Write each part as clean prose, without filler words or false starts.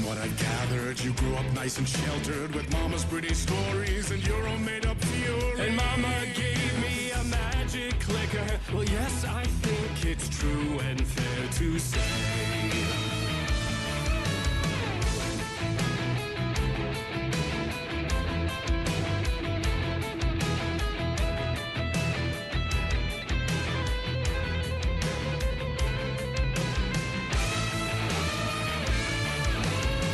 what I've gathered, you grew up nice and sheltered with mama's pretty stories and your own made-up fury. And mama gave me a magic clicker. Well, yes, I think it's true and fair to say.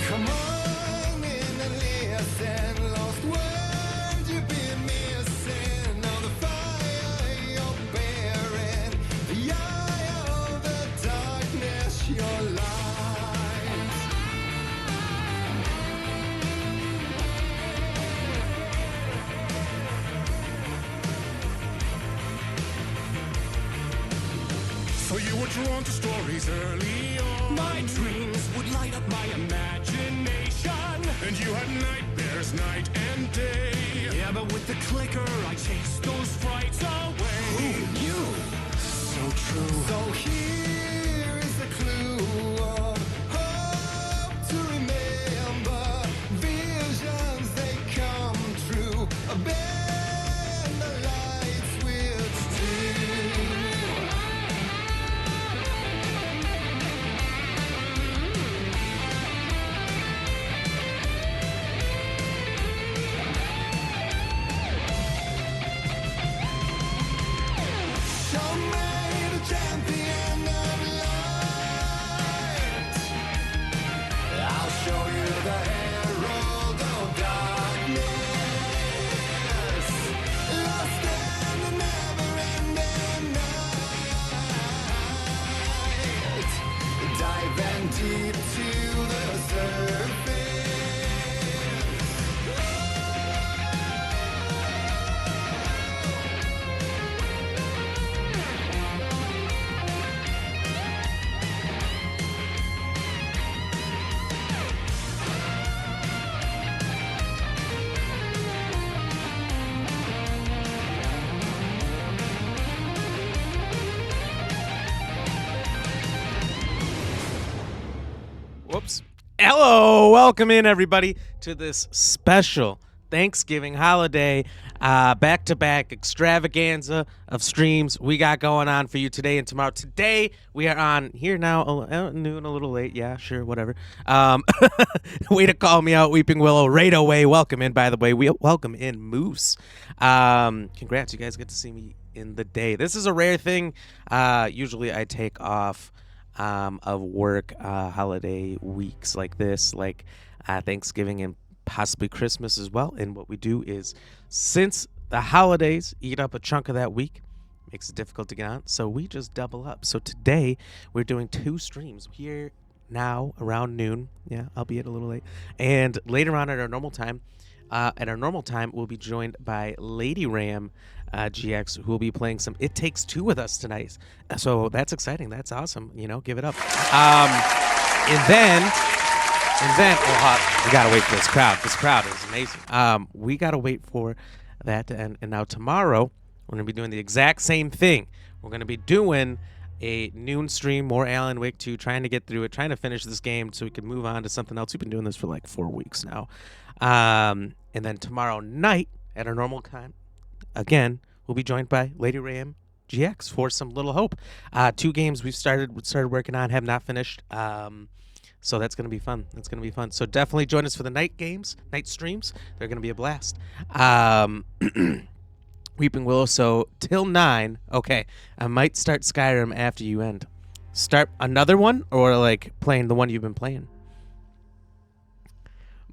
Come on in and listen, lost words you've been missing. All the fire you're bearing, the eye of the darkness, your light. So you were drawn to stories early on. My dreams would light up my imagination, and you had nightmares night and day. Yeah, but with the clicker I chased those frights away. Who knew? So true. So here is the clue of hope to remember. Visions, they come true. Bend the light switch too. Show me the champion of light. I'll show you the herald of darkness. Lost in the never-ending night. Diving deep to the surface. Whoops. Hello, welcome in everybody to this special Thanksgiving holiday back-to-back extravaganza of streams we got going on for you today and tomorrow. Today we are on here now, noon, a little late. Yeah, sure, whatever. Way to call me out, Weeping Willow. Right away, welcome in, by the way. We welcome in Moose. Congrats, you guys get to see me in the day. This is a rare thing. Usually I take off of work holiday weeks like this, like Thanksgiving and possibly Christmas as well. And what we do is, since the holidays eat up a chunk of that week, makes it difficult to get on, so we just double up. So today we're doing 2 streams here now around noon, albeit a little late, and later on at our normal time. We'll be joined by Lady Ram GX, who will be playing some It Takes Two with us tonight. So that's exciting. That's awesome. Give it up. And then, we gotta wait for this crowd. This crowd is amazing. We gotta wait for that. And now tomorrow, we're gonna be doing the exact same thing. We're gonna be doing a noon stream, more Alan Wake 2, trying to get through it, trying to finish this game so we can move on to something else. We've been doing this for like 4 weeks now. And then tomorrow night at our normal time, again, we'll be joined by Lady Ram GX for some Little Hope. 2 games we've started working on, have not finished. So that's going to be fun. So definitely join us for the night streams. They're going to be a blast. Weeping Willow, so till 9. Okay, I might start Skyrim after you end. Start another one, or like playing the one you've been playing?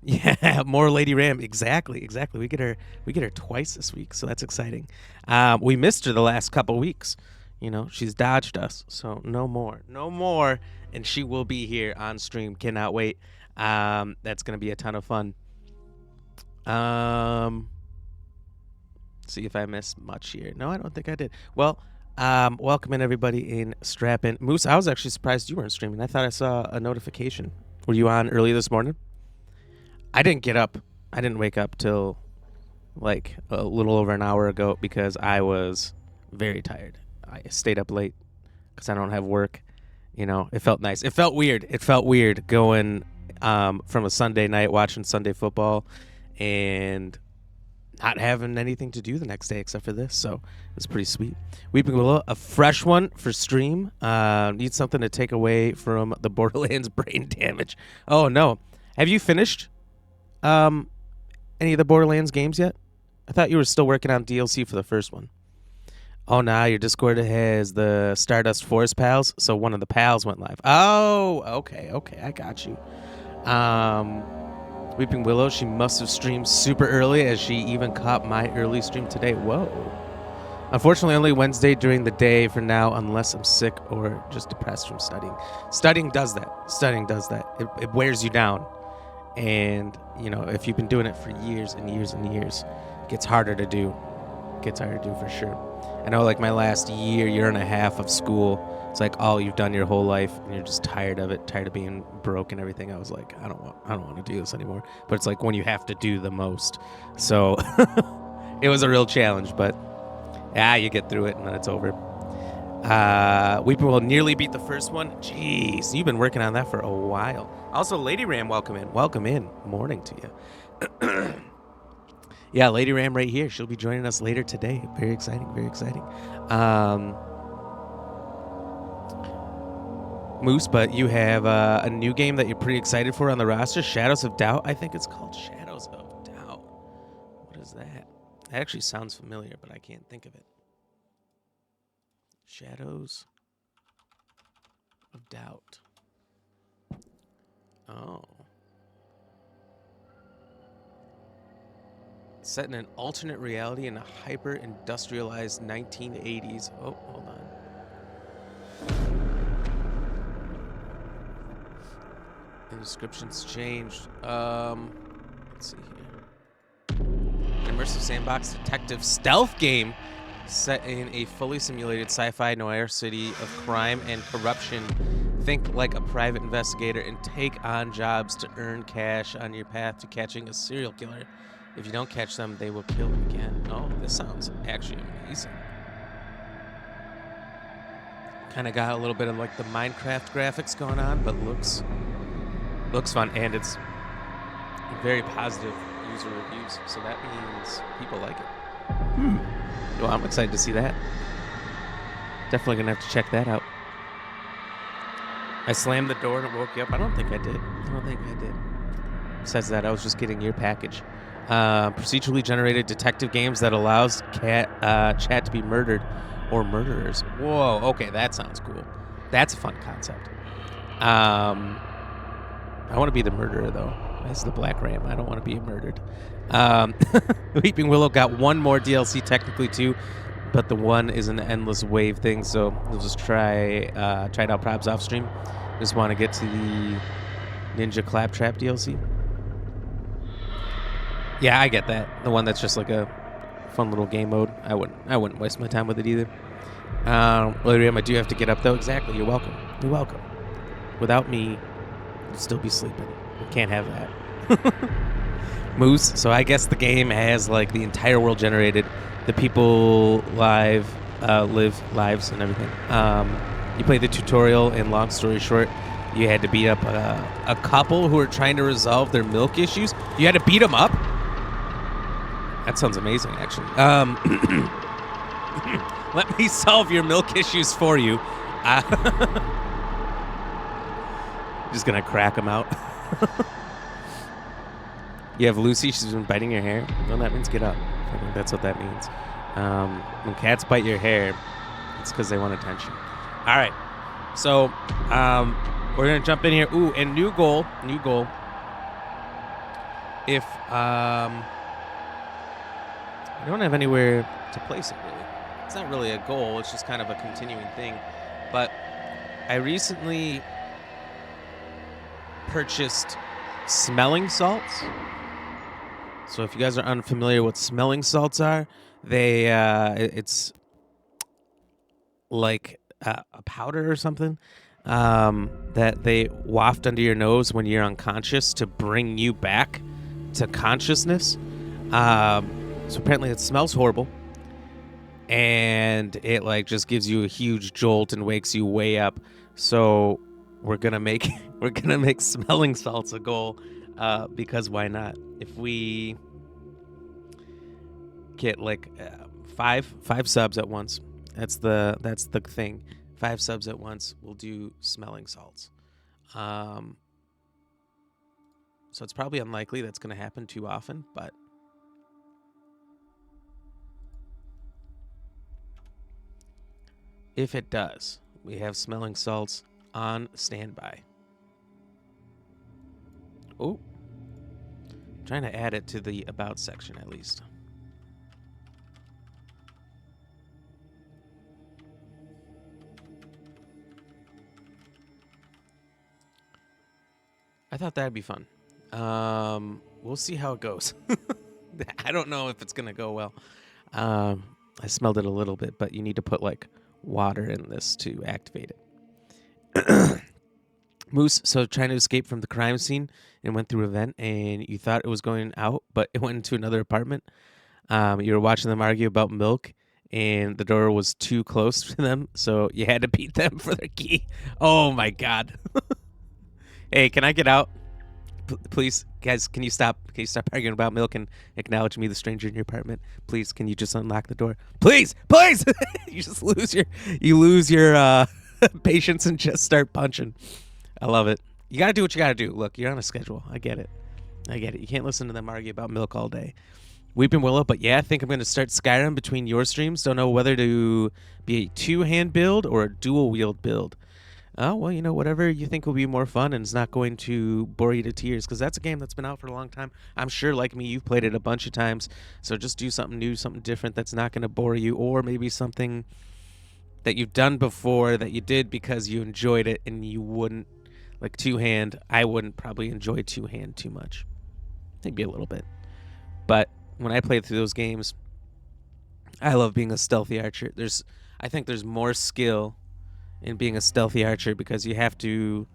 Yeah, more Lady Ram. Exactly. We get her twice this week, so that's exciting. We missed her the last couple weeks. She's dodged us, so no more, and she will be here on stream. Cannot wait. That's gonna be a ton of fun. See if I missed much here. No, I don't think I did. Well, welcome in everybody in Strap In. Moose, I was actually surprised you weren't streaming. I thought I saw a notification. Were you on early this morning? I didn't get up. I didn't wake up till like a little over an hour ago because I was very tired. I stayed up late because I don't have work. It felt nice. It felt weird. Going from a Sunday night watching Sunday football and not having anything to do the next day except for this. So it's pretty sweet. Weeping Willow, a fresh one for stream. Need something to take away from the Borderlands brain damage. Oh, no. Have you finished any of the Borderlands games yet? I thought you were still working on DLC for the first one. Oh, nah, your Discord has the Stardust Forest pals, so one of the pals went live. Oh, okay, I got you. Weeping Willow, she must have streamed super early as she even caught my early stream today. Whoa. Unfortunately, only Wednesday during the day for now, unless I'm sick or just depressed from studying. Studying does that. It wears you down. And, you know, if you've been doing it for years and years and years, it gets harder to do. For sure. I know, like, my last year and a half of school, it's like all you've done your whole life, and you're just tired of it, tired of being broke and everything. I was like, I don't want to do this anymore. But it's like when you have to do the most. So it was a real challenge, but you get through it, and then it's over. Weeping will nearly beat the first one. Jeez, you've been working on that for a while. Also, Lady Ram, welcome in. Morning to you. Yeah, Lady Ram right here. She'll be joining us later today. Very exciting. Moose, but you have a new game that you're pretty excited for on the roster, Shadows of Doubt. I think it's called Shadows of Doubt. What is that? That actually sounds familiar, but I can't think of it. Shadows of Doubt. Oh. Set in an alternate reality in a hyper-industrialized 1980s. Oh, hold on. The description's changed. Let's see here. An immersive sandbox detective stealth game set in a fully simulated sci-fi noir city of crime and corruption. Think like a private investigator and take on jobs to earn cash on your path to catching a serial killer. If you don't catch them, they will kill again. Oh, this sounds actually amazing. Kind of got a little bit of like the Minecraft graphics going on, but looks fun, and it's very positive user reviews, so that means people like it. Well, I'm excited to see that. Definitely gonna have to check that out. I slammed the door and it woke you up. I don't think I did. Besides that, I was just getting your package. Procedurally generated detective games that allows chat to be murdered or murderers. Whoa, okay, that sounds cool. That's a fun concept. I want to be the murderer, though. That's the Black Ram. I don't want to be murdered. Weeping Willow got one more DLC, technically two, but the one is an endless wave thing, so we'll just try it out probs off stream. Just want to get to the Ninja Claptrap DLC. Yeah, I get that. The one that's just like a fun little game mode. I wouldn't waste my time with it either. William, I do have to get up though. Exactly. You're welcome. Without me, you'd still be sleeping. We can't have that. Moose. So I guess the game has like the entire world generated. The people live lives and everything. You play the tutorial, and long story short, you had to beat up a couple who were trying to resolve their milk issues. You had to beat them up? That sounds amazing, actually. Let me solve your milk issues for you. Just gonna crack them out. You have Lucy. She's been biting your hair. Well, that means get up. I think that's what that means. When cats bite your hair, it's because they want attention. All right. So, we're going to jump in here. Ooh, and new goal. If, I don't have anywhere to place it, really. It's not really a goal. It's just kind of a continuing thing. But I recently purchased smelling salts. So if you guys are unfamiliar with smelling salts are, it's like a powder or something that they waft under your nose when you're unconscious to bring you back to consciousness. So apparently it smells horrible, and it like just gives you a huge jolt and wakes you way up. So we're gonna make we're gonna make smelling salts a goal, because why not? If we get like five subs at once, that's the thing. 5 subs at once, we'll do smelling salts. So it's probably unlikely that's gonna happen too often, but if it does, we have smelling salts on standby. Oh, trying to add it to the about section at least. I thought that'd be fun. We'll see how it goes. I don't know if it's gonna go well. I smelled it a little bit, but you need to put like water in this to activate it. Moose, so trying to escape from the crime scene and went through a vent, and you thought it was going out, but it went into another apartment. You were watching them argue about milk, and the door was too close to them, so you had to beat them for their key. Oh my god. Hey, can I get out? Please, guys, can you stop arguing about milk and acknowledge me, the stranger in your apartment? Please, can you just unlock the door? Please! You just lose your patience and just start punching. I love it. You got to do what you got to do. Look, you're on a schedule. I get it. You can't listen to them argue about milk all day. Weeping Willow, but yeah, I think I'm going to start Skyrim between your streams. Don't know whether to be a 2-hand build or a dual-wield build. Oh, well, whatever you think will be more fun and is not going to bore you to tears, because that's a game that's been out for a long time. I'm sure, like me, you've played it a bunch of times, so just do something new, something different that's not going to bore you, or maybe something that you've done before that you did because you enjoyed it and you wouldn't, like 2-hand, I wouldn't probably enjoy 2-hand too much. Maybe a little bit. But when I played through those games, I love being a stealthy archer. I think there's more skill in being a stealthy archer because you have to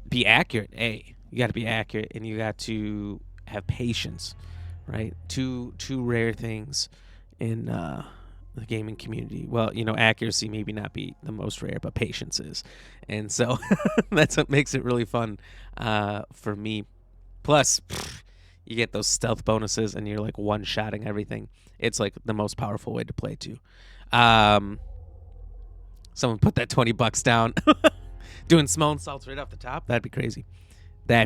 be accurate. You got to be accurate, and you got to have patience, right? Two rare things in the gaming community. Well, accuracy maybe not be the most rare, but patience is, and so that's what makes it really fun for me. Plus, you get those stealth bonuses, and you're like one-shotting everything. It's like the most powerful way to play too. Someone put that $20 down. Doing smelling salts right off the top. That'd be crazy. I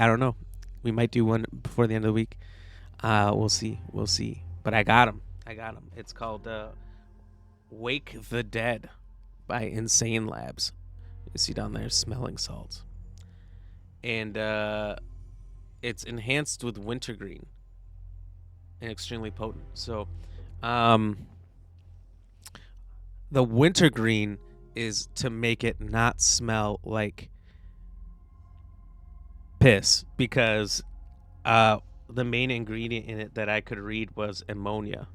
don't know. We might do one before the end of the week. We'll see. But I got him. It's called Wake the Dead by Insane Labs. You see down there, smelling salts. And it's enhanced with wintergreen and extremely potent. So, the wintergreen is to make it not smell like piss, because the main ingredient in it that I could read was ammonia.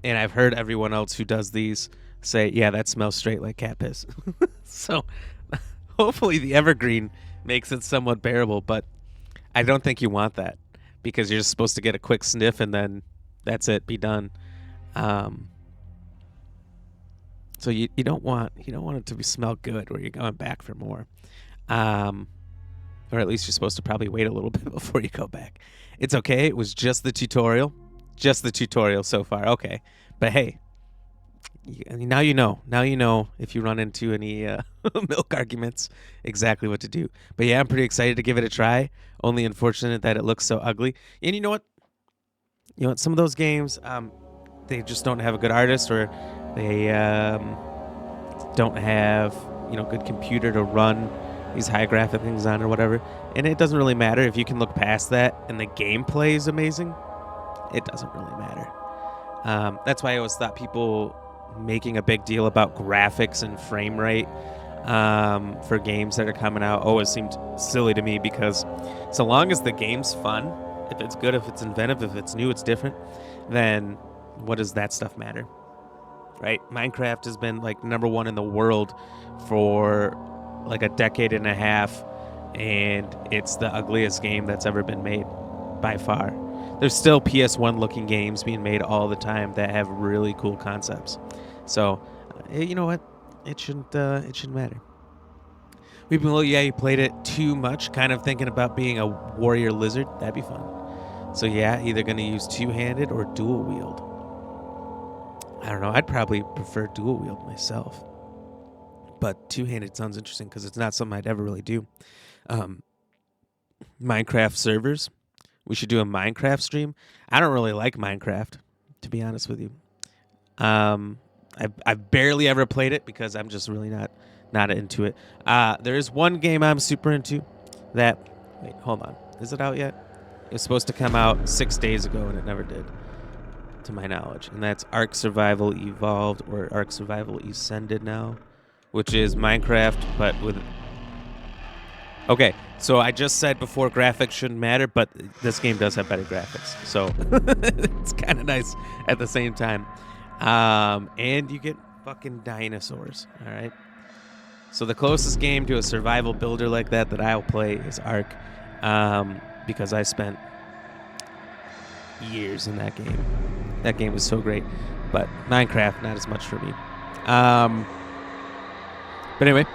And I've heard everyone else who does these say, yeah, that smells straight like cat piss. So hopefully the evergreen makes it somewhat bearable, but I don't think you want that, because you're just supposed to get a quick sniff and then that's it, be done. So you don't want it to smell good where you're going back for more. Or at least you're supposed to probably wait a little bit before you go back. It's okay. It was just the tutorial. Just the tutorial so far. Okay. But hey, now you know. Now you know if you run into any milk arguments, exactly what to do. But yeah, I'm pretty excited to give it a try. Only unfortunate that it looks so ugly. And you know what? Some of those games, they just don't have a good artist, or they don't have good computer to run these high graphic things on or whatever. And it doesn't really matter if you can look past that and the gameplay is amazing. It doesn't really matter. That's why I always thought people making a big deal about graphics and frame rate for games that are coming out always seemed silly to me, because so long as the game's fun, if it's good, if it's inventive, if it's new, it's different, then what does that stuff matter? Right? Minecraft has been like #1 in the world for like a decade and a half, and it's the ugliest game that's ever been made by far. There's still PS1 looking games being made all the time that have really cool concepts. So, you know what? it shouldn't matter. We've been, well, yeah, you played it too much, kind of thinking about being a warrior lizard. That'd be fun. So yeah, either going to use two-handed or dual wield. I don't know. I'd probably prefer dual wield myself. But two-handed sounds interesting because it's not something I'd ever really do. Minecraft servers. We should do a Minecraft stream. I don't really like Minecraft, to be honest with you. I've barely ever played it because I'm just really not into it. There is one game I'm super into that... Wait, hold on. Is it out yet? It was supposed to come out 6 days ago, and it never did, to my knowledge. And that's Ark Survival Evolved, or Ark Survival Ascended now, which is Minecraft, but with... Okay, so I just said before graphics shouldn't matter, but this game does have better graphics. So it's kind of nice at the same time. And you get fucking dinosaurs, all right? So the closest game to a survival builder like that I'll play is Ark, because I spent years in that game. That game was so great. But Minecraft, not as much for me. But anyway,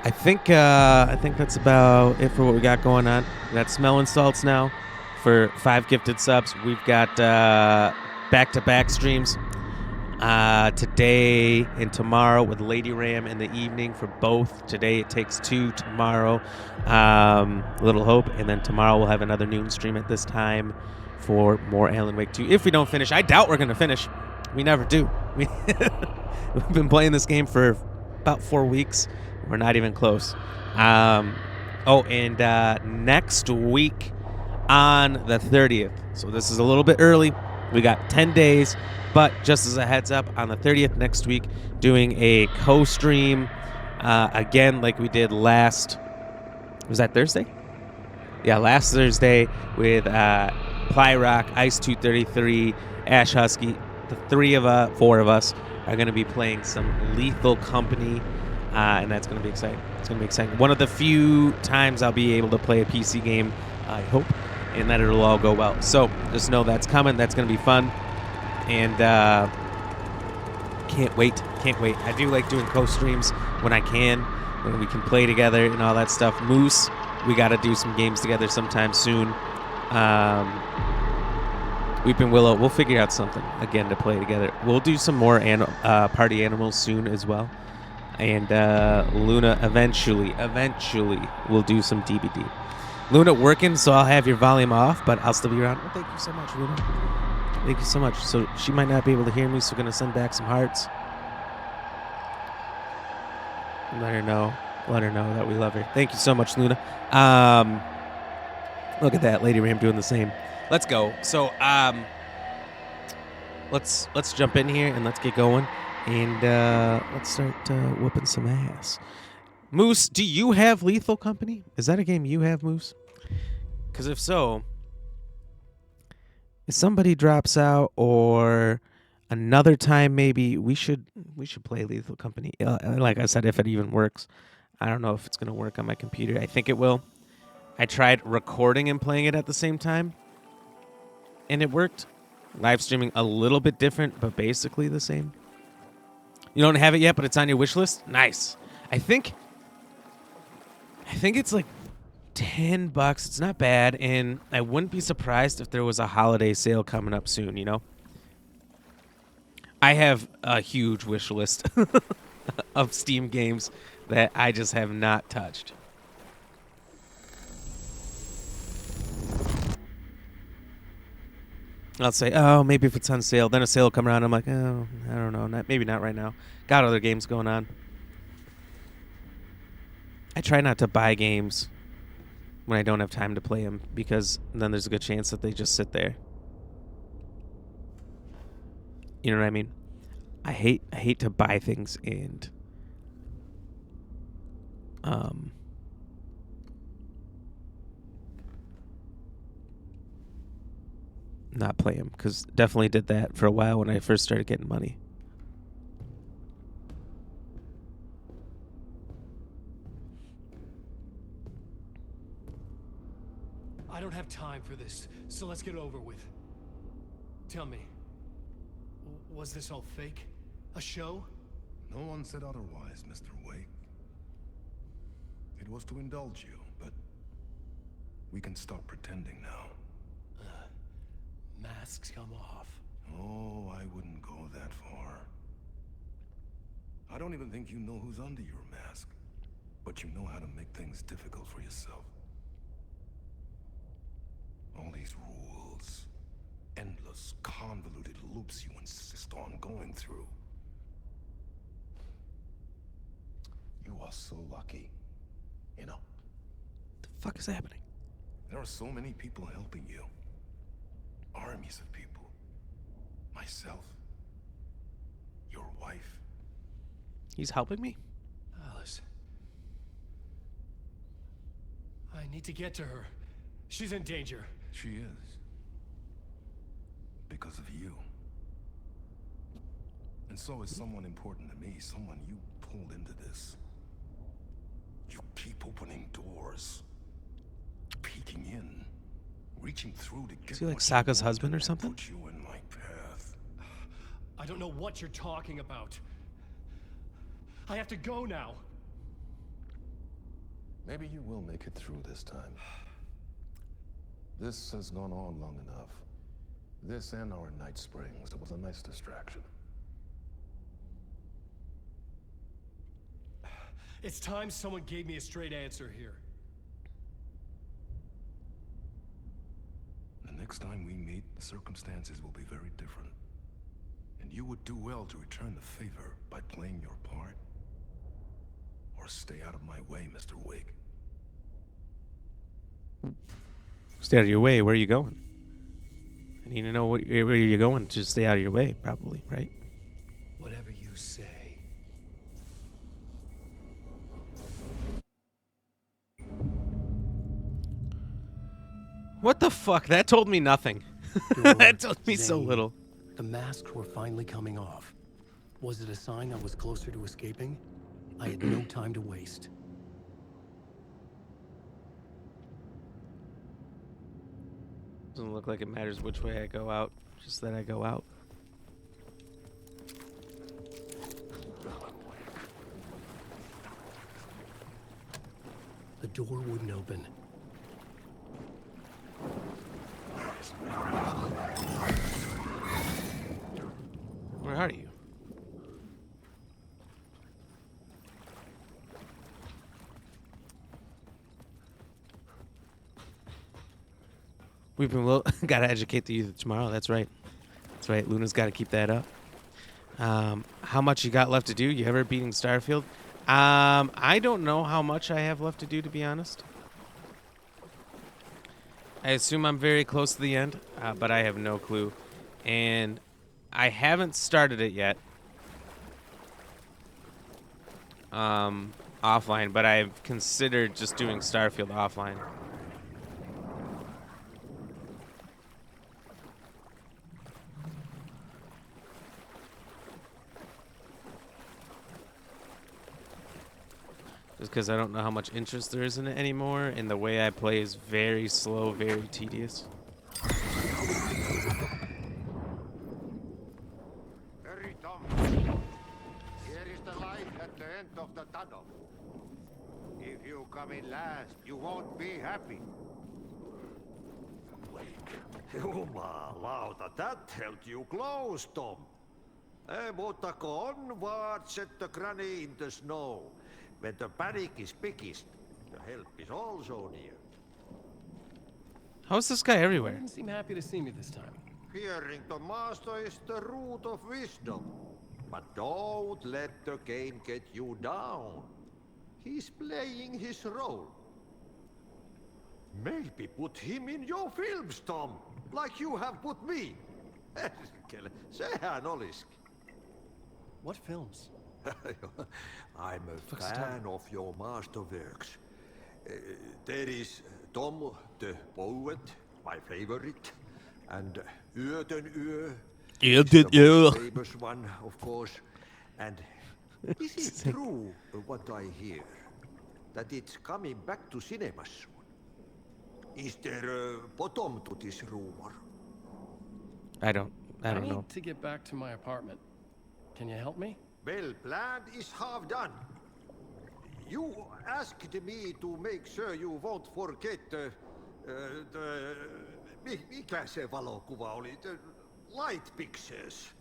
I think that's about it for what we got going on. We got smelling salts now for 5 gifted subs. We've got back-to-back streams today and tomorrow with Lady Ram in the evening for both. Today it takes 2, tomorrow Little Hope, and then tomorrow we'll have another noon stream at this time for more Alan Wake 2. If we don't finish, I doubt we're going to finish. We never do. We've been playing this game for about 4 weeks. We're not even close. Next week on the 30th, so this is a little bit early. We got 10 days, but just as a heads up, on the 30th next week, doing a co-stream again like we did last... Was that Thursday? Yeah, last Thursday with Plyrock, Ice233, Ash Husky. The 4 of us are going to be playing some Lethal Company, and that's going to be exciting. It's going to be exciting. One of the few times I'll be able to play a PC game, I hope, and that it'll all go well. So just know that's coming. That's going to be fun, and can't wait. I do like doing co-streams when I can, when we can play together and all that stuff. Moose, we got to do some games together sometime soon. Weeping Willow, we'll figure out something again to play together. We'll do some more party animals soon as well. And Luna, eventually, we'll do some DBD. Luna working, so I'll have your volume off, but I'll still be around. Well, thank you so much, Luna. Thank you so much. So she might not be able to hear me, so we're going to send back some hearts. Let her know that we love her. Thank you so much, Luna. Look at that, Lady Ram doing the same. Let's go. So let's jump in here and let's get going, and let's start whooping some ass. Moose, do you have Lethal Company? Is that a game you have, Moose? Because if so, if somebody drops out or another time, maybe we should play Lethal Company. Like I said, if it even works. I don't know if it's going to work on my computer. I think it will. I tried recording and playing it at the same time, and it worked. Live streaming a little bit different, but basically the same. You don't have it yet, but it's on your wish list? Nice. I think it's like $10. It's not bad, and I wouldn't be surprised if there was a holiday sale coming up soon, you know? I have a huge wish list of Steam games that I just have not touched. I'll say, oh, maybe if it's on sale. Then a sale will come around. I'm like, oh, I don't know. Maybe not right now. Got other games going on. I try not to buy games when I don't have time to play them, because then there's a good chance that they just sit there. You know what I mean? I hate to buy things and not play them, because definitely did that for a while when I first started getting money. I don't have time for this, so let's get it over with. Tell me, was this all fake? A show? No one said otherwise, Mr. Wake. It was to indulge you, but we can stop pretending now. Masks come off. Oh, I wouldn't go that far. I don't even think you know who's under your mask, but you know how to make things difficult for yourself. All these rules, endless, convoluted loops you insist on going through. You are so lucky, you know. The fuck is happening? There are so many people helping you. Armies of people. Myself. Your wife. He's helping me? Alice. I need to get to her. She's in danger. She is. Because of you. And so is someone important to me, someone you pulled into this. You keep opening doors. Peeking in. Reaching through to get Is he like what you Sokka's want husband or and something? Put you in my path. I don't know what you're talking about. I have to go now. Maybe you will make it through this time. This has gone on long enough. This and our night springs. It was a nice distraction. It's time someone gave me a straight answer here. The next time we meet, the circumstances will be very different. And you would do well to return the favor by playing your part. Or stay out of my way, Mr. Wake. Stay out of your way. Where are you going? I need to know where you're going to stay out of your way, probably, right? Whatever you say. What the fuck? That told me nothing. That told me so Zane, little. The masks were finally coming off. Was it a sign I was closer to escaping? I had no time to waste. Doesn't look like it matters which way I go out, just that I go out. The door wouldn't open. Where are you? We've been gotta educate the youth tomorrow. That's right. That's right. Luna's got to keep that up. How much you got left to do? You ever beating Starfield? I don't know how much I have left to do, to be honest. I assume I'm very close to the end, but I have no clue. And I haven't started it yet. Offline, but I've considered just doing Starfield offline. Just because I don't know how much interest there is in it anymore, and the way I play is very slow, very tedious. Hurry, Tom. Here is the light at the end of the tunnel. If you come in last, you won't be happy. Jumalauta, that held you close, Tom. Mutta onward, set the granny in the snow. When the panic is biggest, the help is also near. How's this guy He everywhere? didn't seem happy to see me this time. Hearing the master is the root of wisdom. But don't let the game get you down. He's playing his role. Maybe put him in your films, Tom, like you have put me. Sehän olisikin. What films? I'm a fan of your masterworks. There is Tom the Poet, my favorite, and Yöten Yö. Yöten the Yö. most famous one, of course. And is it true what I hear? That it's coming back to cinemas soon? Is there a bottom to this rumor? I don't I know. need to get back to my apartment. Can you help me? Well planned is half done. You asked me to make sure you won't forget mikä se valokuva oli? The light pictures.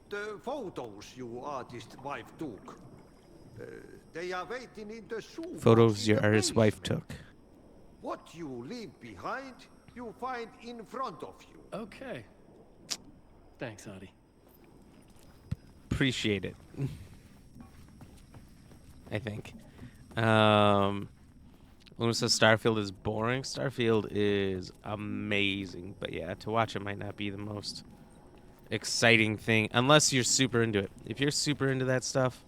The photos your artist wife took. They are waiting in the shoe. Photos your artist wife took. What you leave behind, you find in front of you. Okay. Thanks, Adi. Appreciate it. I think. Luna says Starfield is boring. Starfield is amazing, but yeah, to watch it might not be the most exciting thing unless you're super into it. If you're super into that stuff,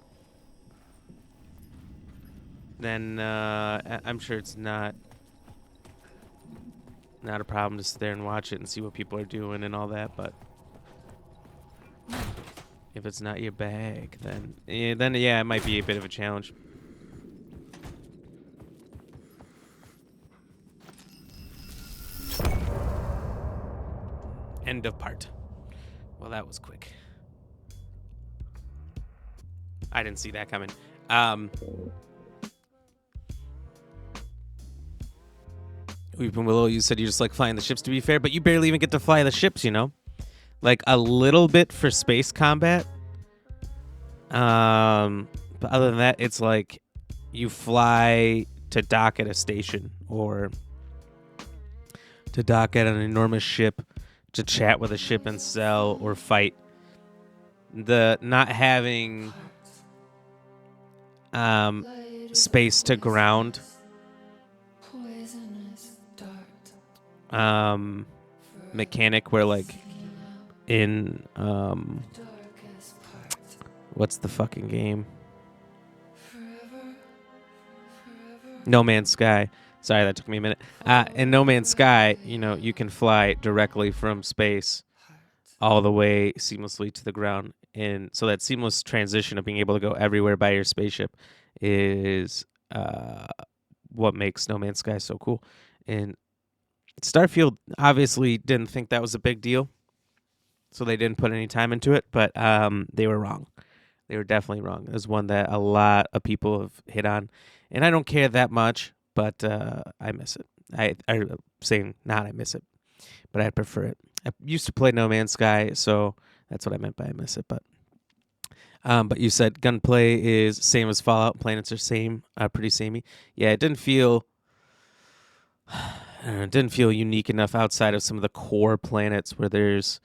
then I'm sure it's not a problem to sit there and watch it and see what people are doing and all that. But if it's not your bag, then yeah, it might be a bit of a challenge. End of part. Well, that was quick. I didn't see that coming. Weeping Willow, you said you just like flying the ships, to be fair, but you barely even get to fly the ships, you know? Like, a little bit for space combat. But other than that, it's like you fly to dock at a station or to dock at an enormous ship to chat with a ship and sell or fight. The not having space to ground mechanic where like in what's the fucking game? No Man's Sky. Sorry, that took me a minute. In No Man's Sky, you know, you can fly directly from space all the way seamlessly to the ground. And so that seamless transition of being able to go everywhere by your spaceship is what makes No Man's Sky so cool. And Starfield obviously didn't think that was a big deal, so they didn't put any time into it, but they were wrong. They were definitely wrong. It was one that a lot of people have hit on, and I don't care that much, but I miss it. I'm saying not I miss it, but I prefer it. I used to play No Man's Sky, so that's what I meant by I miss it. But you said gunplay is same as Fallout. Planets are pretty samey. Yeah, it didn't feel unique enough outside of some of the core planets where there's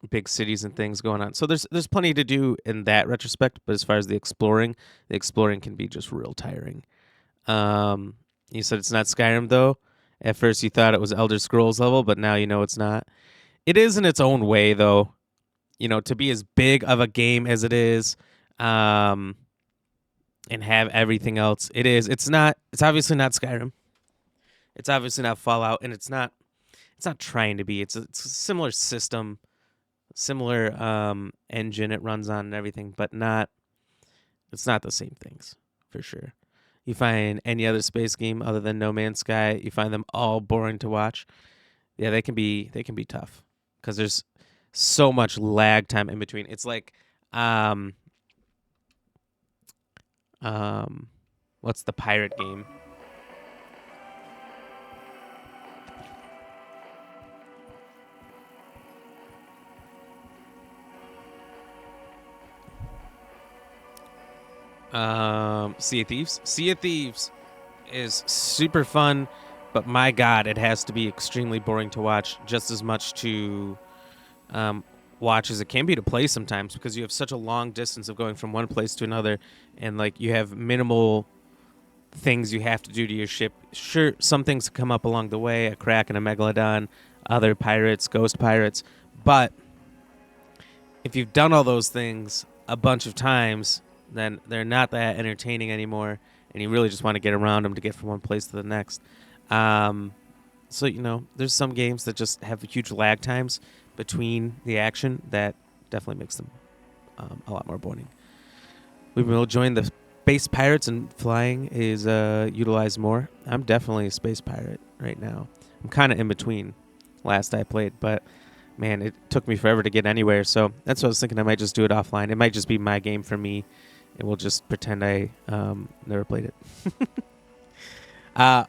big cities and things going on. So there's plenty to do in that retrospect, but as far as the exploring can be just real tiring. You said it's not Skyrim though. At first you thought it was Elder Scrolls level, but now you know it's not. It is in its own way though. You know, to be as big of a game as it is, and have everything else. It's obviously not Skyrim. It's obviously not Fallout, and it's not trying to be. It's a similar system, similar engine it runs on and everything, but it's not the same things, for sure. You find any other space game other than No Man's Sky, you find them all boring to watch. Yeah, they can be tough because there's so much lag time in between. It's like what's the pirate game? Sea of Thieves. Sea of Thieves is super fun, but my God, it has to be extremely boring to watch, just as much to watch as it can be to play sometimes, because you have such a long distance of going from one place to another, and like you have minimal things you have to do to your ship. Sure, some things come up along the way, a crack and a megalodon, other pirates, ghost pirates, but if you've done all those things a bunch of times, then they're not that entertaining anymore, and you really just want to get around them to get from one place to the next. So, you know, there's some games that just have huge lag times between the action that definitely makes them a lot more boring. We will join the space pirates, and flying is utilized more. I'm definitely a space pirate right now. I'm kind of in between last I played, but man, it took me forever to get anywhere. So that's what I was thinking. I might just do it offline. It might just be my game for me, and we'll just pretend I never played it.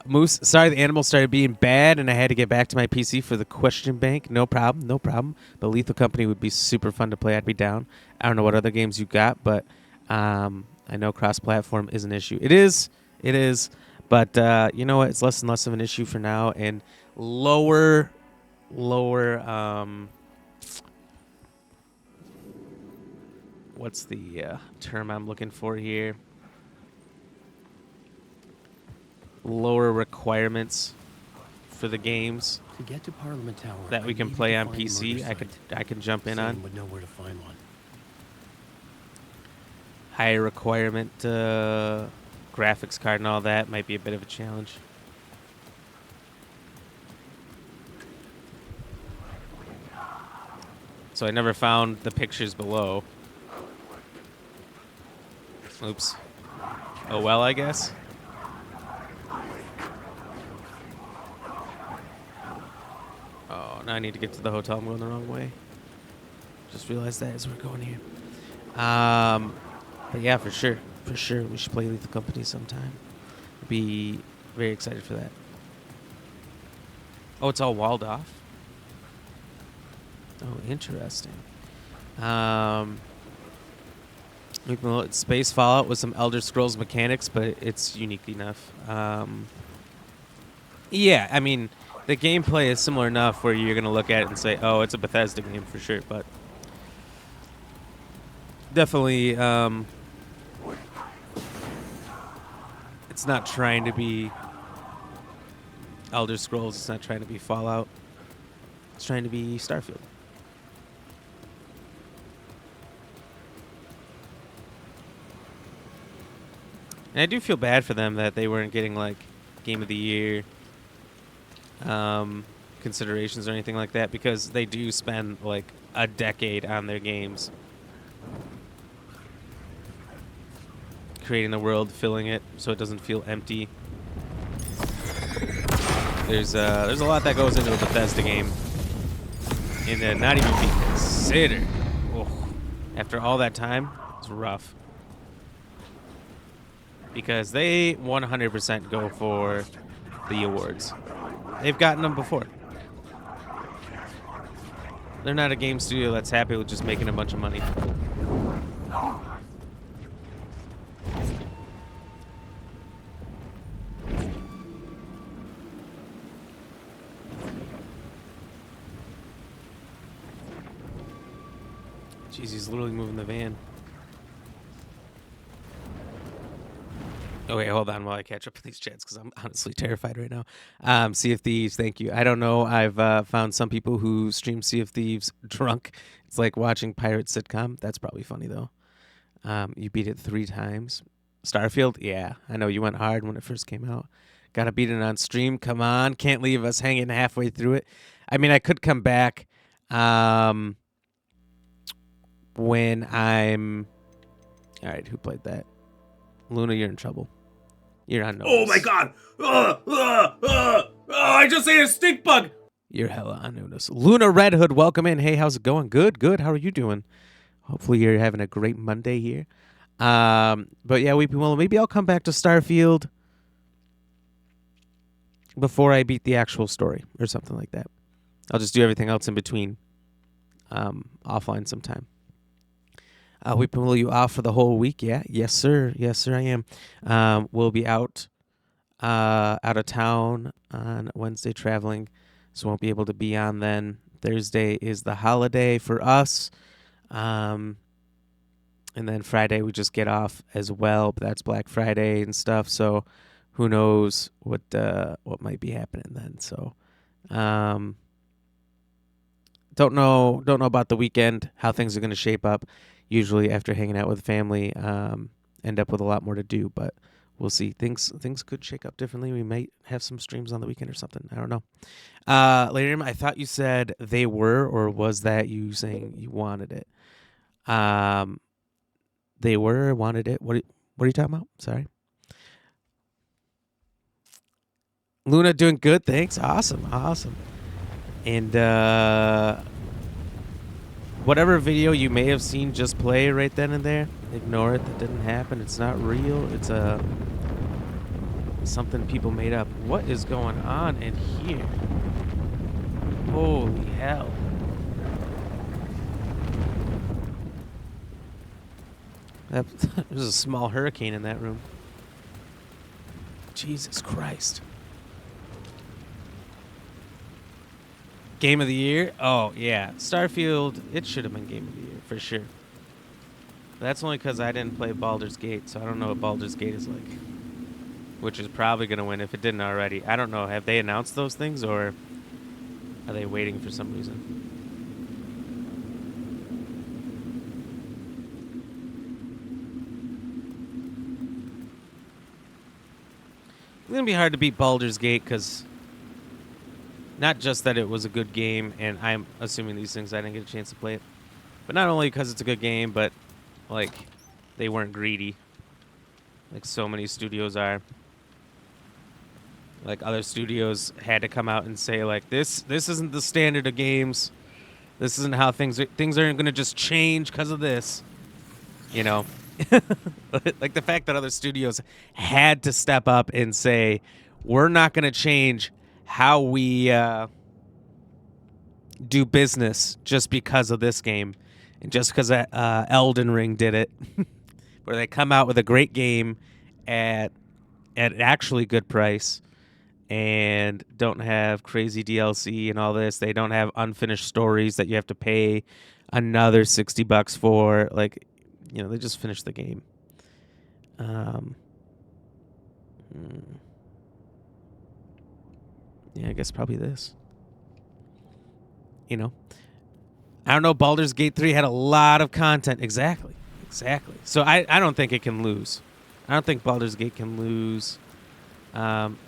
Moose, sorry the animals started being bad and I had to get back to my PC for the question bank. No problem, no problem. But Lethal Company would be super fun to play. I'd be down. I don't know what other games you got, but I know cross-platform is an issue. It is. But you know what? It's less and less of an issue for now. And lower, what's the term I'm looking for here? Lower requirements for the games To get to Parliament Tower, that we I can needed play to on find a PC. murder I can jump in site. on Zane would know where to find one. higher requirement graphics card and all that might be a bit of a challenge. So I never found the pictures below. Oops. Oh well, I guess. Oh, now I need to get to the hotel. I'm going the wrong way. Just realized that as we're going here. But yeah, for sure. For sure. We should play Lethal Company sometime. Be very excited for that. Oh, it's all walled off? Oh, interesting. We can look at Space Fallout with some Elder Scrolls mechanics, but it's unique enough. Yeah, I mean, the gameplay is similar enough where you're going to look at it and say, oh, it's a Bethesda game for sure, but definitely it's not trying to be Elder Scrolls. It's not trying to be Fallout. It's trying to be Starfield. And I do feel bad for them that they weren't getting, like, Game of the Year considerations or anything like that, because they do spend, like, a decade on their games. Creating the world, filling it so it doesn't feel empty. There's a lot that goes into a Bethesda game. And not even be considered. Oh, after all that time, it's rough. Because they 100% go for the awards. They've gotten them before. They're not a game studio that's happy with just making a bunch of money. Jeez, he's literally moving the van. Oh, wait, hold on while I catch up with these chats, because I'm honestly terrified right now. Sea of Thieves, thank you. I don't know. I've found some people who stream Sea of Thieves drunk. It's like watching pirate sitcom. That's probably funny, though. You beat it 3 times. Starfield? Yeah, I know. You went hard when it first came out. Gotta beat it on stream. Come on. Can't leave us hanging halfway through it. I mean, I could come back when I'm... All right, who played that? Luna, you're in trouble. You're on notice. Oh my god! I just ate a stink bug! You're hella on notice. Luna Red Hood, welcome in. Hey, how's it going? Good, good. How are you doing? Hopefully you're having a great Monday here. But yeah, maybe I'll come back to Starfield before I beat the actual story or something like that. I'll just do everything else in between offline sometime. Will you off for the whole week? Yeah. Yes, sir. Yes, sir, I am. We'll be out of town on Wednesday traveling, so won't be able to be on then. Thursday is the holiday for us. And then Friday we just get off as well, but that's Black Friday and stuff, so who knows what might be happening then. So don't know about the weekend, how things are going to shape up. Usually after hanging out with family, end up with a lot more to do, but we'll see. Things could shake up differently. We might have some streams on the weekend or something. I don't know. Later, I thought you said they were, or was that you saying you wanted it? They were, wanted it. What are you talking about? Sorry. Luna doing good, thanks. Awesome. And whatever video you may have seen just play right then and there, ignore it. That didn't happen. It's not real. It's something people made up. What is going on in here? Holy hell. There's a small hurricane in that room. Jesus Christ. Game of the year? Oh, yeah. Starfield, it should have been Game of the Year, for sure. That's only because I didn't play Baldur's Gate, so I don't know what Baldur's Gate is like. Which is probably going to win if it didn't already. I don't know. Have they announced those things, or are they waiting for some reason? It's going to be hard to beat Baldur's Gate because not just that it was a good game, and I'm assuming these things I didn't get a chance to play it, but not only because it's a good game, but like they weren't greedy like so many studios are. Like other studios had to come out and say like this isn't the standard of games. This isn't how things aren't going to just change because of this. You know? Like the fact that other studios had to step up and say, we're not going to change how we do business just because of this game. And just because Elden Ring did it. Where they come out with a great game at an actually good price and don't have crazy DLC and all this. They don't have unfinished stories that you have to pay another $60 for. Like, you know, they just finished the game. Yeah, I guess probably this. You know, I don't know. Baldur's Gate 3 had a lot of content. Exactly. So I don't think it can lose. I don't think Baldur's Gate can lose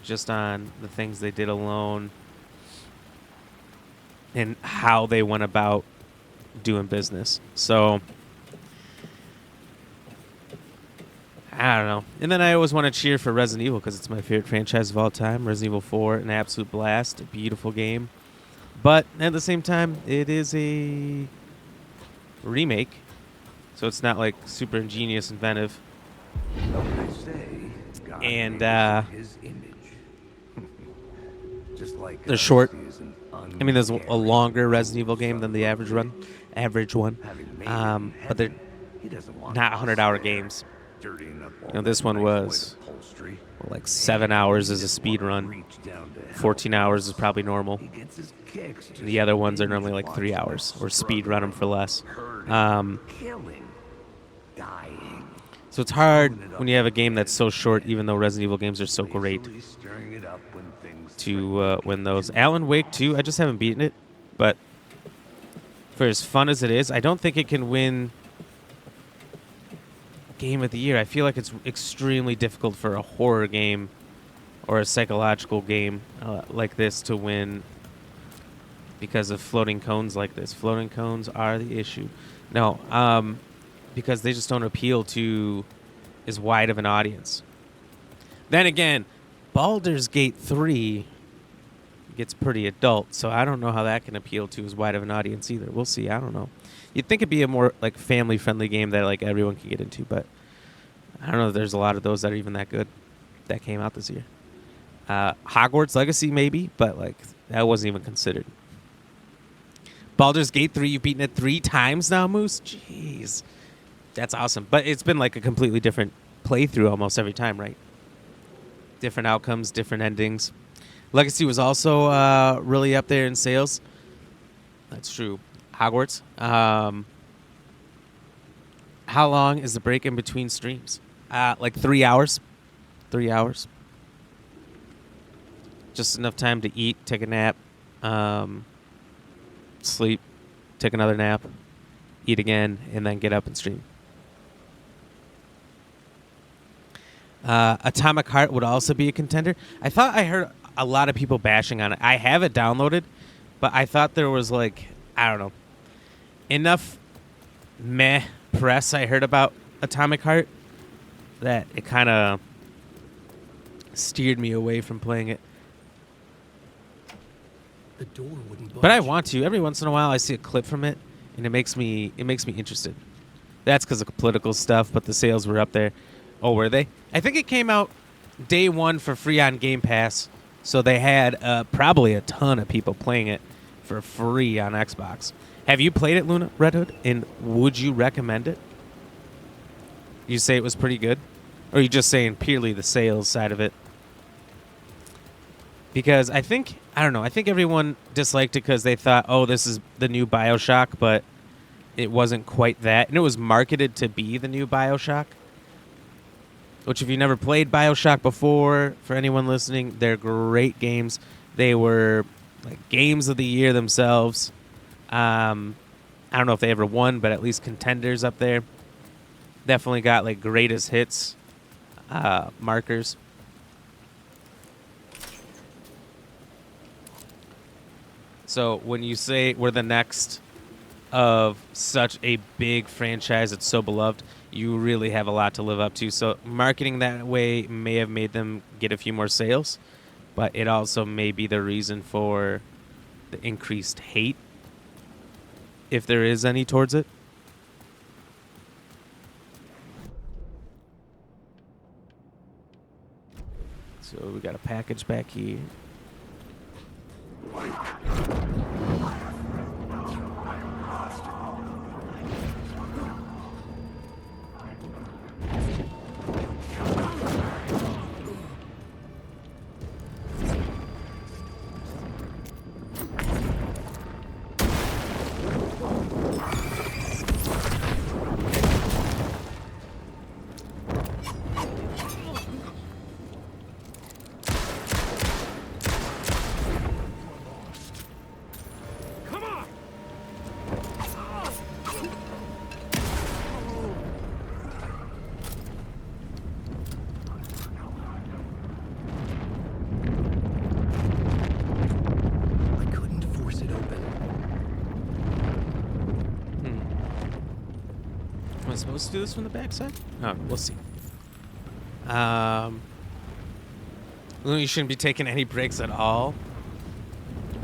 just on the things they did alone and how they went about doing business. So I don't know. And then I always want to cheer for Resident Evil because it's my favorite franchise of all time. Resident Evil 4, an absolute blast, a beautiful game. But at the same time, it is a remake, so it's not like super ingenious, inventive. And his image. Just like they're short. I mean, there's a longer Resident Evil game than the average one. But they're not 100-hour games. You know, this one was like 7 hours is a speed run. 14 hours is probably normal. And the other ones are normally like 3 hours, or speed run them for less. So it's hard when you have a game that's so short, even though Resident Evil games are so great, to win those. Alan Wake 2, I just haven't beaten it, but for as fun as it is, I don't think it can win Game of the Year. I feel like it's extremely difficult for a horror game or a psychological game like this to win because of floating cones like this. Floating cones are the issue. No, because they just don't appeal to as wide of an audience. Then again, Baldur's Gate 3 gets pretty adult, so I don't know how that can appeal to as wide of an audience either. We'll see. I don't know. You'd think it'd be a more like family-friendly game that like everyone can get into, but I don't know if there's a lot of those that are even that good that came out this year. Hogwarts Legacy maybe, but like that wasn't even considered. Baldur's Gate 3, you've beaten it 3 times now, Moose? Jeez. That's awesome. But it's been like a completely different playthrough almost every time, right? Different outcomes, different endings. Legacy was also really up there in sales. That's true. Hogwarts. How long is the break in between streams? Like 3 hours. 3 hours. Just enough time to eat, take a nap, sleep, take another nap, eat again, and then get up and stream. Atomic Heart would also be a contender. I thought I heard a lot of people bashing on it. I have it downloaded, but I thought there was like, I don't know, enough meh press I heard about Atomic Heart that it kind of steered me away from playing it. The door wouldn't budge. But I want to. Every once in a while I see a clip from it, and it makes me interested. That's because of political stuff, but the sales were up there. Oh, were they? I think it came out day one for free on Game Pass, so they had probably a ton of people playing it for free on Xbox. Have you played it, Luna Red Hood? And would you recommend it? You say it was pretty good? Or are you just saying purely the sales side of it? Because I think everyone disliked it because they thought, oh, this is the new BioShock, but it wasn't quite that. And it was marketed to be the new BioShock. Which, if you never played BioShock before, for anyone listening, they're great games. They were like games of the year themselves. I don't know if they ever won, but at least contenders up there. Definitely got like greatest hits markers. So when you say we're the next of such a big franchise that's so beloved, you really have a lot to live up to. So marketing that way may have made them get a few more sales, but it also may be the reason for the increased hate, if there is any, towards it. So we got a package back here. I couldn't force it open. Am I supposed to do this from the backside? Oh, we'll see. You shouldn't be taking any breaks at all.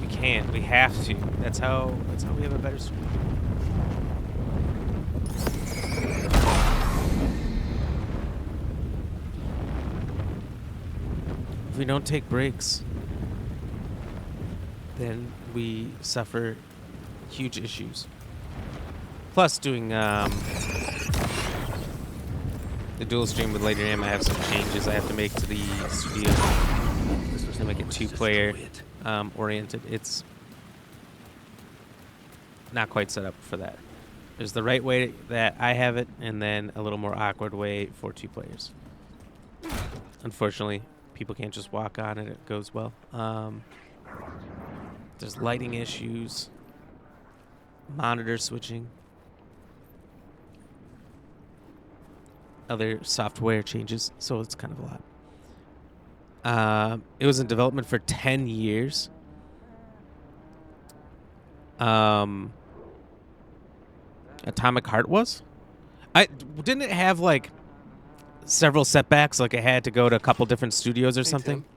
We can't. We have to. That's how we have a better stream. If we don't take breaks, then we suffer huge issues. Plus, doing the dual stream with Later Aim, I have some changes I have to make to the studio to make it two-player oriented. It's not quite set up for that. There's the right way that I have it, and then a little more awkward way for 2 players. Unfortunately, people can't just walk on it. It goes well. There's lighting issues, monitor switching, other software changes, so it's kind of a lot. It was in development for 10 years. Atomic Heart was? Didn't it have like several setbacks, like it had to go to a couple different studios or something? Tim.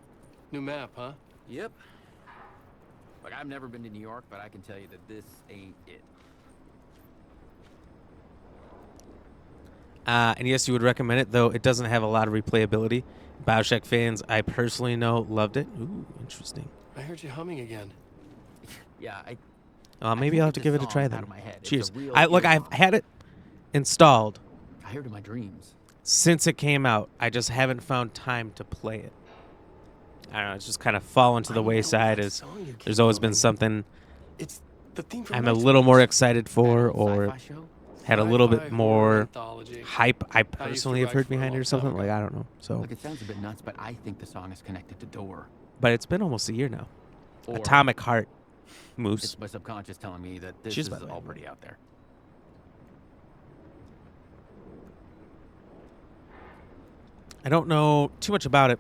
New map, huh? Yep. Like, I've never been to New York, but I can tell you that this ain't it. And yes, you would recommend it, though it doesn't have a lot of replayability. BioShock fans, I personally know, loved it. Ooh, interesting. I heard you humming again. Yeah, Maybe I'll have to this give it a song try out then. of my head. It's Cheers. a real I've earworm. had it installed I heard it in my dreams. since it came out. I just haven't found time to play it. I don't know. It's just kind of fallen to the I know wayside. that As song you keep there's always been humming. something It's the theme from I'm a Night little more Springs. excited for, That old or sci-fi show? had a little Sci-fi bit horror more anthology. hype I I used to personally have write heard for a behind it long or something. time Like, ago. I don't know. So, Look, it sounds a bit nuts, but I think the song is connected to Door. but it's been almost a year now. Or Atomic Heart, Moose. It's my subconscious telling me that this Cheers, is by the way. all pretty out there. I don't know too much about it.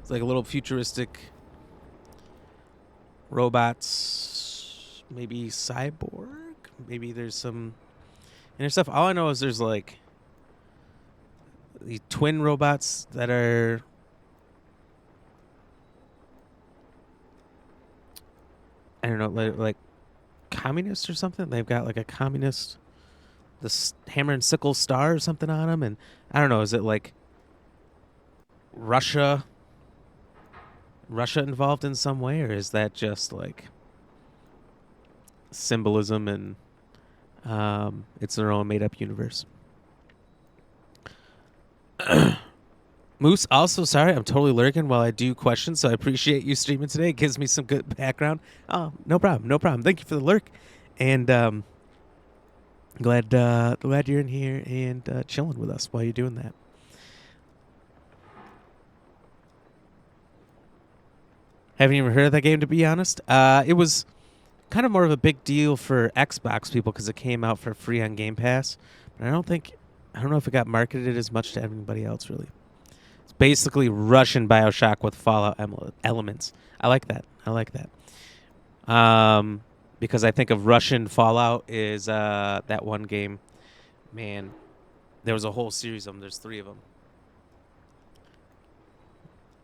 It's like a little futuristic robots, maybe cyborg. Maybe there's some inner stuff. All I know is there's like the twin robots that are I don't know, like communist or something. They've got like a communist, hammer and sickle star or something on them, and I don't know. Is it like Russia involved in some way, or is that just like symbolism and it's their own made-up universe? Moose, also sorry, I'm totally lurking while I do questions, so I appreciate you streaming today. It gives me some good background. Oh, no problem. Thank you for the lurk, and glad you're in here and chilling with us while you're doing that. Haven't even heard of that game, to be honest. It was kind of more of a big deal for Xbox people because it came out for free on Game Pass, but I don't know if it got marketed as much to anybody else really. It's basically Russian BioShock with Fallout elements. I like that. Because I think of Russian Fallout is that one game. Man, there was a whole series of them. There's 3 of them.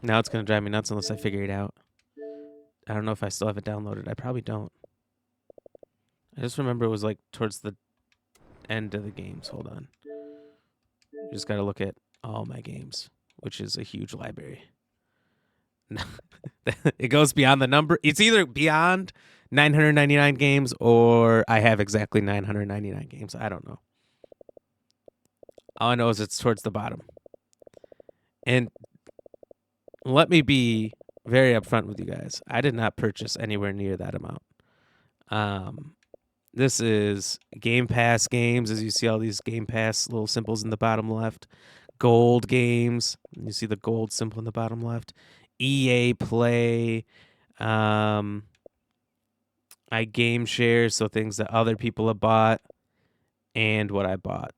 Now it's going to drive me nuts unless I figure it out. I don't know if I still have it downloaded. I probably don't. I just remember it was like towards the end of the games. Hold on. You just got to look at all my games, which is a huge library. It goes beyond the number. It's either beyond 999 games or I have exactly 999 games. I don't know. All I know is it's towards the bottom. And let me be very upfront with you guys. I did not purchase anywhere near that amount. This is Game Pass games, as you see all these Game Pass little symbols in the bottom left. Gold games. You see the gold symbol in the bottom left. EA Play. I game share, so things that other people have bought and what I bought,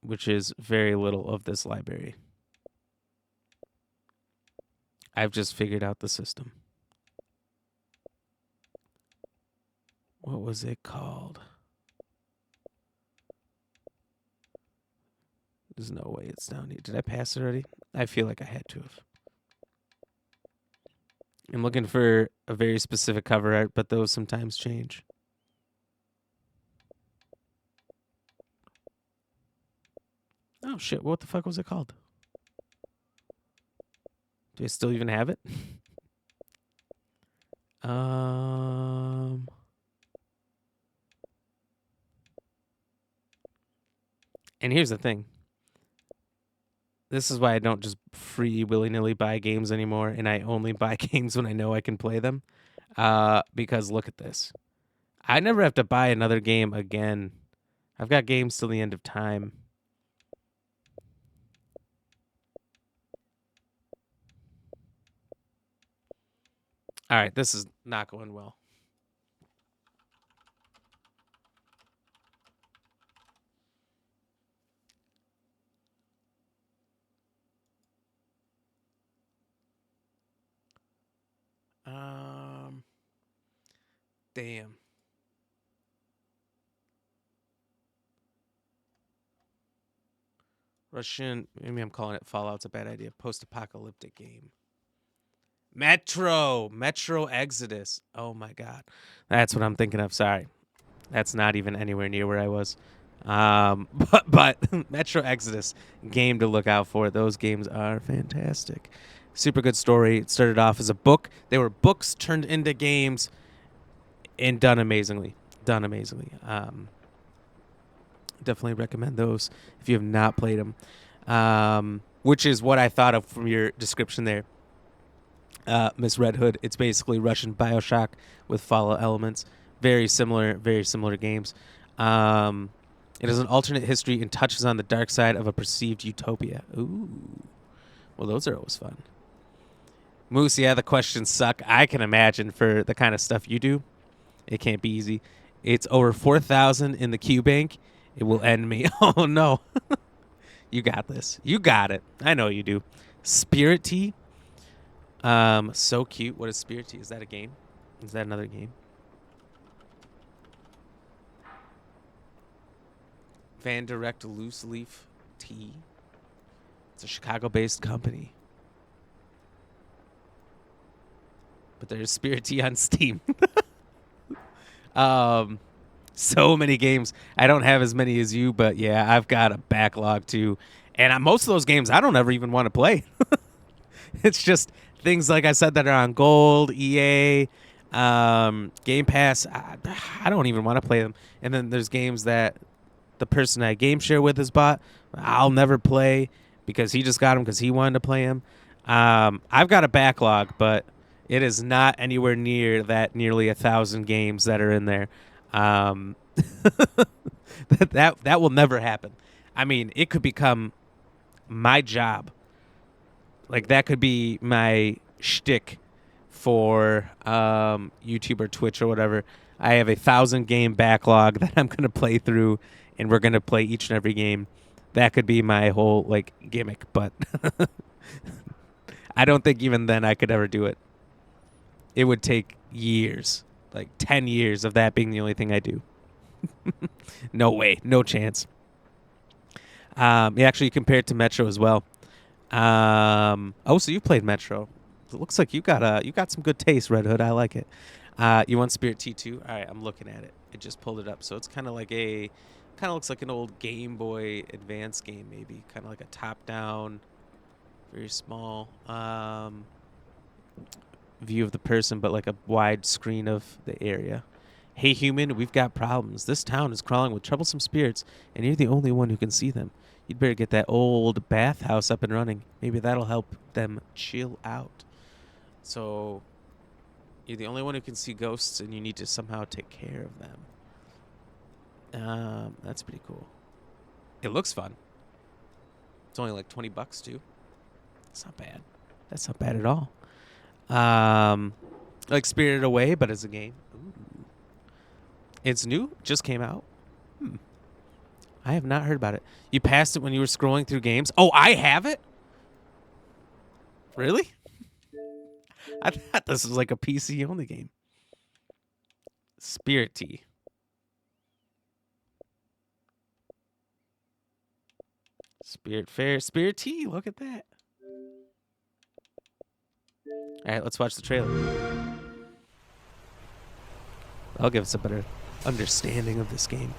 which is very little of this library. I've just figured out the system. What was it called? There's no way it's down here. Did I pass it already? I feel like I had to have. I'm looking for a very specific cover art, but those sometimes change. Oh, shit. What the fuck was it called? Do I still even have it? And here's the thing. This is why I don't just free willy-nilly buy games anymore, and I only buy games when I know I can play them. Because look at this. I never have to buy another game again. I've got games till the end of time. All right, this is not going well. Damn. Russian, maybe I'm calling it Fallout's a bad idea. Post-apocalyptic game. Metro Exodus. Oh my God. That's what I'm thinking of. Sorry. That's not even anywhere near where I was. But Metro Exodus, game to look out for. Those games are fantastic. Super good story. It started off as a book. They were books turned into games and done amazingly. Definitely recommend those if you have not played them. Which is what I thought of from your description there. Miss Red Hood. It's basically Russian BioShock with Fallout elements. Very similar games. It is an alternate history and touches on the dark side of a perceived utopia. Ooh. Well, those are always fun. Moose, yeah, the questions suck. I can imagine for the kind of stuff you do. It can't be easy. It's over 4,000 in the Q bank. It will end me. Oh, no. You got this. You got it. I know you do. Spirit Tea. So cute. What is Spirit Tea? Is that a game? Is that another game? Van Direct Loose Leaf Tea. It's a Chicago-based company. But there's Spirit Tea on Steam. So many games. I don't have as many as you, but yeah, I've got a backlog too. And most of those games I don't ever even want to play. It's just things like I said that are on Gold, EA, Game Pass. I don't even want to play them. And then there's games that the person I game share with has bought. I'll never play because he just got them because he wanted to play them. I've got a backlog, but it is not anywhere near that nearly 1,000 games that are in there. That will never happen. I mean, it could become my job. Like that could be my shtick for YouTube or Twitch or whatever. I have 1,000 game backlog that I'm gonna play through, and we're gonna play each and every game. That could be my whole like gimmick, but I don't think even then I could ever do it. It would take years, like 10 years of that being the only thing I do. No way, no chance. Actually, compared to Metro as well. So you played Metro. It looks like you got some good taste, Red Hood. I like it. You want Spirit T2? All right, I'm looking at it. I just pulled it up. So it's kind of looks like an old Game Boy Advance game, maybe. Kind of like a top-down, very small view of the person, but like a wide screen of the area. Hey, human, we've got problems. This town is crawling with troublesome spirits, and you're the only one who can see them. You'd better get that old bathhouse up and running. Maybe that'll help them chill out. So, you're the only one who can see ghosts, and you need to somehow take care of them. That's pretty cool. It looks fun. It's only like $20 too. That's not bad. That's not bad at all. Like Spirited Away, but as a game. Ooh. It's new. Just came out. I have not heard about it. You passed it when you were scrolling through games? Oh, I have it? Really? I thought this was like a PC-only game. Spirit Tea. Spirit Fair. Spirit Tea. Look at that. All right, let's watch the trailer. That'll give us a better understanding of this game.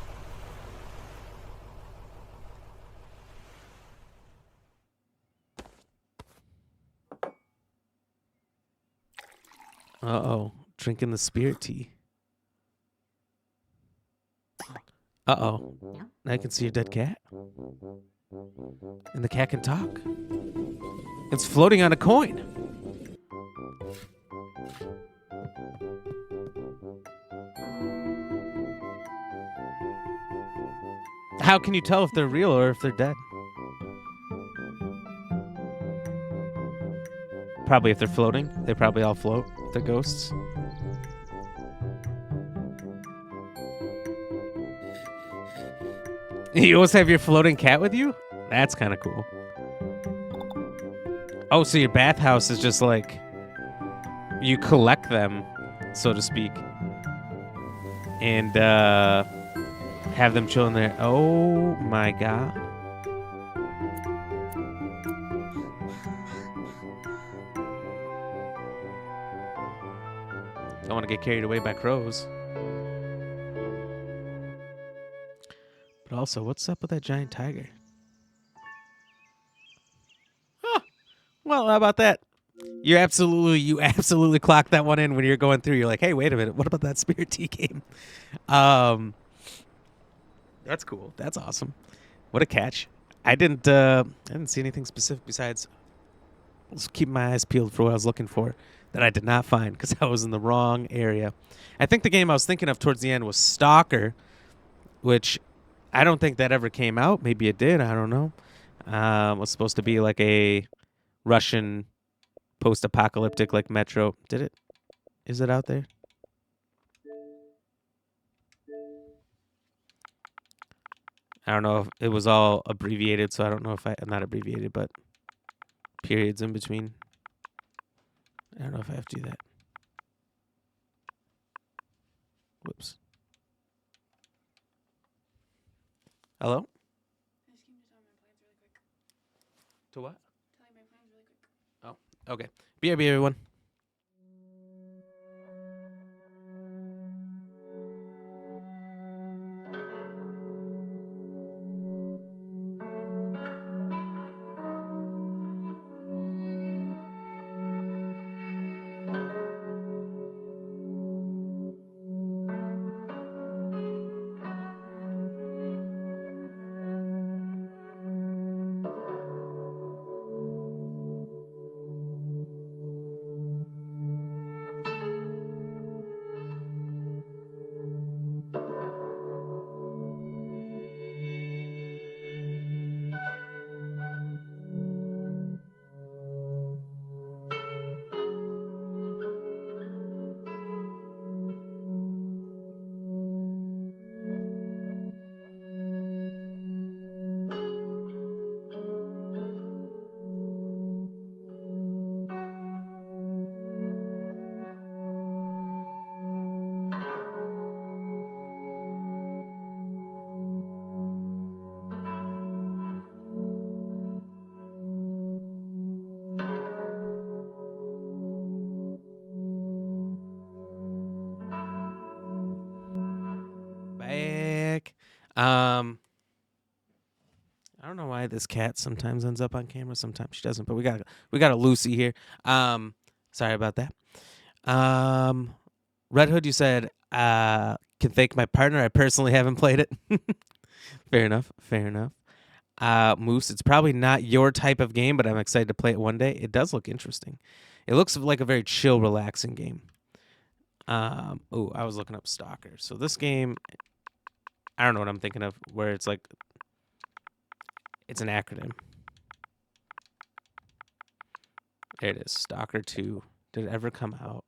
Uh-oh. Drinking the spirit tea. Uh-oh. Now I can see a dead cat. And the cat can talk. It's floating on a coin. How can you tell if they're real or if they're dead? Probably if they're floating. They probably all float. They're ghosts. You always have your floating cat with you? That's kind of cool. Oh, so your bathhouse is just like... You collect them, so to speak. And, have them chill in there. Oh, my God. Don't want to get carried away by crows. But also, what's up with that giant tiger? Huh. Well, how about that? You absolutely clocked that one in when you're going through. You're like, hey, wait a minute. What about that Spirit Tea game? That's cool. That's awesome. What a catch. I didn't see anything specific besides just keep my eyes peeled for what I was looking for that I did not find because I was in the wrong area. I think the game I was thinking of towards the end was Stalker, which I don't think that ever came out. Maybe it did. I don't know. It was supposed to be like a Russian post-apocalyptic like Metro. Did it? Is it out there? I don't know if it was all abbreviated, so I don't know if not abbreviated, but periods in between. I don't know if I have to do that. Whoops. Hello? To what? Oh, okay. BRB, everyone. I don't know why this cat sometimes ends up on camera, sometimes she doesn't. But we got a Lucy here. Sorry about that. Red Hood, you said can thank my partner. I personally haven't played it. Fair enough. Fair enough. Moose, it's probably not your type of game, but I'm excited to play it one day. It does look interesting. It looks like a very chill, relaxing game. Oh, I was looking up Stalker. So this game, I don't know what I'm thinking of, where it's like, it's an acronym. There it is, Stalker 2. Did it ever come out?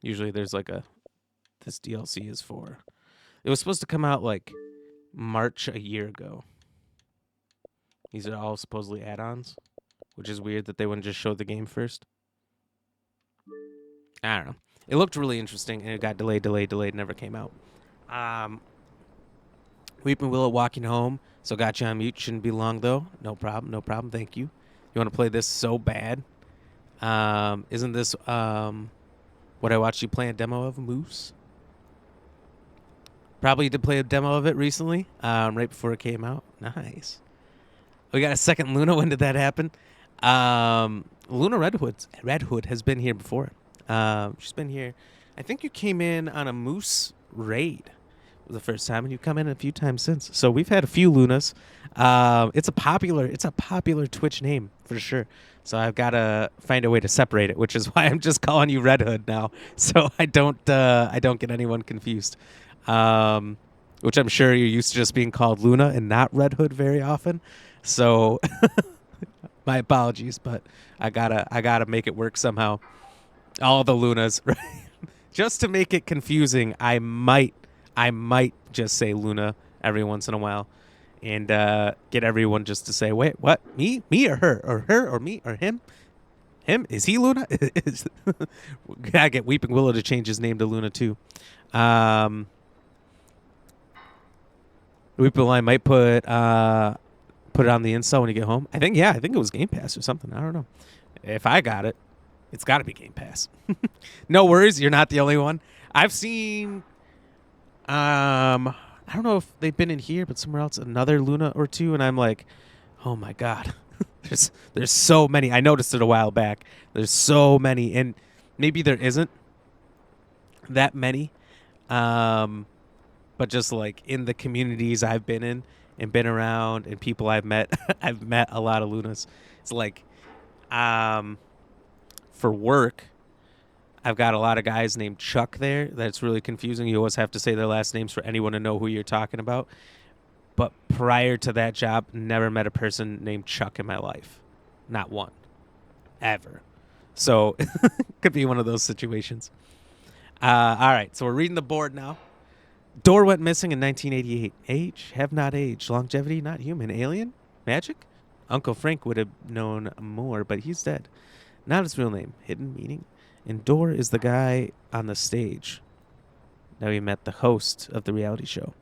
Usually there's like this DLC is for. It was supposed to come out like March a year ago. These are all supposedly add-ons, which is weird that they wouldn't just show the game first. I don't know. It looked really interesting, and it got delayed, never came out. Weeping Willow walking home, so got you on mute. Shouldn't be long, though. No problem, thank you. You want to play this so bad? Isn't this what I watched you play a demo of, Moose? Probably did play a demo of it recently, right before it came out. Nice. We got a second Luna. When did that happen? Luna Red Hood has been here before. She's been here. I think you came in on a Moose raid the first time, and you've come in a few times since. So we've had a few Lunas. It's a popular Twitch name for sure. So I've got to find a way to separate it, which is why I'm just calling you Red Hood now, so I don't get anyone confused. Which I'm sure you're used to just being called Luna and not Red Hood very often. So my apologies, but I gotta make it work somehow. All the Lunas, right? Just to make it confusing, I might just say Luna every once in a while, and get everyone just to say, wait, what? Me or her or me or him? Him? Is he Luna? Gotta get Weeping Willow to change his name to Luna too. Weeping Willow, I might put it on the install when you get home. I think it was Game Pass or something. I don't know. If I got it, it's got to be Game Pass. No worries, you're not the only one. I've seen, I don't know if they've been in here, but somewhere else, another Luna or two, and I'm like, oh my god, there's so many. I noticed it a while back. There's so many, and maybe there isn't that many, but just like in the communities I've been in and been around and people I've met, I've met a lot of Lunas. It's like, for work, I've got a lot of guys named Chuck there. That's really confusing. You always have to say their last names for anyone to know who you're talking about. But prior to that job, never met a person named Chuck in my life. Not one. Ever. So, could be one of those situations. All right, so we're reading the board now. Door went missing in 1988. Age, have not aged. Longevity, not human. Alien? Magic? Uncle Frank would have known more, but he's dead. Not his real name. Hidden meaning. And Door is the guy on the stage. Now we met the host of the reality show.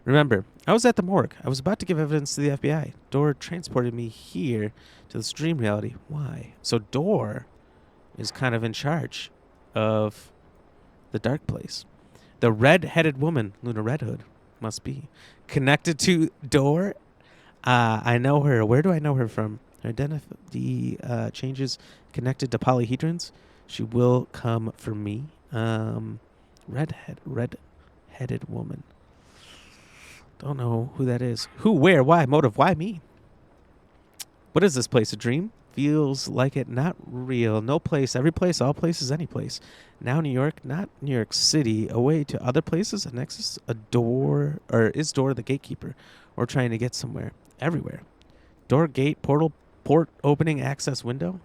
Remember, I was at the morgue. I was about to give evidence to the FBI. Door transported me here to this dream reality. Why? So Door is kind of in charge of the dark place. The red-headed woman, Luna Red Hood, must be connected to Door. I know her. Where do I know her from? Her identity changes connected to polyhedrons. She will come for me. Red-headed woman. Don't know who that is. Who, where, why, motive, why me? What is this place, a dream? Feels like it, not real. No place, every place, all places, any place. Now New York, not New York City. Away to other places, a nexus, a door, or is Door the gatekeeper? Or trying to get somewhere? Everywhere. Door, gate, portal, port, opening, access, window.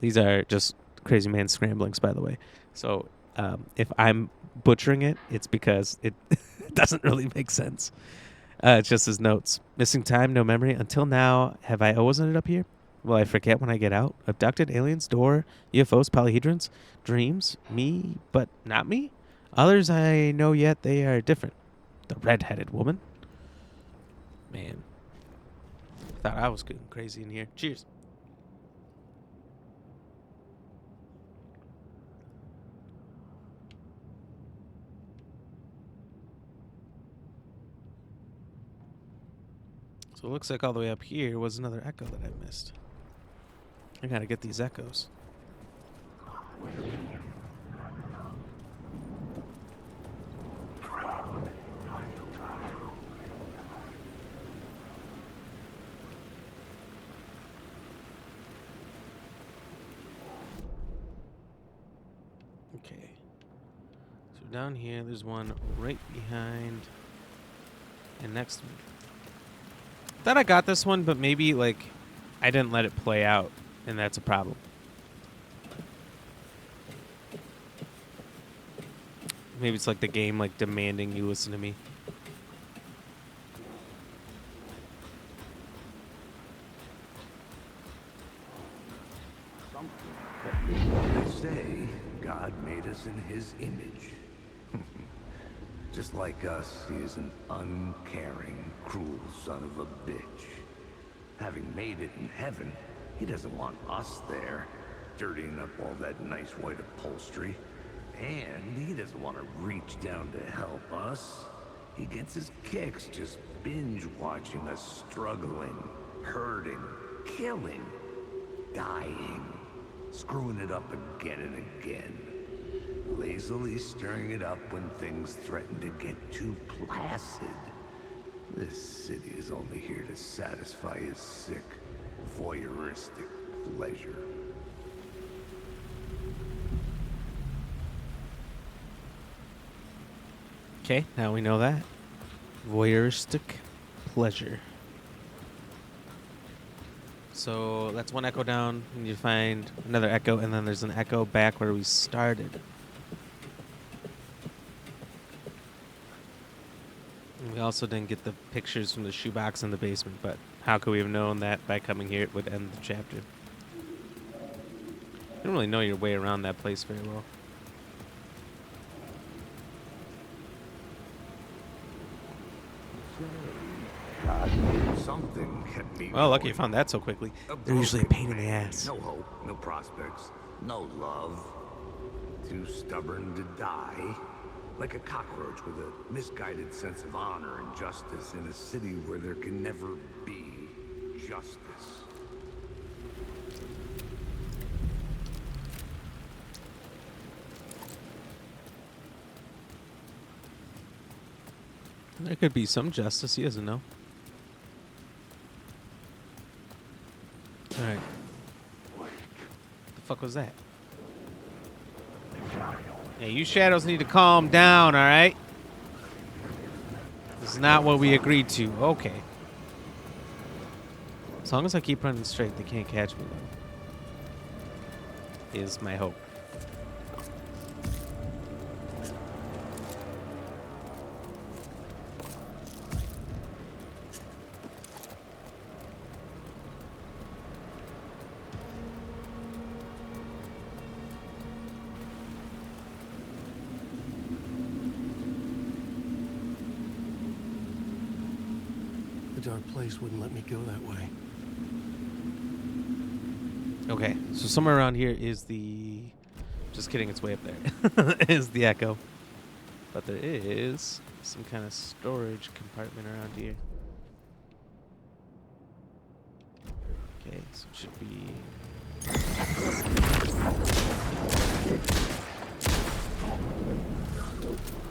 These are just crazy man scramblings, by the way. So if I'm butchering it, it's because it doesn't really make sense. It's just his notes. Missing time, no memory. Until now, have I always ended up here? Will I forget when I get out? Abducted, aliens, Door, UFOs, polyhedrons, dreams, me, but not me? Others I know yet they are different. The red-headed woman. Man. Thought I was getting crazy in here. Cheers. So it looks like all the way up here was another echo that I missed. I gotta get these echoes. Okay. So down here, there's one right behind and next to me. Thought I got this one, but maybe, like, I didn't let it play out, and that's a problem. Maybe it's like the game, like, demanding you listen to me. They say God made us in his image. Just like us, he is an uncaring, cruel son of a bitch. Having made it in heaven, he doesn't want us there, dirtying up all that nice white upholstery. And he doesn't want to reach down to help us. He gets his kicks just binge-watching us struggling, hurting, killing, dying, screwing it up again and again. Lazily stirring it up when things threaten to get too placid. This city is only here to satisfy his sick, voyeuristic pleasure. Okay, now we know that. Voyeuristic pleasure. So that's one echo down, and you find another echo, and then there's an echo back where we started. And we also didn't get the pictures from the shoebox in the basement, but how could we have known that by coming here it would end the chapter? You don't really know your way around that place very well. God made something kept me Well, lucky going. you found that so quickly. They're usually a pain in the ass. No hope, no prospects, no love. Too stubborn to die. Like a cockroach with a misguided sense of honor and justice in a city where there can never be justice. There could be some justice. He doesn't know. Alright. The fuck was that? Hey, you shadows need to calm down, alright? This is not what we agreed to. Okay. As long as I keep running straight, they can't catch me, though. Is my hope. The dark place wouldn't let me go that way. Okay, so somewhere around here is the... Just kidding, it's way up there. Is the echo. But there is some kind of storage compartment around here. Okay, so it should be...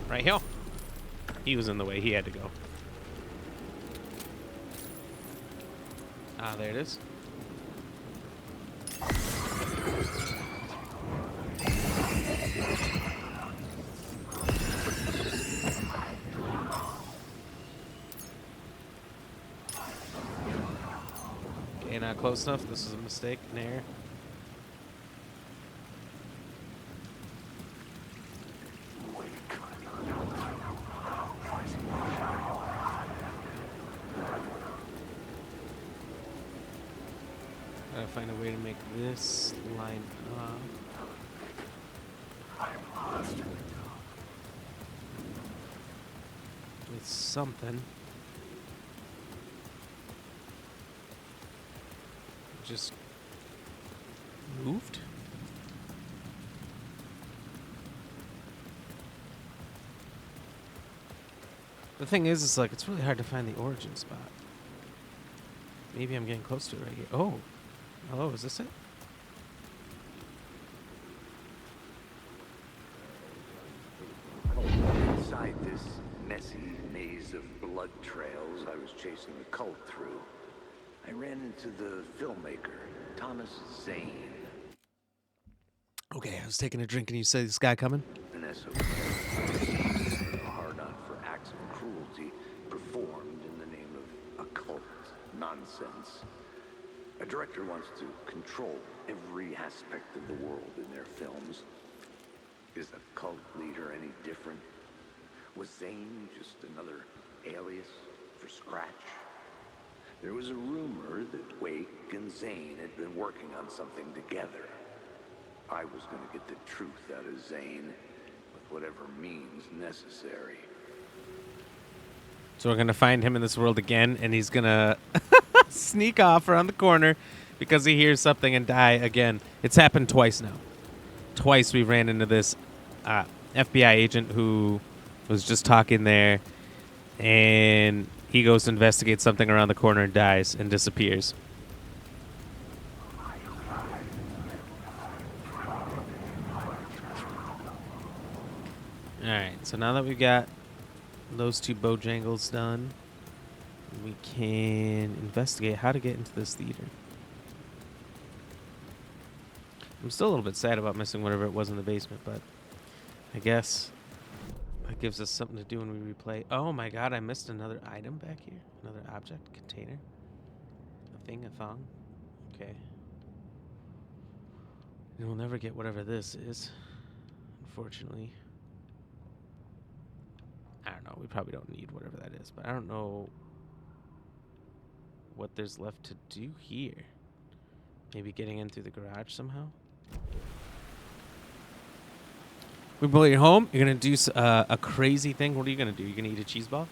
Right here. He was in the way, he had to go. Ah, there it is. Okay, not close enough. This is a mistake, an error. Gotta find a way to make this line up. With something. Just moved? The thing is, like, it's really hard to find the origin spot. Maybe I'm getting close to it right here. Oh. Hello, is this it? Inside this messy maze of blood trails I was chasing the cult through, I ran into the filmmaker, Thomas Zane. Okay, I was taking a drink and you said this guy coming? An SOB. A hard-on for acts of cruelty performed in the name of occult nonsense. A director wants to control every aspect of the world in their films. Is a cult leader any different? Was Zane just another alias for Scratch? There was a rumor that Wake and Zane had been working on something together. I was going to get the truth out of Zane with whatever means necessary. So we're going to find him in this world again, and he's going to sneak off around the corner because he hears something and die again. It's happened twice now. Twice we ran into this FBI agent who was just talking there, and he goes to investigate something around the corner and dies and disappears. Alright, so now that we've got those two Bojangles done, we can investigate how to get into this theater. I'm still a little bit sad about missing whatever it was in the basement, but I guess that gives us something to do when we replay. Oh my god, I missed another item back here. Another object, container. A thing, a thong. Okay. And we'll never get whatever this is, unfortunately. I don't know. We probably don't need whatever that is, but I don't know what there's left to do here. Maybe getting in through the garage somehow? We pull you home. You're going to do a crazy thing. What are you going to do? You're going to eat a cheese ball?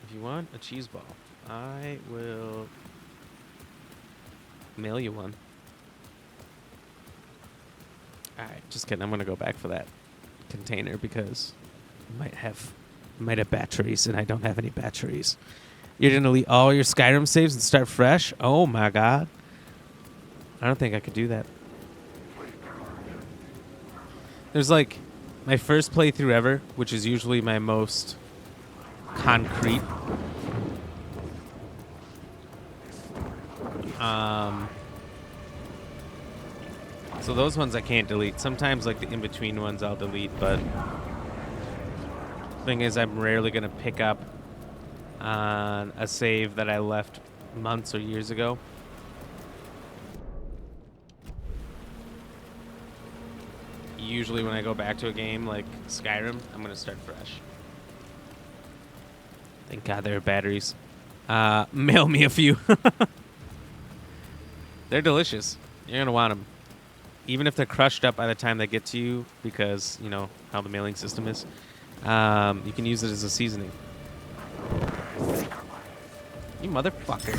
If you want a cheese ball, I will mail you one. Alright, just kidding. I'm going to go back for that container because it might have batteries, and I don't have any batteries. You're going to delete all your Skyrim saves and start fresh? Oh my god. I don't think I could do that. There's like my first playthrough ever, which is usually my most concrete. So those ones I can't delete. Sometimes like the in-between ones I'll delete, but thing is I'm rarely going to pick up on a save that I left months or years ago. Usually when I go back to a game like Skyrim, I'm going to start fresh. Thank God there are batteries. Mail me a few. They're delicious. You're going to want them. Even if they're crushed up by the time they get to you, because, you know, how the mailing system is, you can use it as a seasoning. You motherfucker.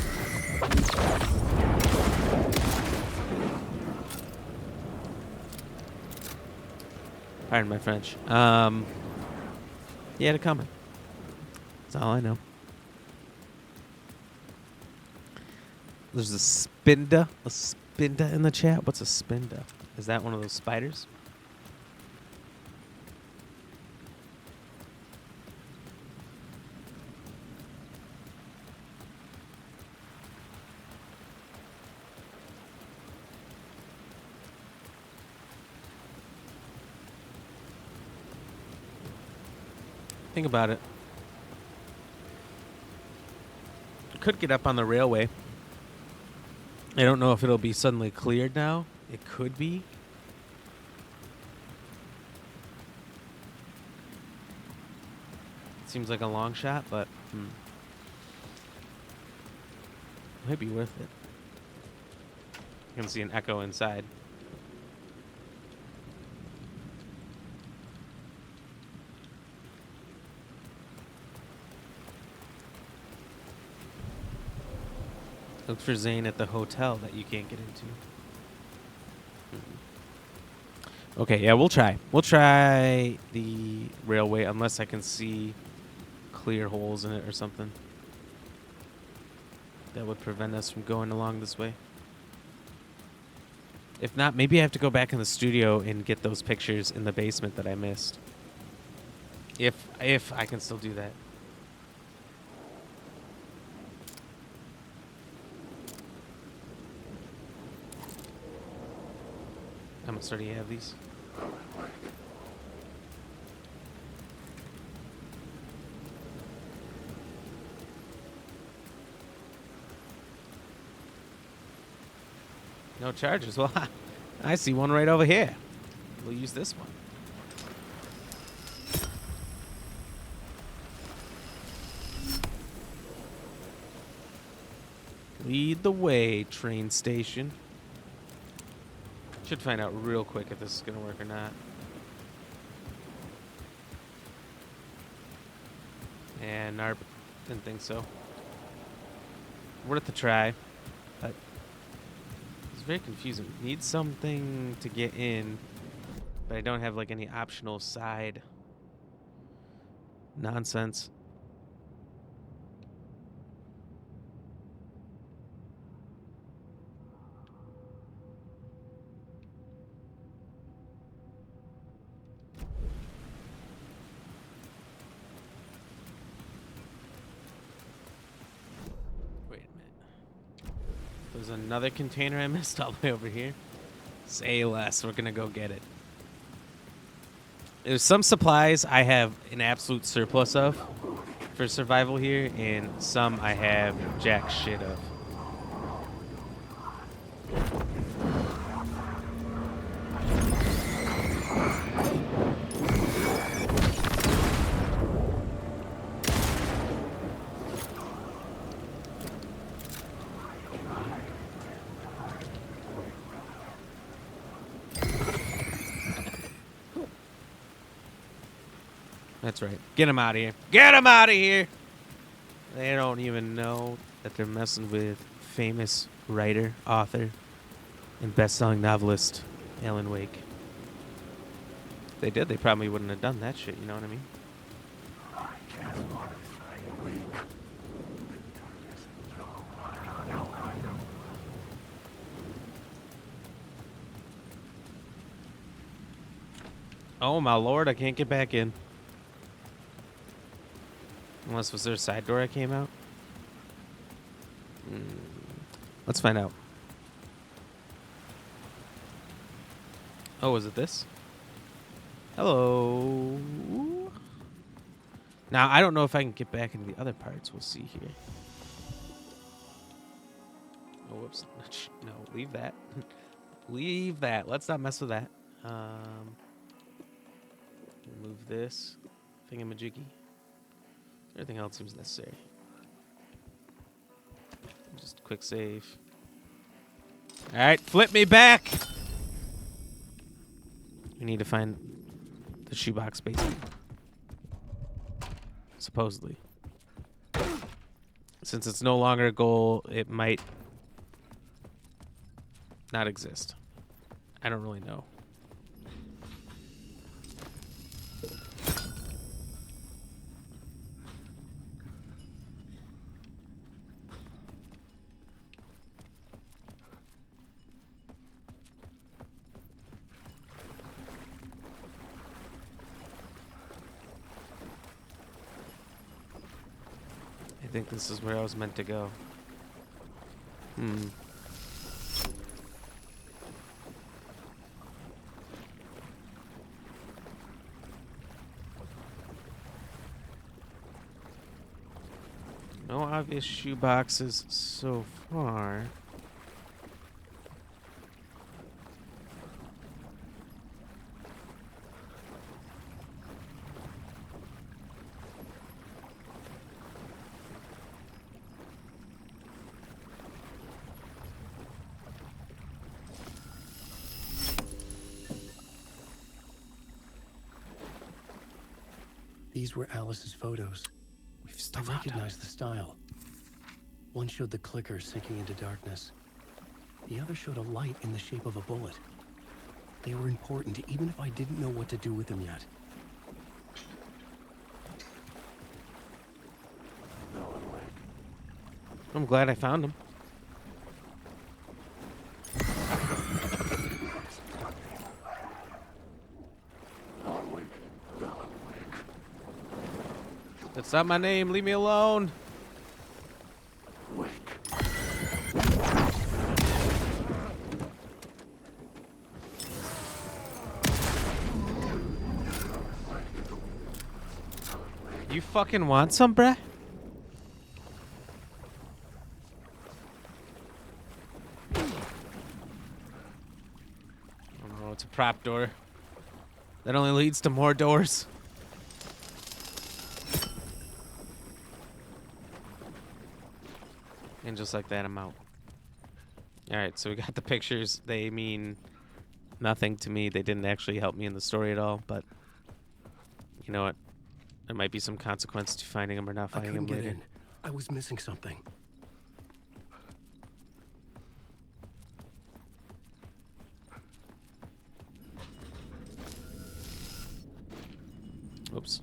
Pardon my French. He had a comment. That's all I know. There's a spinda in the chat. What's a spinda? Is that one of those spiders? Think about it. You could get up on the railway. I don't know if it'll be suddenly cleared now. It could be. Seems like a long shot, but might be worth it. You can see an echo inside. Look for Zane at the hotel that you can't get into. Okay, yeah, we'll try. We'll try the railway unless I can see clear holes in it or something that would prevent us from going along this way. If not, maybe I have to go back in the studio and get those pictures in the basement that I missed. If I can still do that. How much do you have these? No charges. Well, I see one right over here. We'll use this one. Lead the way, train station. Should find out real quick if this is going to work or not. And NARP, didn't think so. Worth a try, but it's very confusing. Need something to get in, but I don't have like any optional side nonsense. There's another container I missed all the way over here. Say less. We're going to go get it. There's some supplies I have an absolute surplus of for survival here, and some I have jack shit of. That's right. Get him out of here. Get him out of here! They don't even know that they're messing with famous writer, author, and best-selling novelist Alan Wake. If they did, they probably wouldn't have done that shit, you know what I mean? Oh my lord, I can't get back in. Unless, was there a side door I came out? Let's find out. Oh, is it this? Hello. Now, I don't know if I can get back into the other parts. We'll see here. Oh, whoops. No, leave that. Leave that. Let's not mess with that. Move this thingamajiggy. Everything else seems necessary. Just quick save. All right, flip me back. We need to find the shoebox basement. Supposedly. Since it's no longer a goal, it might not exist. I don't really know. I think this is where I was meant to go. No obvious shoe boxes so far. These were Alice's photos. I recognized the style. One showed the clicker sinking into darkness. The other showed a light in the shape of a bullet. They were important, even if I didn't know what to do with them yet. I'm glad I found him. That's not my name. Leave me alone. You fucking want some, bruh? Oh, it's a prop door. That only leads to more doors. And just like that, I'm out. Alright, so we got the pictures. They mean nothing to me. They didn't actually help me in the story at all, but you know what? There might be some consequence to finding him or not I finding couldn't him get later. in. I was missing something. Oops.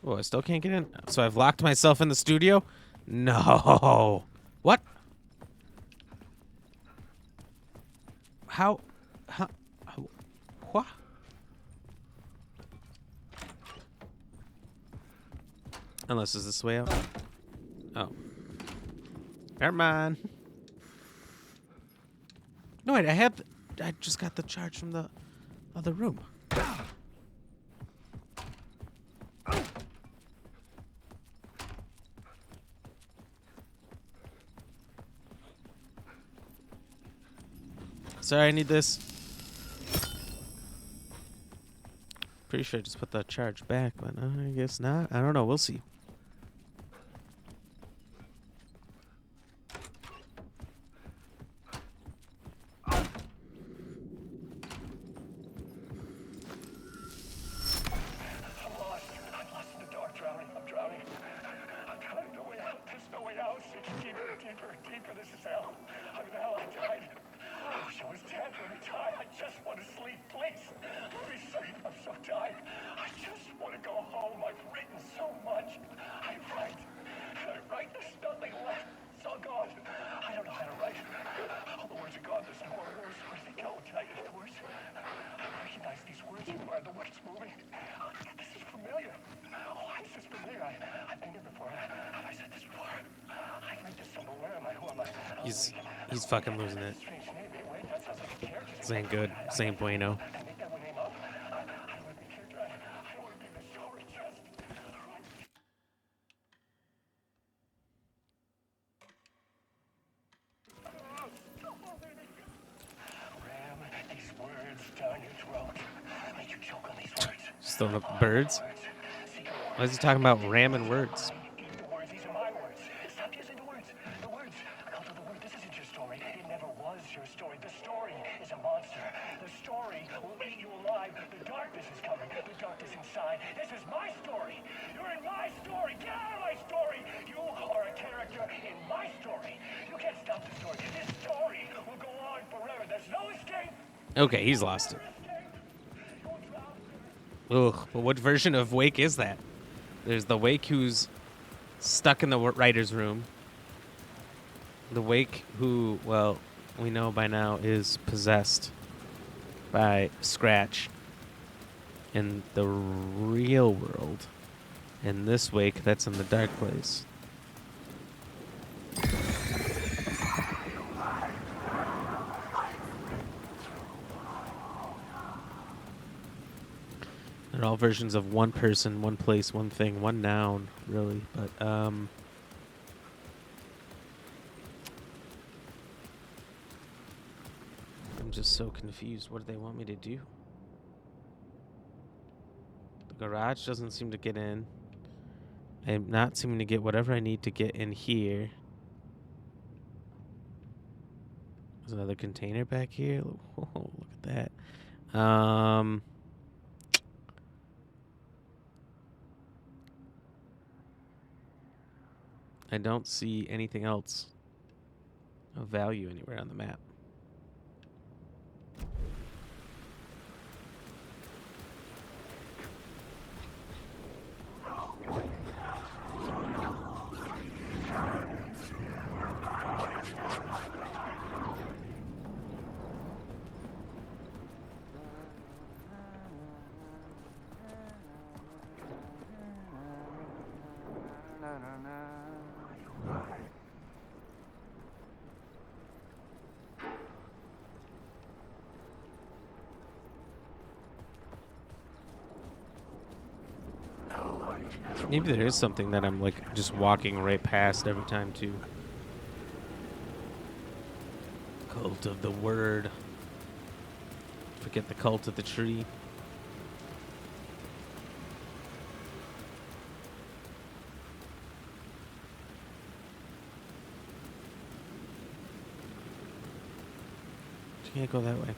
Oh, I still can't get in. So I've locked myself in the studio? No. What? How? What? Unless is this way out? Oh. Never mind. No, wait, I just got the charge from the other room. Sorry, I need this. Pretty sure I just put the charge back, but I guess not. I don't know. We'll see. He's fucking losing it. This ain't good. This ain't bueno. Still the birds? Why is he talking about ramming words? Okay, he's lost it. Ugh, but what version of Wake is that? There's the Wake who's stuck in the writer's room. The Wake who, well, we know by now is possessed by Scratch in the real world. And this Wake that's in the dark place. They're all versions of one person, one place, one thing, one noun, really. But I'm just so confused. What do they want me to do? The garage doesn't seem to get in. I'm not seeming to get whatever I need to get in here. There's another container back here. Oh, look at that. I don't see anything else of value anywhere on the map. Maybe there is something that I'm like just walking right past every time too. Cult of the word. Forget the cult of the tree. You can't go that way.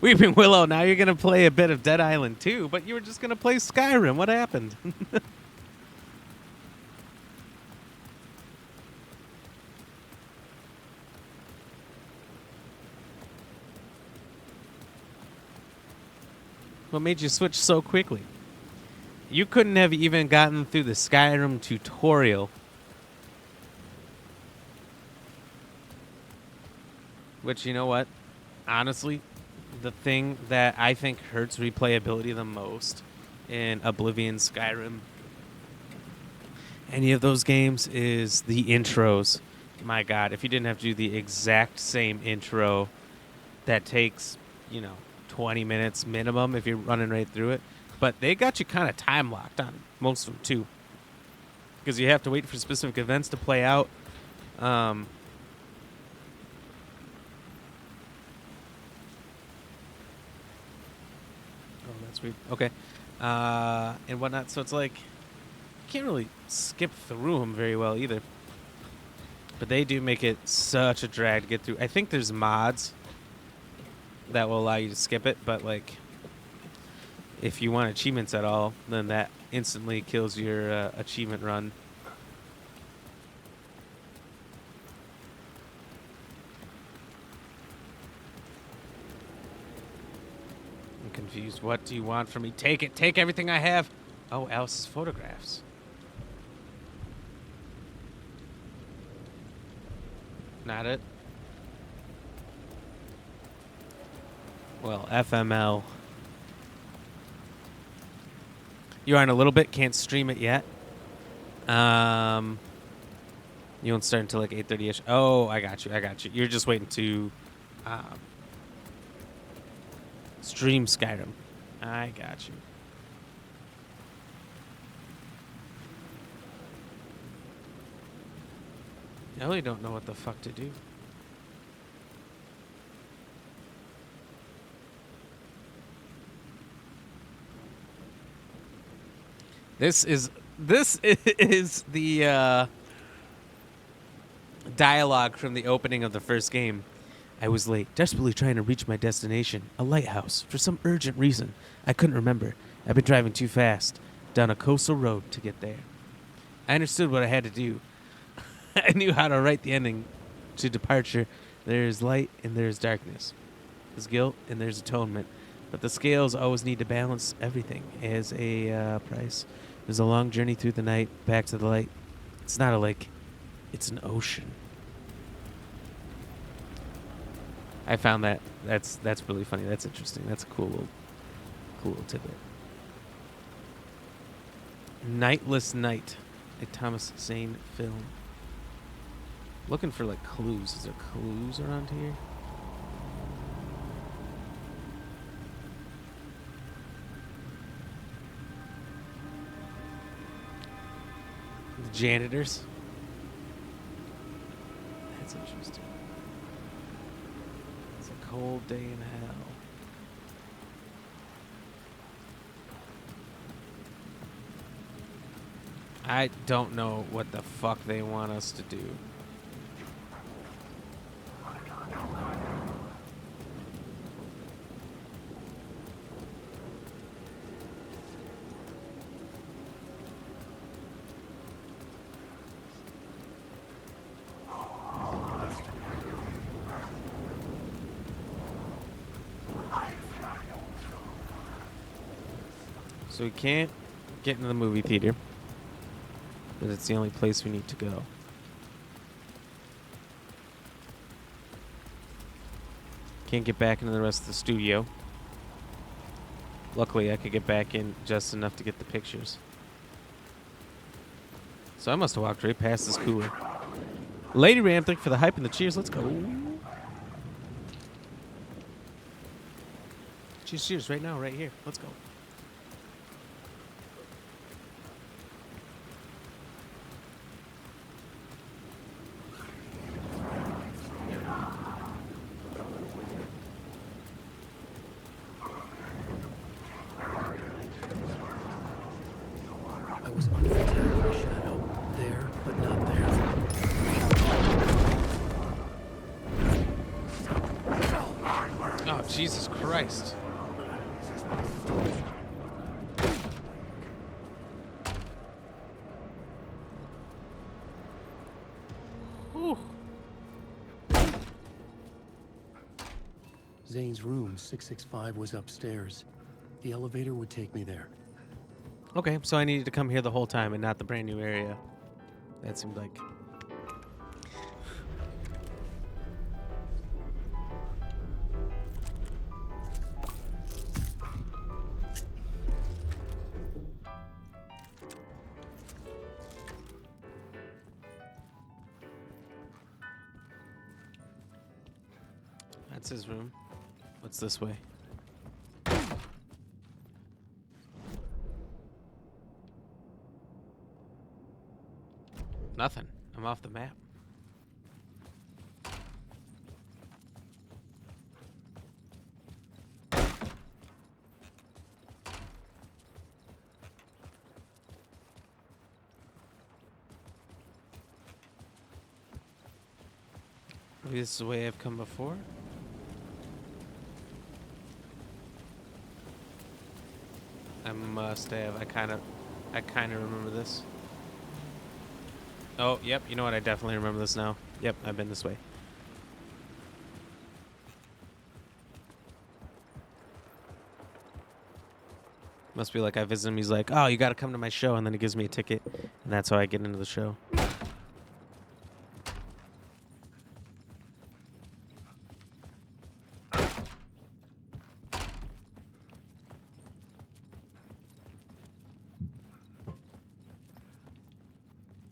Weeping Willow, now you're going to play a bit of Dead Island 2, but you were just going to play Skyrim. What happened? What made you switch so quickly? You couldn't have even gotten through the Skyrim tutorial. Which, you know what? Honestly, the thing that I think hurts replayability the most in Oblivion, Skyrim, any of those games is the intros. My God, if you didn't have to do the exact same intro that takes, 20 minutes minimum if you're running right through it. But they got you kind of time locked on most of them too, because you have to wait for specific events to play out. Oh, that's weird. Okay. And whatnot. So it's like, you can't really skip through them very well either. But they do make it such a drag to get through. I think there's mods that will allow you to skip it, but like, if you want achievements at all, then that instantly kills your achievement run. I'm confused. What do you want from me? Take it. Take everything I have. Oh, Alice's photographs. Not it. Well, FML. You are in a little bit. Can't stream it yet. You won't start until like 8:30ish. Oh, I got you. I got you. You're just waiting to stream Skyrim. I got you. I really don't know what the fuck to do. This is the dialogue from the opening of the first game. I was late, desperately trying to reach my destination, a lighthouse, for some urgent reason. I couldn't remember. I've been driving too fast, down a coastal road to get there. I understood what I had to do. I knew how to write the ending to Departure. There is light and there is darkness. There's guilt and there's atonement. But the scales always need to balance everything as a price. There's a long journey through the night, back to the light. It's not a lake. It's an ocean. I found that. That's really funny. That's interesting. That's a cool little tidbit. Nightless Night, a Thomas Zane film. Looking for like clues. Is there clues around here? The janitors. That's interesting. It's a cold day in hell. I don't know what the fuck they want us to do. So we can't get into the movie theater. But it's the only place we need to go. Can't get back into the rest of the studio. Luckily, I could get back in just enough to get the pictures. So I must have walked right past this cooler. Lady Ram, thank you for the hype and the cheers. Let's go. Cheers, cheers, right now, right here. Let's go. I was under the terrible shadow. There, but not there. Oh, Jesus Christ. Whew. Zane's room, 665, was upstairs. The elevator would take me there. Okay, so I needed to come here the whole time and not the brand new area. That seemed like. That's his room. What's this way? Nothing. I'm off the map. Maybe this is the way I've come before. I must have. I kind of remember this. Oh, yep. You know what? I definitely remember this now. Yep, I've been this way. Must be like I visit him. He's like, oh, you got to come to my show. And then he gives me a ticket. And that's how I get into the show.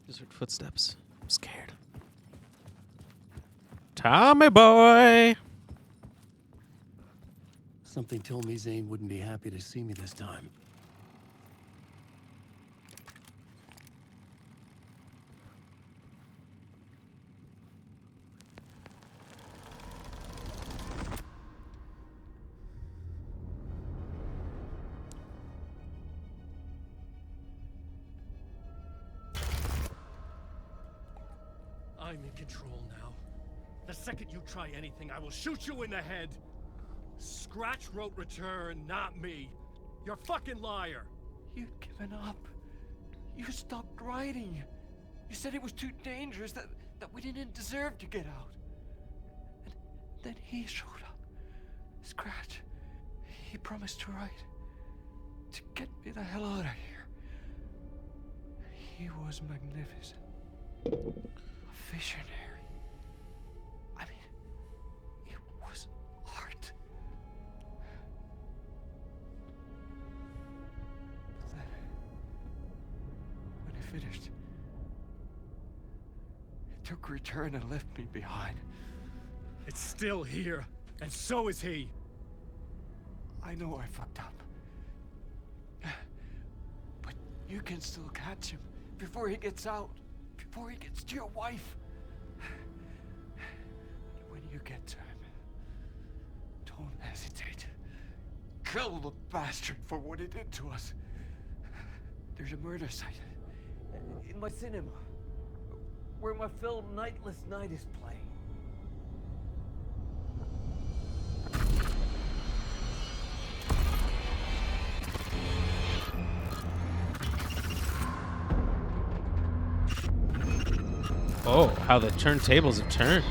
Just heard footsteps. I'm scared. Tommy boy! Something told me Zane wouldn't be happy to see me this time. I'm in control now. The second you try anything, I will shoot you in the head. Scratch wrote return, not me. You're a fucking liar. You'd given up. You stopped writing. You said it was too dangerous, that we didn't deserve to get out. And then he showed up. Scratch. He promised to write. To get me the hell out of here. He was magnificent. A visionary. I mean, it was art. But then, when he finished, it took return and left me behind. It's still here, and so is he. I know I fucked up. But you can still catch him before he gets out. Before he gets to your wife. When you get to him, don't hesitate. Kill the bastard for what he did to us. There's a murder site in my cinema where my film Nightless Night is playing. Oh, how the turntables have turned.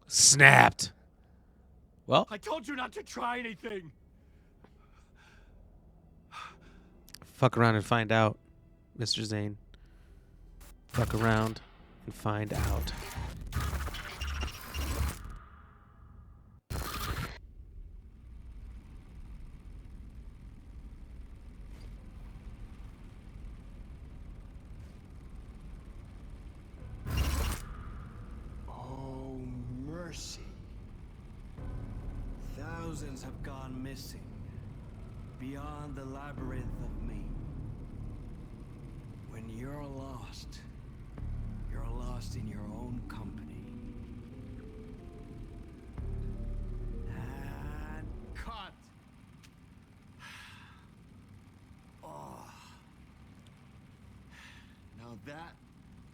Snapped. Well, I told you not to try anything. fuck around and find out, Mr. Zane. Fuck around and find out. Oh, mercy. Thousands have gone missing, beyond the labyrinth of me. When you're lost in your own company. And cut! Oh. Now that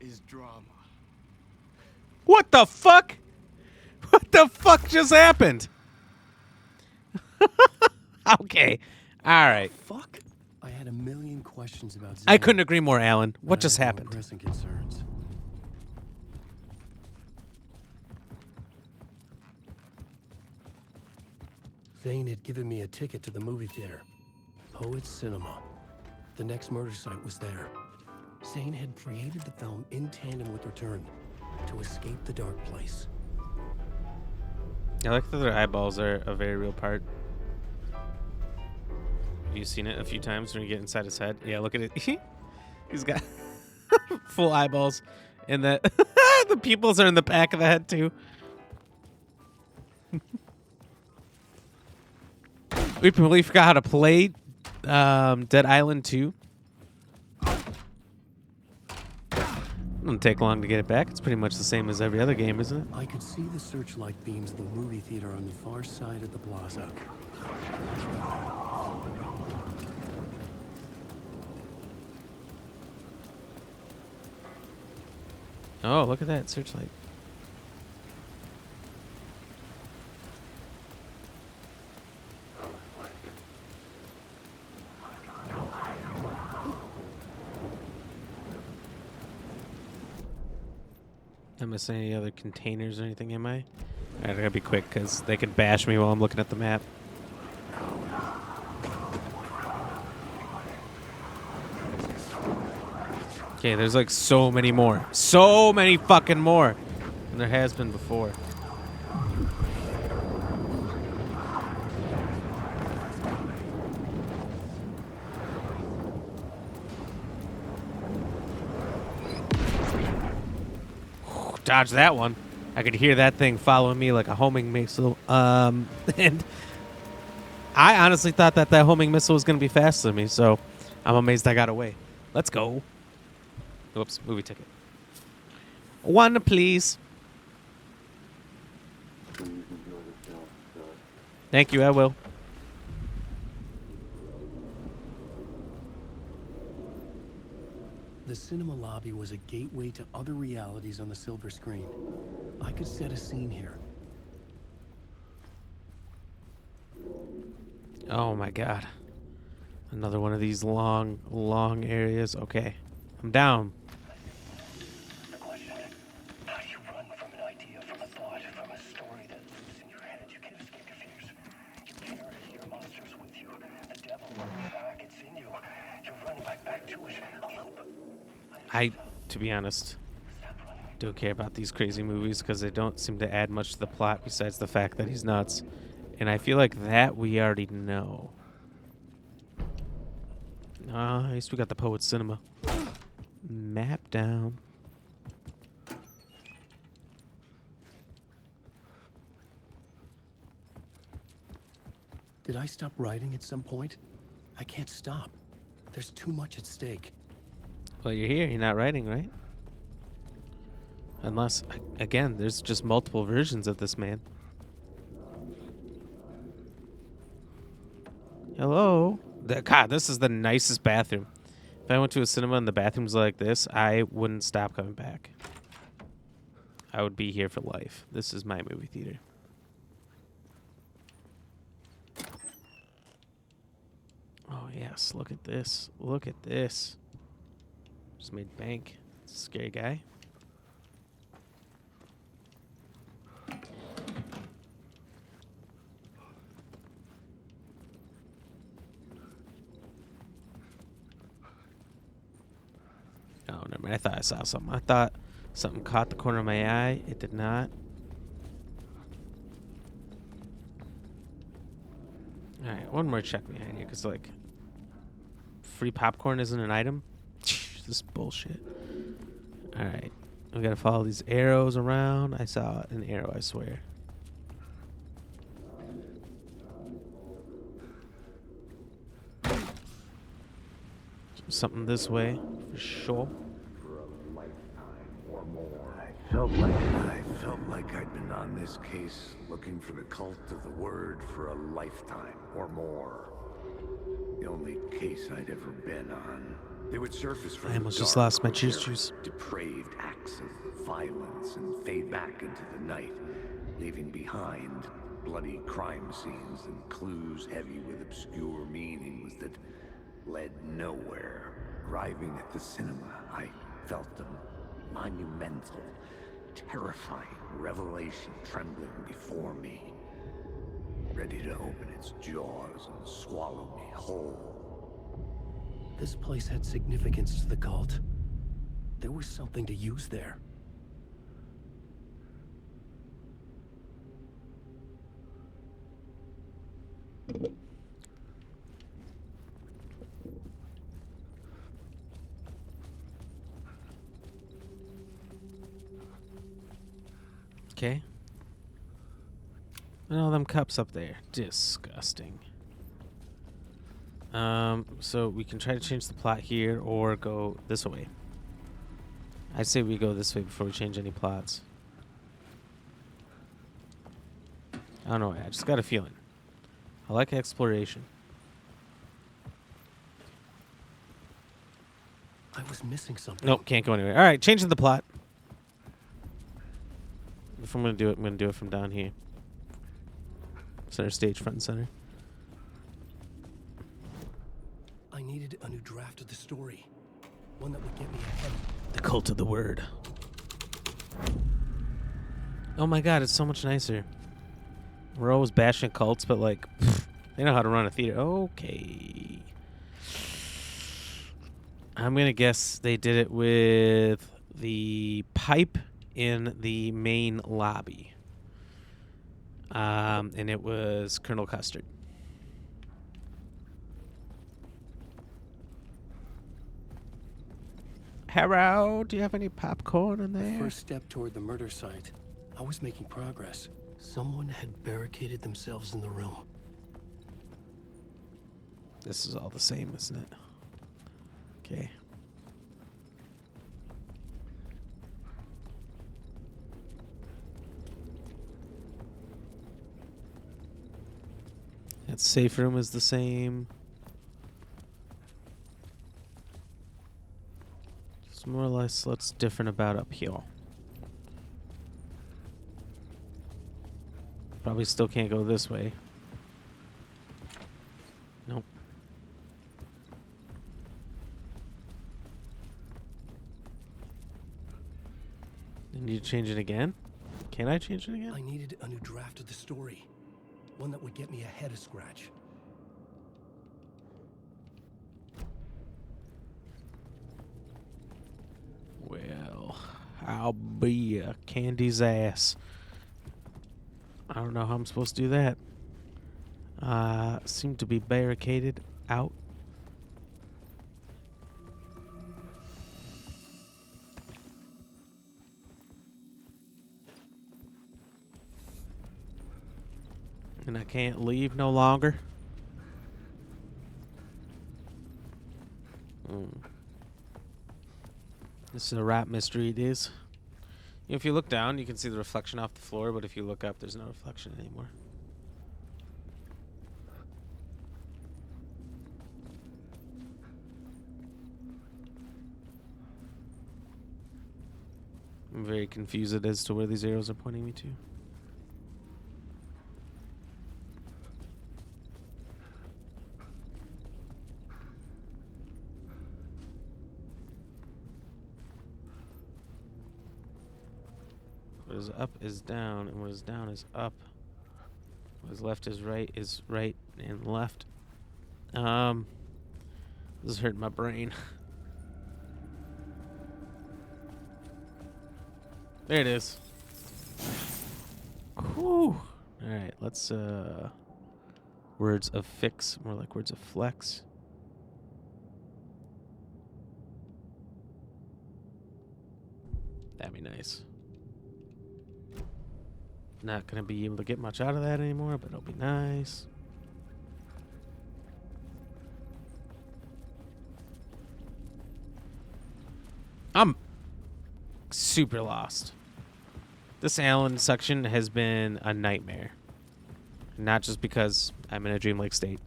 is drama. What the fuck? What the fuck just happened? Okay. All right. Fuck. I had a million questions about Zane. I couldn't agree more, Alan. What but I just had no happened? pressing concerns. Zane had given me a ticket to the movie theater. Poets Cinema. The next murder site was there. Zane had created the film in tandem with Return to escape the dark place. I like that their eyeballs are a very real part. Have you seen it a few times when you get inside his head? Yeah, look at it. He's got full eyeballs. And that the pupils are in the back of the head, too. We completely forgot how to play Dead Island 2. Doesn't take long to get it back. It's pretty much the same as every other game, isn't it? I could see the searchlight beams of the movie theater on the far side of the plaza. Oh, look at that searchlight. Am I missing any other containers or anything, am I? Alright, I gotta be quick because they can bash me while I'm looking at the map. Okay, there's like so many more. So many fucking more than there has been before. Dodge that one. I could hear that thing following me like a homing missile. And I honestly thought that homing missile was going to be faster than me, so I'm amazed I got away. Let's go. Whoops, movie ticket. One, please. Thank you, I will. The cinema lobby was a gateway to other realities on the silver screen. I could set a scene here. Oh my god. Another one of these long, long areas. Okay. I'm down. The question, how do you run from an idea, from a thought, from a story that lives in your head? You can't escape your fears. You carry your monsters with you. The devil lurks back, it's in you. You run right back to it. A loop. To be honest, don't care about these crazy movies because they don't seem to add much to the plot besides the fact that he's nuts. And I feel like that we already know. At least we got the Poet Cinema. Map down. Did I stop writing at some point? I can't stop. There's too much at stake. Well, you're here. You're not writing, right? Unless, again, there's just multiple versions of this man. Hello? God, this is the nicest bathroom. If I went to a cinema and the bathroom's like this, I wouldn't stop coming back. I would be here for life. This is my movie theater. Oh, yes. Look at this. Look at this. Just made bank. It's a scary guy. I thought I saw something. I thought something caught the corner of my eye. It did not. Alright, one more check behind you, because, like, free popcorn isn't an item? This is bullshit. Alright, we gotta follow these arrows around. I saw an arrow, I swear. Something this way, for sure. For a lifetime or more. I felt like I'd been on this case looking for the cult of the word for a lifetime or more. The only case I'd ever been on. They would surface from I almost the just dark lost my or juice. depraved acts of violence and fade back into the night, leaving behind bloody crime scenes and clues heavy with obscure meanings that led nowhere. Arriving at the cinema, I felt a monumental, terrifying revelation trembling before me, ready to open its jaws and swallow me whole. This place had significance to the cult. There was something to use there. Okay. And all them cups up there. Disgusting. So we can try to change the plot here or go this way. I'd say we go this way before we change any plots. I don't know why, I just got a feeling. I like exploration. I was missing something. Nope, can't go anywhere. Alright, changing the plot. If I'm gonna do it, I'm gonna do it from down here. Center stage, front and center. I needed a new draft of the story. One that would get me ahead. The cult of the word. Oh my god, it's so much nicer. We're always bashing cults, but like, they know how to run a theater. Okay. I'm gonna guess they did it with the pipe in the main lobby. And it was Colonel Custard. Hello, do you have any popcorn in The there? first step toward the murder site. I was making progress. Someone had barricaded themselves in the room. This is all the same, isn't it? Okay. That safe room is the same. It's more or less what's different about up here. Probably still can't go this way. Nope. I need to change it again? Can I change it again? I needed a new draft of the story. One that would get me ahead of Scratch. Well, I'll be a Candy's ass. I don't know how I'm supposed to do that. Seem to be barricaded out. And I can't leave no longer. This is a rap mystery, it is. If you look down, you can see the reflection off the floor, but if you look up, there's no reflection anymore. I'm very confused as to where these arrows are pointing me to. What is up is down, and what is down is up. What is left is right and left. This is hurting my brain. There it is. Whew. All right, let's words of fix, more like words of flex. That'd be nice. Not gonna be able to get much out of that anymore, but it'll be nice. I'm super lost. This Allen section has been a nightmare. Not just because I'm in a Dream Lake state.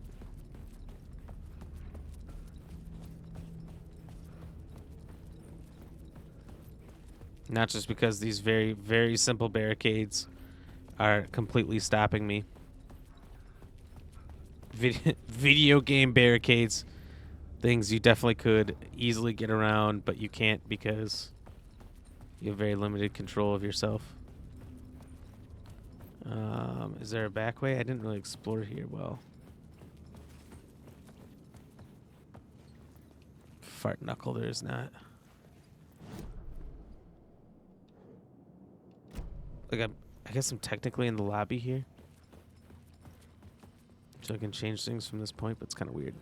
Not just because these very, very simple barricades are completely stopping me. Video game barricades. Things you definitely could easily get around, but you can't because you have very limited control of yourself. Is there a back way? I didn't really explore here well. Fart knuckle, there is not. Like I guess I'm technically in the lobby here. So I can change things from this point, but it's kind of weird.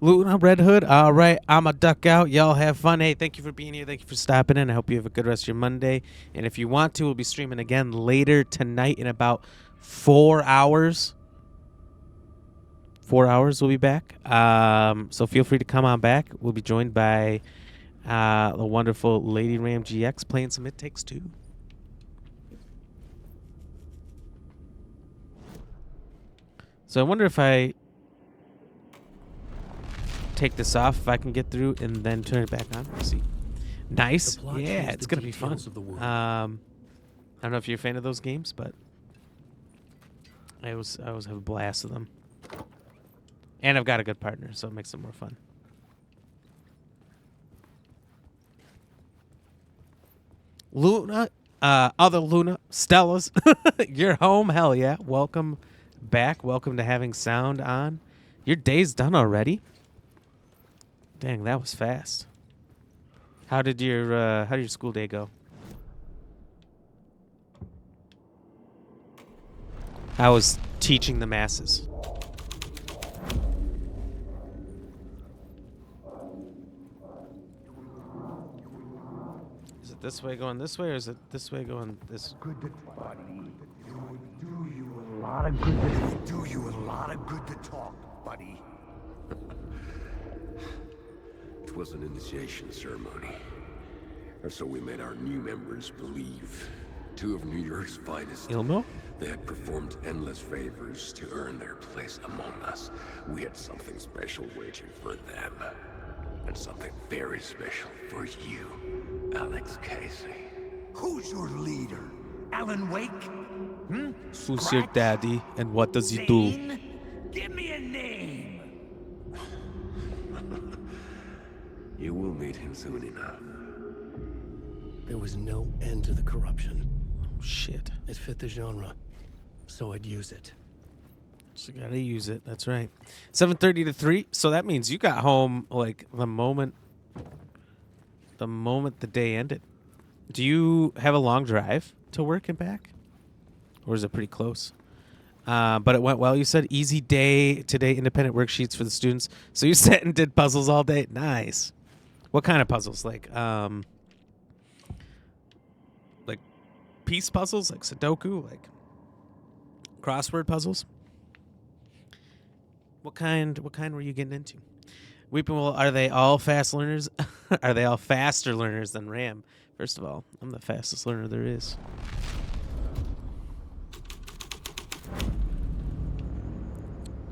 Luna Red Hood. All right, I'm a duck out. Y'all have fun. Hey, thank you for being here. Thank you for stopping in. I hope you have a good rest of your Monday. And if you want to, we'll be streaming again later tonight in about 4 hours. 4 hours we'll be back. So feel free to come on back. We'll be joined by the wonderful Lady Ram GX playing some It Takes Two. So I wonder if I take this off, if I can get through, and then turn it back on. Let's see. Nice. Yeah, it's going to be fun. I don't know if you're a fan of those games, but I always have a blast with them. And I've got a good partner, so it makes it more fun. Luna, other Luna, Stella's, you're home. Hell yeah. Welcome back. Welcome to having sound on. Your day's done already? Dang, that was fast. How did your school day go? How was teaching the masses? Is it this way going this way, or is it this way going this? Good, buddy. It would do you a lot of good. It would do you a lot of good to talk, buddy. It was an initiation ceremony. Or so we made our new members believe. Two of New York's finest. Ilmo? They had performed endless favors to earn their place among us. We had something special waiting for them. And something very special for you, Alex Casey. Who's your leader? Alan Wake? Hmm? Who's your daddy, and what does he do? Zane? Give me a name! You will meet him soon enough. There was no end to the corruption. Oh, shit. It fit the genre, so I'd use it. So gotta use it. That's right. 7:30 to 3. So that means you got home like the moment the day ended. Do you have a long drive to work and back, or is it pretty close? But it went well. You said easy day today. Independent worksheets for the students. So you sat and did puzzles all day. Nice. What kind of puzzles? Like piece puzzles, like Sudoku, like crossword puzzles. What kind were you getting into? Weeping Will, are they all fast learners? Are they all faster learners than Ram? First of all, I'm the fastest learner there is.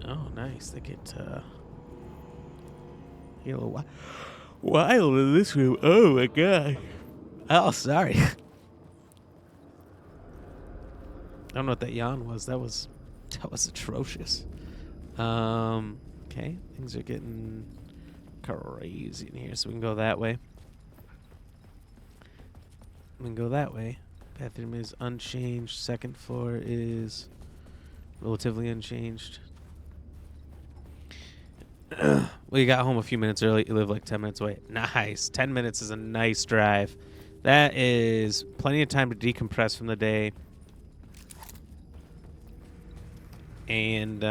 Oh, nice. They get a little wild in this room. Oh, my God. Oh, sorry. I don't know what that yawn was. That was atrocious. Okay, things are getting crazy in here, so we can go that way. We can go that way. Bathroom is unchanged. Second floor is relatively unchanged. We got home a few minutes early. You live like 10 minutes away. Nice. 10 minutes is a nice drive. That is plenty of time to decompress from the day. And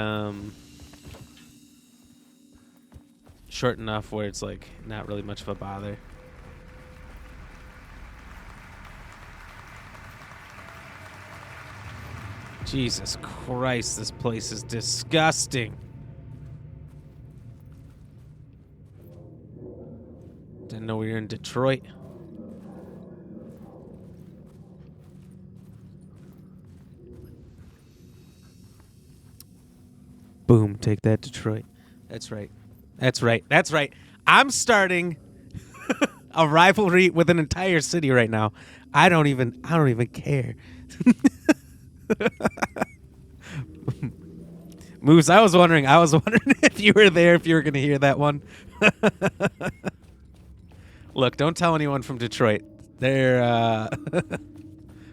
short enough where it's like not really much of a bother. Jesus Christ, this place is disgusting. Didn't know we were in Detroit. Boom, take that, Detroit. That's right. That's right. That's right. I'm starting a rivalry with an entire city right now. I don't even care. Moose, I was wondering if you were there, if you were going to hear that one. Look, don't tell anyone from Detroit. They're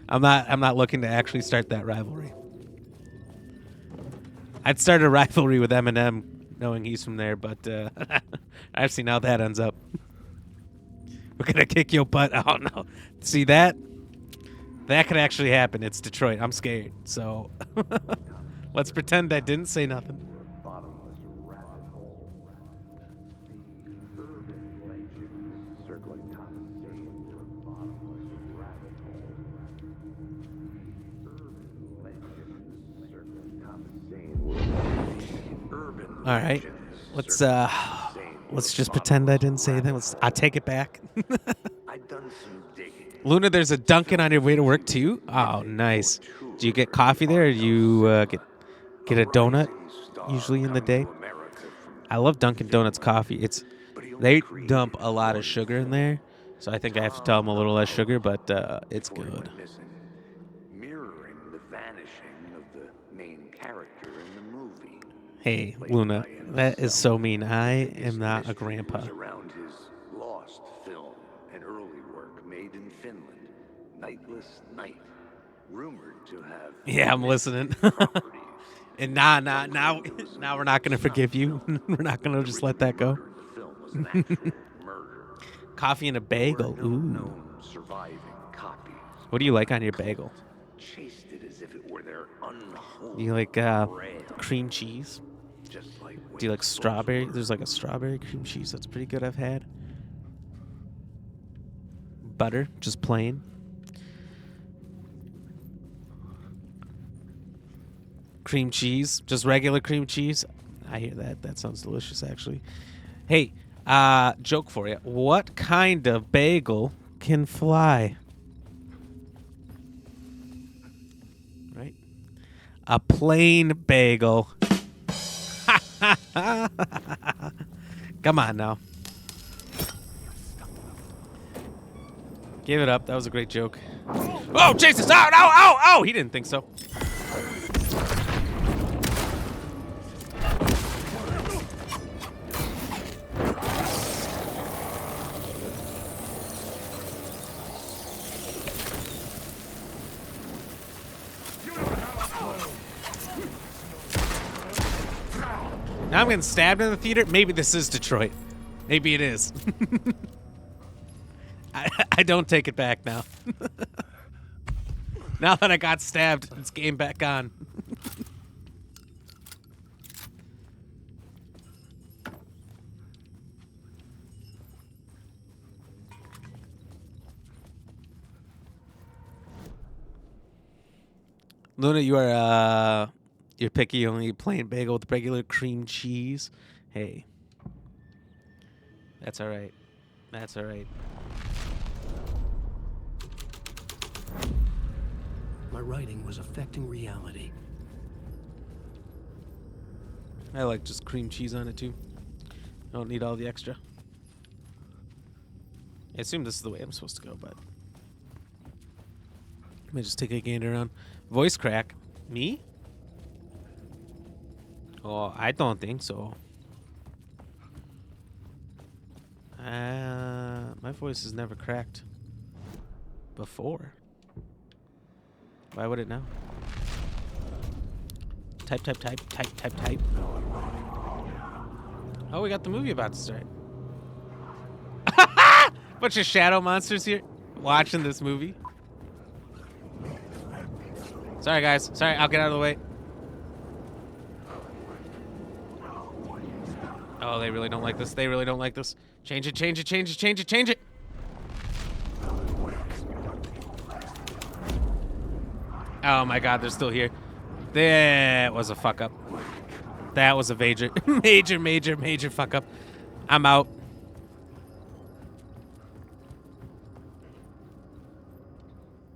I'm not looking to actually start that rivalry. I'd start a rivalry with Eminem knowing he's from there, but I've seen how that ends up. We're going to kick your butt. Oh no. See that? That could actually happen. It's Detroit. I'm scared. So let's pretend I didn't say nothing. All right. Let's just pretend I didn't say that. I take it back. Luna, there's a Dunkin' on your way to work too? Oh, nice. Do you get coffee there, or do you get a donut usually in the day? I love Dunkin' Donuts coffee. They dump a lot of sugar in there, so I think I have to tell them a little less sugar, but it's good. Mirroring the vanishing of the main character in the movie. Hey, Luna, that is so mean. I am not a grandpa. Around his lost film and early work made in Finland, Nightless Night, rumored to have. Yeah, I'm listening. And now we're not gonna forgive you. We're not gonna just let that go. Coffee and a bagel. Ooh. What do you like on your bagel? Chased it as if it were their unholy Do you like cream cheese? Do you like strawberry? There's like a strawberry cream cheese that's pretty good I've had. Butter, just plain. Cream cheese, just regular cream cheese. I hear that. That sounds delicious, actually. Hey, joke for you. What kind of bagel can fly? Right? A plain bagel. Come on now. Give it up. That was a great joke. Oh, Jesus! Oh! He didn't think so. Now I'm getting stabbed in the theater. Maybe this is Detroit. Maybe it is. I don't take it back now. Now that I got stabbed, it's game back on. Luna, you're picky. You only eat plain bagel with regular cream cheese. Hey, that's all right. That's all right. My writing was affecting reality. I like just cream cheese on it too. I don't need all the extra. I assume this is the way I'm supposed to go, but let me just take a gander around. Voice crack. Me? Oh, I don't think so. My voice is never cracked. before. Why would it know? Type. Oh, we got the movie about to start. Bunch of shadow monsters here watching this movie. Sorry, guys. Sorry, I'll get out of the way. Oh, they really don't like this. They really don't like this. Change it. Oh my god, they're still here. That was a fuck up. That was a major fuck up. I'm out.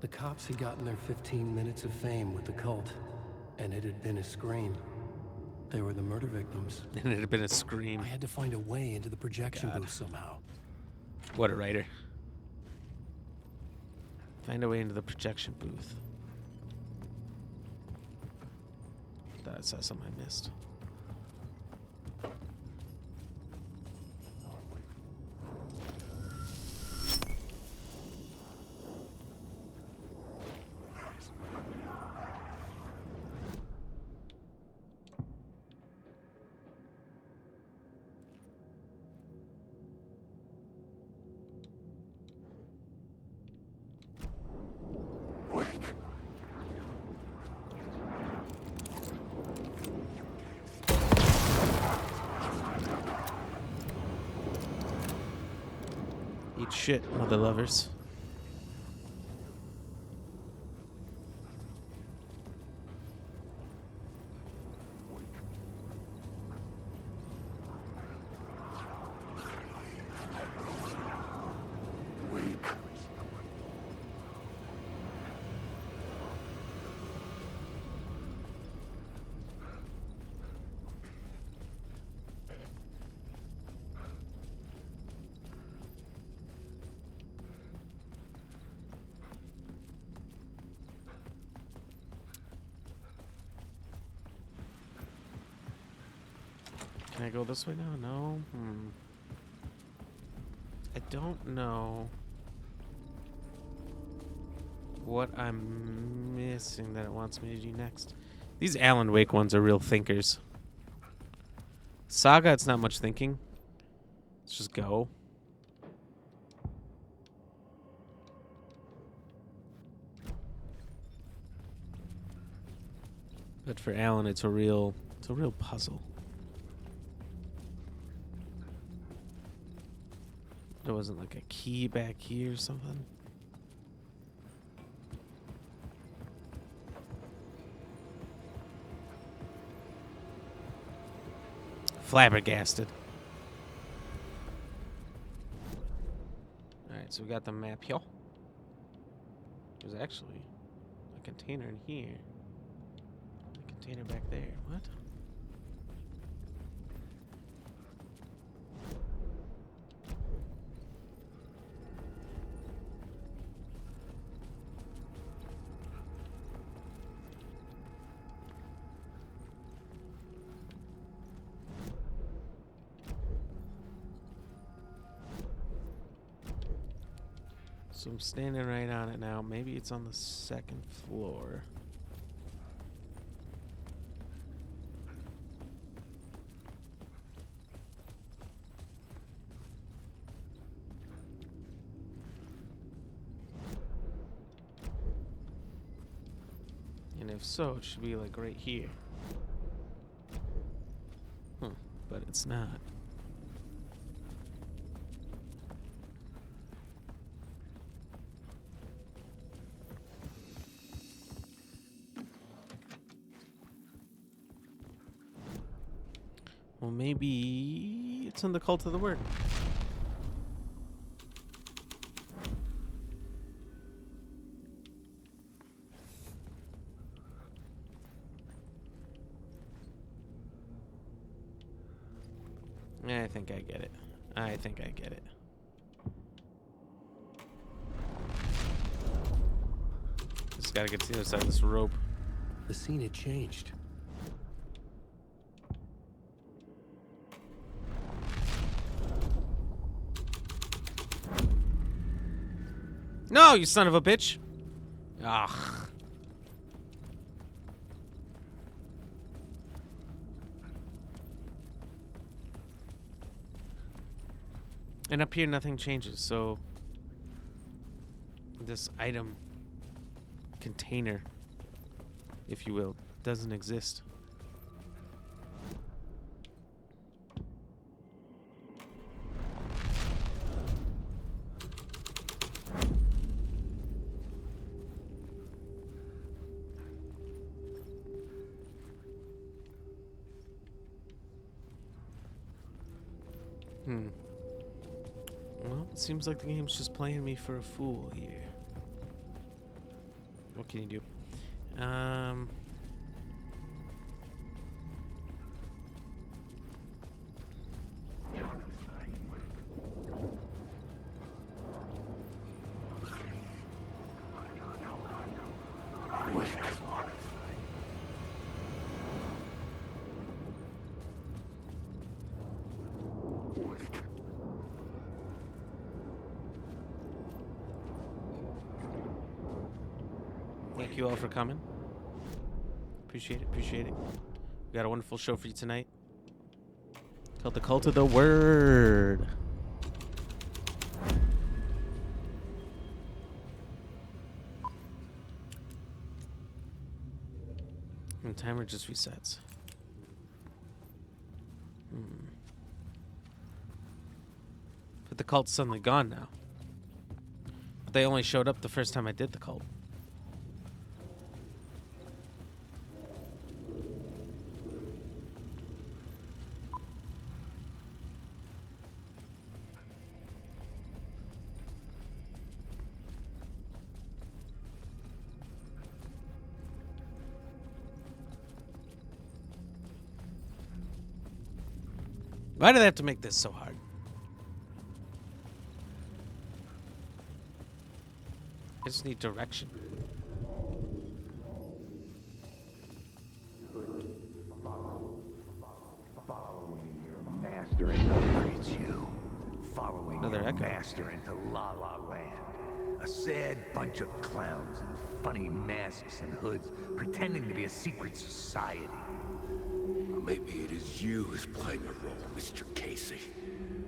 The cops had gotten their 15 minutes of fame with the cult, and it had been a scream. They were the murder victims. And it had been a scream. I had to find a way into the projection booth somehow. What a writer. Find a way into the projection booth. Thought I saw something I missed. Eat shit, mother lovers. Can I go this way now? No? I don't know what I'm missing that it wants me to do next. These Alan Wake ones are real thinkers. Saga, it's not much thinking. Let's just go. But for Alan, it's a real puzzle. There wasn't like a key back here or something. Flabbergasted. Alright, so we got the map here. There's actually a container in here. A container back there. What? So I'm standing right on it now. Maybe it's on the second floor. And if so, it should be like right here. But it's not. Well, maybe it's in the Cult of the Word. I think I get it. I think I get it. Just gotta get to the other side of this rope. The scene had changed. No, you son of a bitch. Ugh. And up here, nothing changes, so this item container, if you will, doesn't exist. Well, it seems like the game's just playing me for a fool here. What can you do? Thank you all for coming. Appreciate it, appreciate it. We got a wonderful show for you tonight. Called The Cult of the Word. And timer just resets. But the cult's suddenly gone now. But they only showed up the first time I did the cult. Why do they have to make this so hard? I just need direction. Following your master integrates you. Following Another your echo. master into La La Land. A sad bunch of clowns in funny masks and hoods pretending to be a secret society. Maybe it is you who's playing a role, Mr. Casey.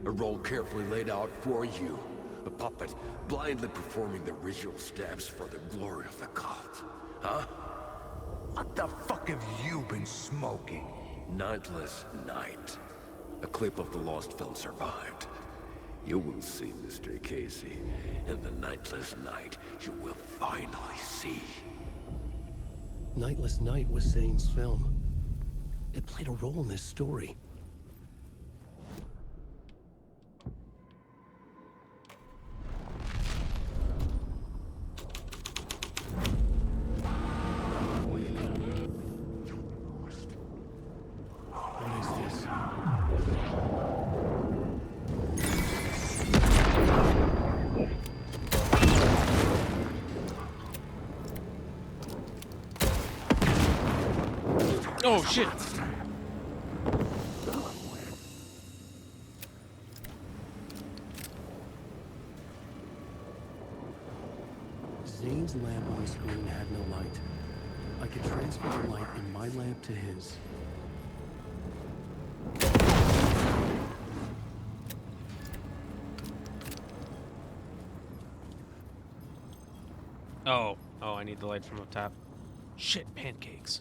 A role carefully laid out for you. A puppet blindly performing the ritual steps for the glory of the cult. Huh? What the fuck have you been smoking? Nightless Night. A clip of the lost film survived. You will see, Mr. Casey. In the Nightless Night, you will finally see. Nightless Night was Zane's film. It played a role in this story. What is this? Oh, shit. Zane's lamp on the screen had no light. I could transfer the light in my lamp to his. Oh, I need the light from up top. Shit, pancakes.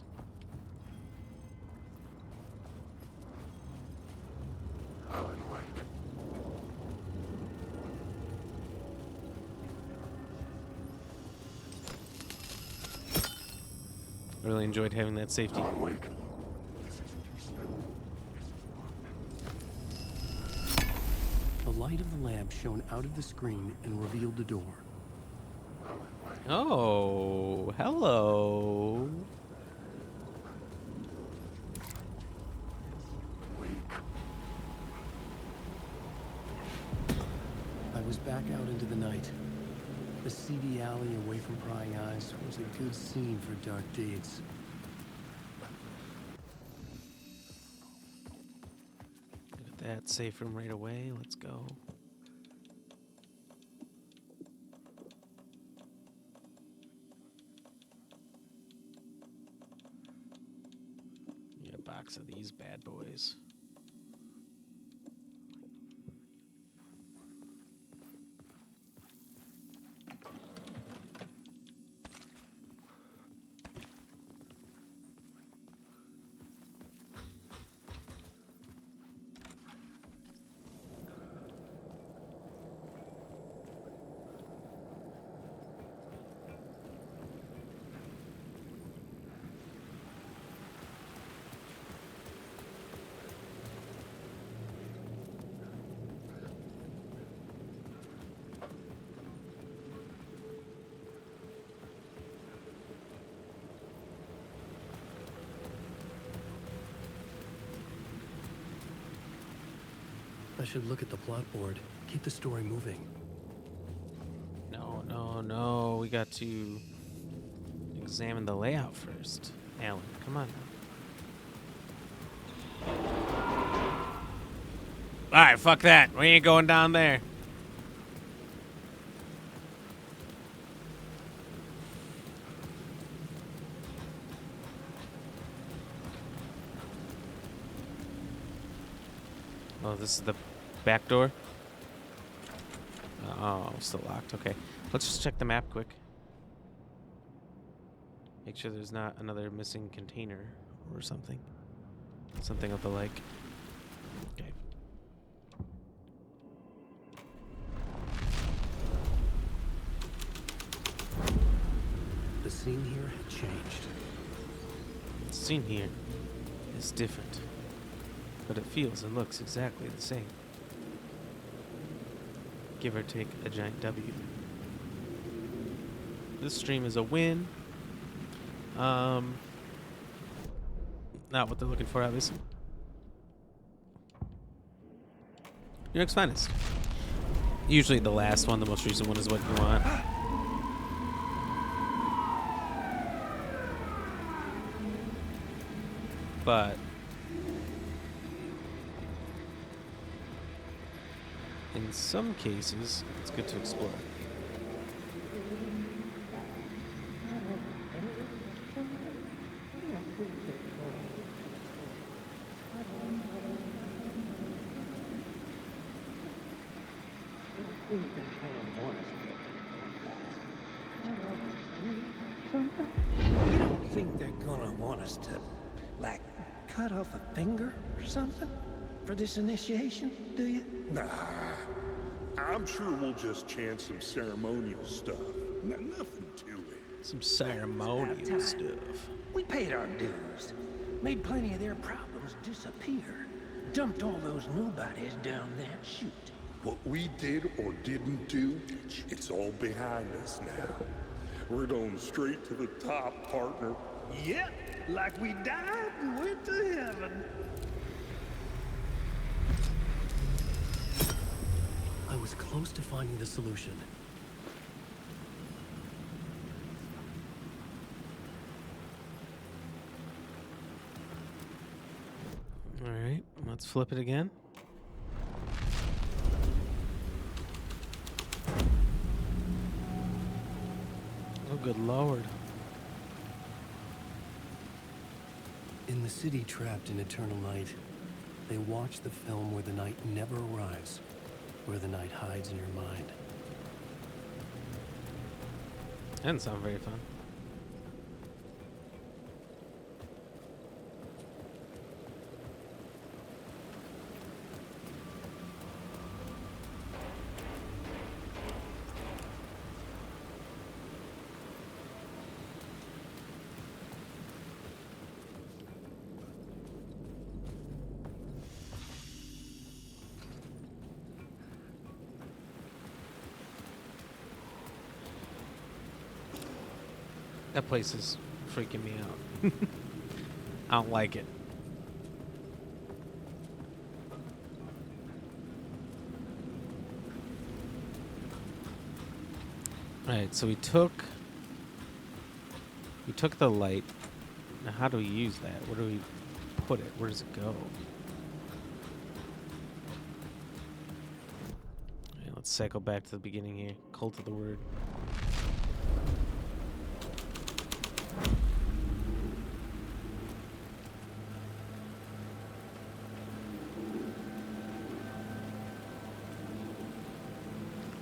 I really enjoyed having that safety. The light of the lamp shone out of the screen and revealed the door. Oh, hello. I was back out into the night. The seedy alley away from prying eyes was a good scene for dark deeds. Look at that safe room right away. Let's go. a box of these bad boys. I should look at the plot board. Keep the story moving. No, no, no. We got to examine the layout first. Alan, come on now. Alright, fuck that. We ain't going down there. Oh, this is the back door? Oh, still locked. Okay. Let's just check the map quick. Make sure there's not another missing container or something. Something of the like. Okay. The scene here had changed. The scene here is different, but it feels and looks exactly the same. Give or take a giant W. This stream is a win. Not what they're looking for, obviously. New York's finest. Usually the last one, the most recent one, is what you want. But in some cases, it's good to explore. You don't think they're gonna want us to, like, cut off a finger or something for this initiation, do you? Nah, I'm sure we'll just chant some ceremonial stuff. Nothing to it. Some ceremonial stuff. We paid our dues, made plenty of their problems disappear, dumped all those nobodies down that chute. What we did or didn't do, it's all behind us now. We're going straight to the top, partner. Yep, like we died and went to heaven. I was close to finding the solution. All right, let's flip it again. Oh, good lord. In the city trapped in eternal night, they watch the film where the night never arrives, where the night hides in your mind. That didn't sound very fun. That place is freaking me out. I don't like it. Alright, so we took the light. Now how do we use that? Where do we put it? Where does it go? Alright, let's cycle back to the beginning here. Cult of the Word.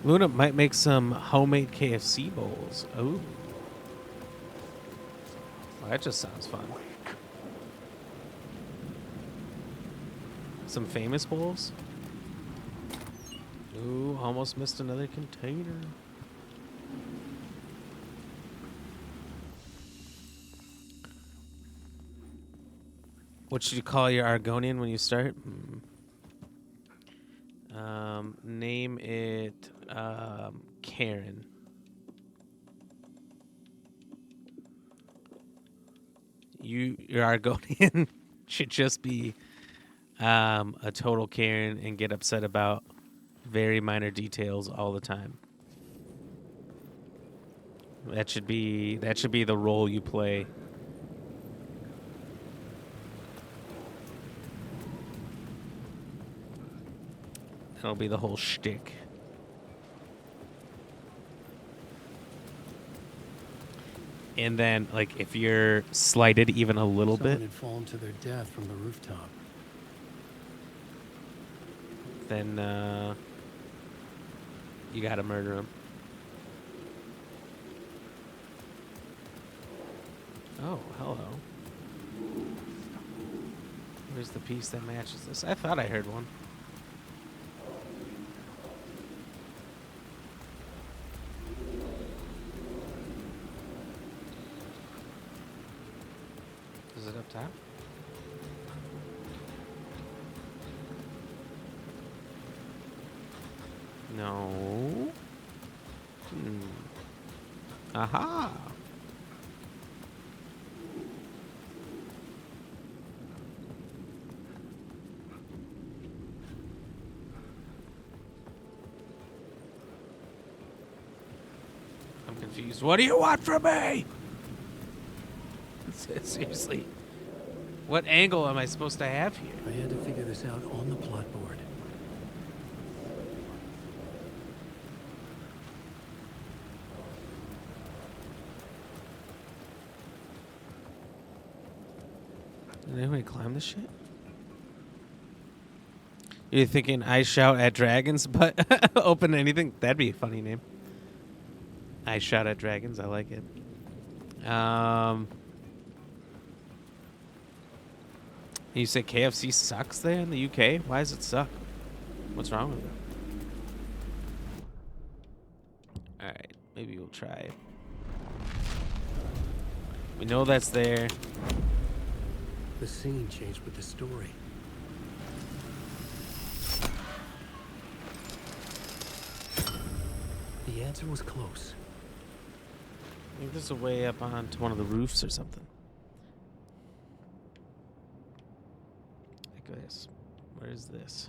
Luna might make some homemade KFC bowls. Oh. Well, that just sounds fun. Some famous bowls. Ooh, almost missed another container. What should you call your Argonian when you start? Name it Karen. Your Argonian should just be a total Karen and get upset about very minor details all the time. That should be the role you play. That'll be the whole shtick. And then, like, if you're slighted even a little Someone bit, had fallen to their death from the rooftop. then you gotta murder him. Oh, hello. Where's the piece that matches this? I thought I heard one. Is it up top? No. Aha. I'm confused. What do you want from me? Seriously. What angle am I supposed to have here? I had to figure this out on the plot board. Did anybody climb this shit? You're thinking I shout at dragons, but open anything? That'd be a funny name. I shout at dragons. I like it. You say KFC sucks there in the UK? Why does it suck? What's wrong with it? Alright, maybe we'll try it. We know that's there. The scene changed with the story. The answer was close. Maybe there's a way up onto one of the roofs or something. Like this. Where is this?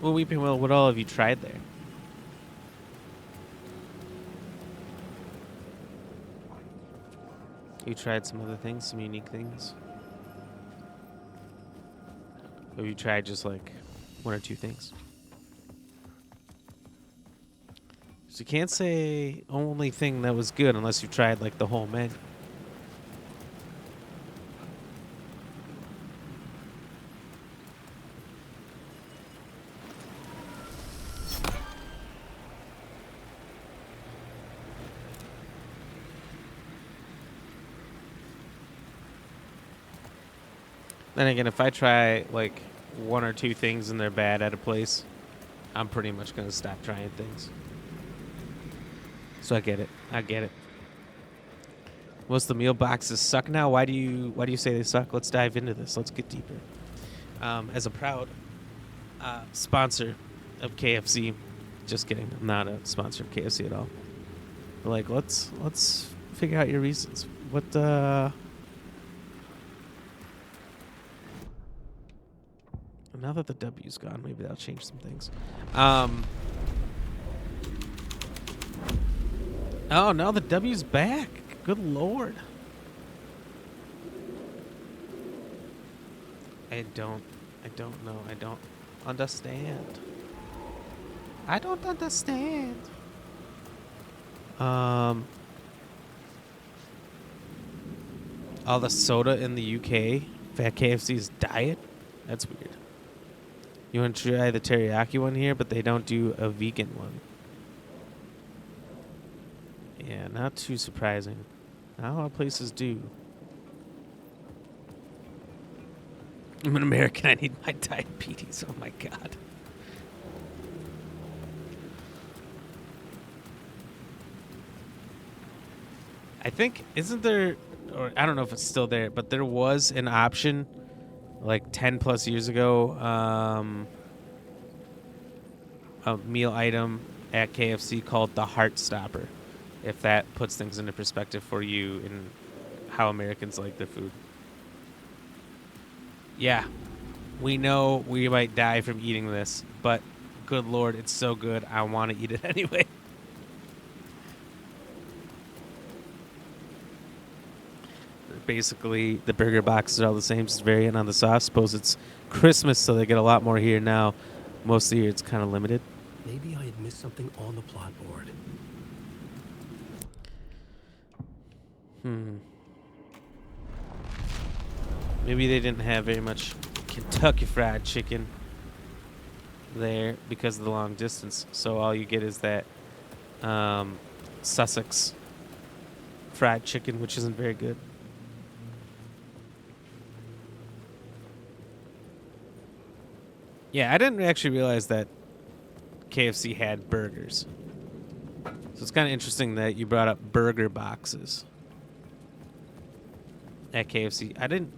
Well, Weeping Will, what all have you tried there? You tried some other things, some unique things? Or have you tried just like one or two things? So you can't say only thing that was good unless you tried like the whole menu. Then again, if I try like one or two things and they're bad at a place, I'm pretty much gonna stop trying things. So I get it. I get it. Most of the meal boxes suck now. Why do you say they suck? Let's dive into this. Let's get deeper. As a proud sponsor of KFC, just kidding. I'm not a sponsor of KFC at all. But like, let's figure out your reasons. What now that the W's gone, maybe that'll change some things. Oh, now the W's back. Good Lord. I don't know. I don't understand. I don't understand. All the soda in the UK, Fat KFC's diet? That's weird. You want to try the teriyaki one here, but they don't do a vegan one. Yeah, not too surprising. Not a lot of places do. I'm an American. I need my diabetes. Oh my God. I think, isn't there, or I don't know if it's still there, but there was an option like 10 plus years ago, a meal item at KFC called the Heart Stopper, if that puts things into perspective for you and how Americans like their food. Yeah, we know we might die from eating this, but good Lord, it's so good, I want to eat it anyway. Basically, the burger boxes are all the same, just variant on the sauce. Suppose it's Christmas, so they get a lot more here now. Most of the year, it's kind of limited. Maybe I had missed something on the plot board. Maybe they didn't have very much Kentucky Fried Chicken there because of the long distance. So all you get is that Sussex Fried Chicken, which isn't very good. Yeah, I didn't actually realize that KFC had burgers. So it's kind of interesting that you brought up burger boxes at KFC. I didn't.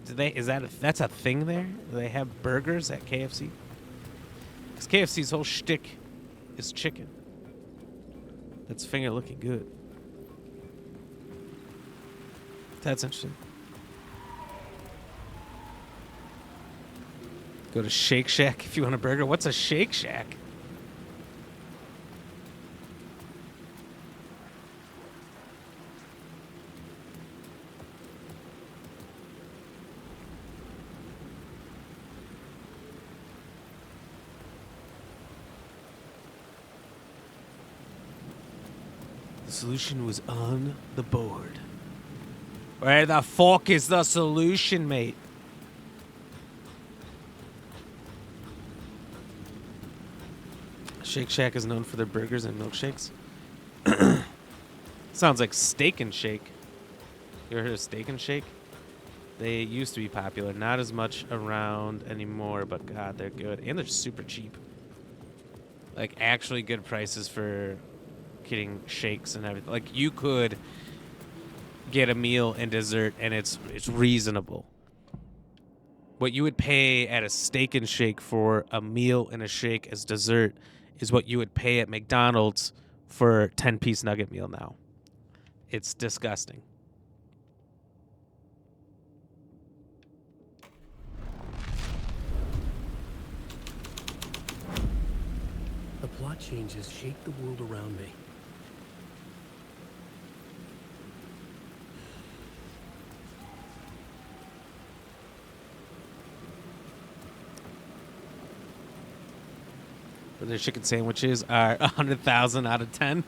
Did they? Is that that's a thing there? Do they have burgers at KFC? Because KFC's whole shtick is chicken. That's finger looking good. That's interesting. Go to Shake Shack if you want a burger. What's a Shake Shack? The solution was on the board. Where the fuck is the solution, mate? Shake Shack is known for their burgers and milkshakes. Sounds like Steak and Shake. You ever heard of Steak and Shake? They used to be popular. Not as much around anymore, but God, they're good. And they're super cheap. Like, actually good prices for getting shakes and everything. Like, you could get a meal and dessert, and it's reasonable. What you would pay at a Steak and Shake for a meal and a shake as dessert is what you would pay at McDonald's for a 10-piece nugget meal now. It's disgusting. The plot changes shake the world around me. Their chicken sandwiches are 100,000 out of 10.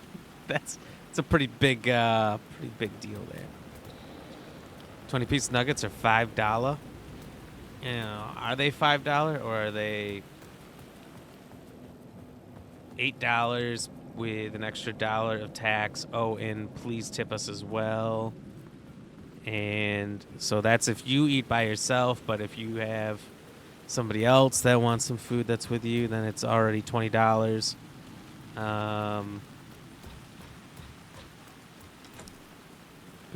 That's a pretty big deal there. 20-piece nuggets are $5. You know, are they $5 or are they $8 with an extra dollar of tax? Oh, and please tip us as well. And so that's if you eat by yourself, but if you have somebody else that wants some food that's with you, then it's already $20.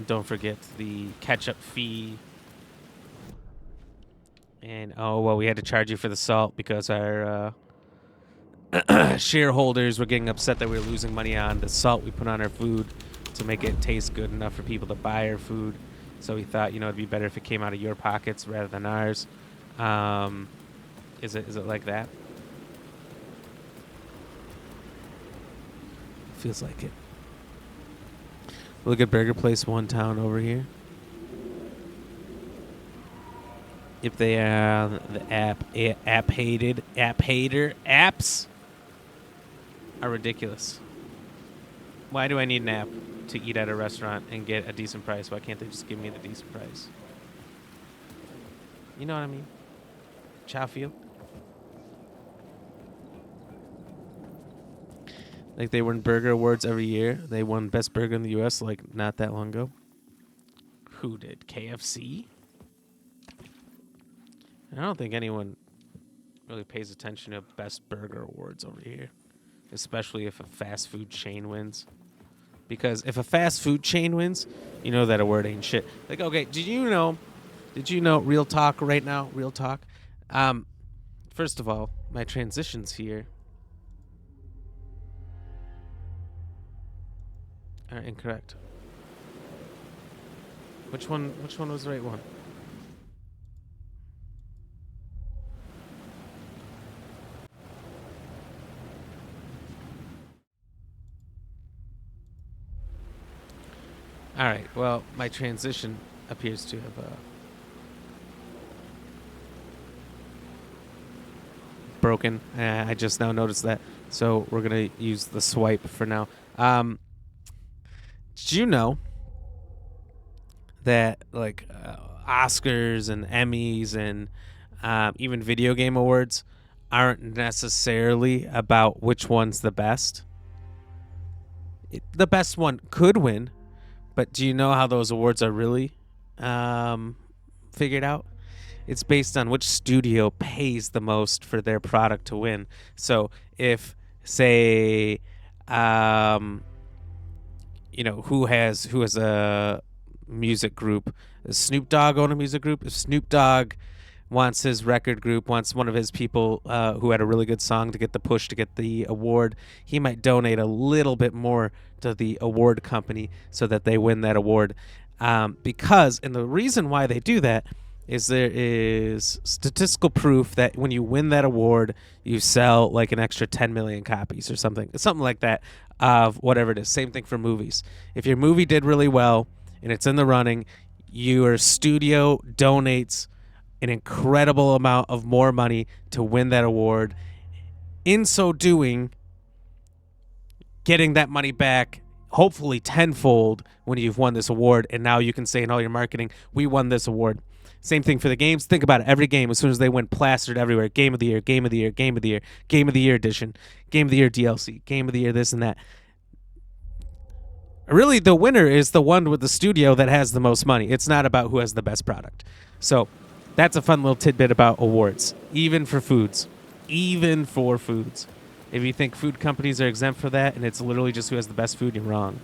Don't forget the ketchup fee. And, oh, well, we had to charge you for the salt because our shareholders were getting upset that we were losing money on the salt we put on our food to make it taste good enough for people to buy our food. So we thought, it'd be better if it came out of your pockets rather than ours. Is it like that? Feels like it. Look at Burger Place One Town over here. if they are the apps are ridiculous. Why do I need an app to eat at a restaurant and get a decent price? Why can't they just give me the decent price? You know what I mean? Chow feel. Like they win burger awards every year. They won best burger in the U.S. like not that long ago. Who did? KFC? I don't think anyone really pays attention to best burger awards over here, especially if a fast food chain wins. Because if a fast food chain wins, you know that award ain't shit. Like, okay, did you know, real talk right now, real talk? First of all, my transitions here are incorrect. Which one was the right one? All right. Well, my transition appears to have broken. I just now noticed that. So we're gonna use the swipe for now. Did you know that like Oscars and Emmys and even video game awards aren't necessarily about which one's the best? The best one could win. But do you know how those awards are really figured out? It's based on which studio pays the most for their product to win. So if, say, who has a music group? Does Snoop Dogg own a music group? If Snoop Dogg wants his record group, wants one of his people who had a really good song to get the push to get the award, he might donate a little bit more to the award company so that they win that award. Because, and the reason why they do that is there is statistical proof that when you win that award, you sell like an extra 10 million copies or something like that of whatever it is. Same thing for movies. If your movie did really well and it's in the running, your studio donates an incredible amount of more money to win that award. In so doing, getting that money back, hopefully tenfold when you've won this award, and now you can say in all your marketing, we won this award. Same thing for the games. Think about it. Every game, as soon as they win, plastered everywhere. Game of the year, game of the year, game of the year, game of the year edition, game of the year DLC, game of the year this and that. Really, the winner is the one with the studio that has the most money. It's not about who has the best product. So that's a fun little tidbit about awards, even for foods. Even for foods. If you think food companies are exempt for that and it's literally just who has the best food, you're wrong.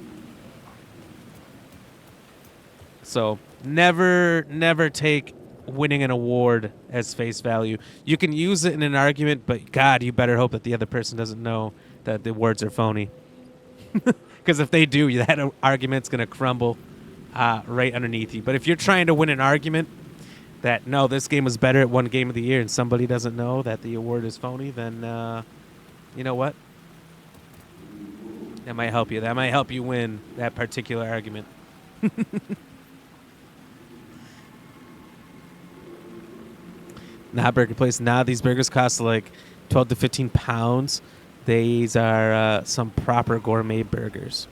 So never take winning an award as face value. You can use it in an argument, but God, you better hope that the other person doesn't know that the awards are phony. Because if they do, that argument's going to crumble right underneath you. But if you're trying to win an argument that, no, this game was better at one game of the year and somebody doesn't know that the award is phony, then you know what? That might help you. That might help you win that particular argument. Nah, Burger Place. Nah, these burgers cost like 12 to 15 pounds. These are some proper gourmet burgers.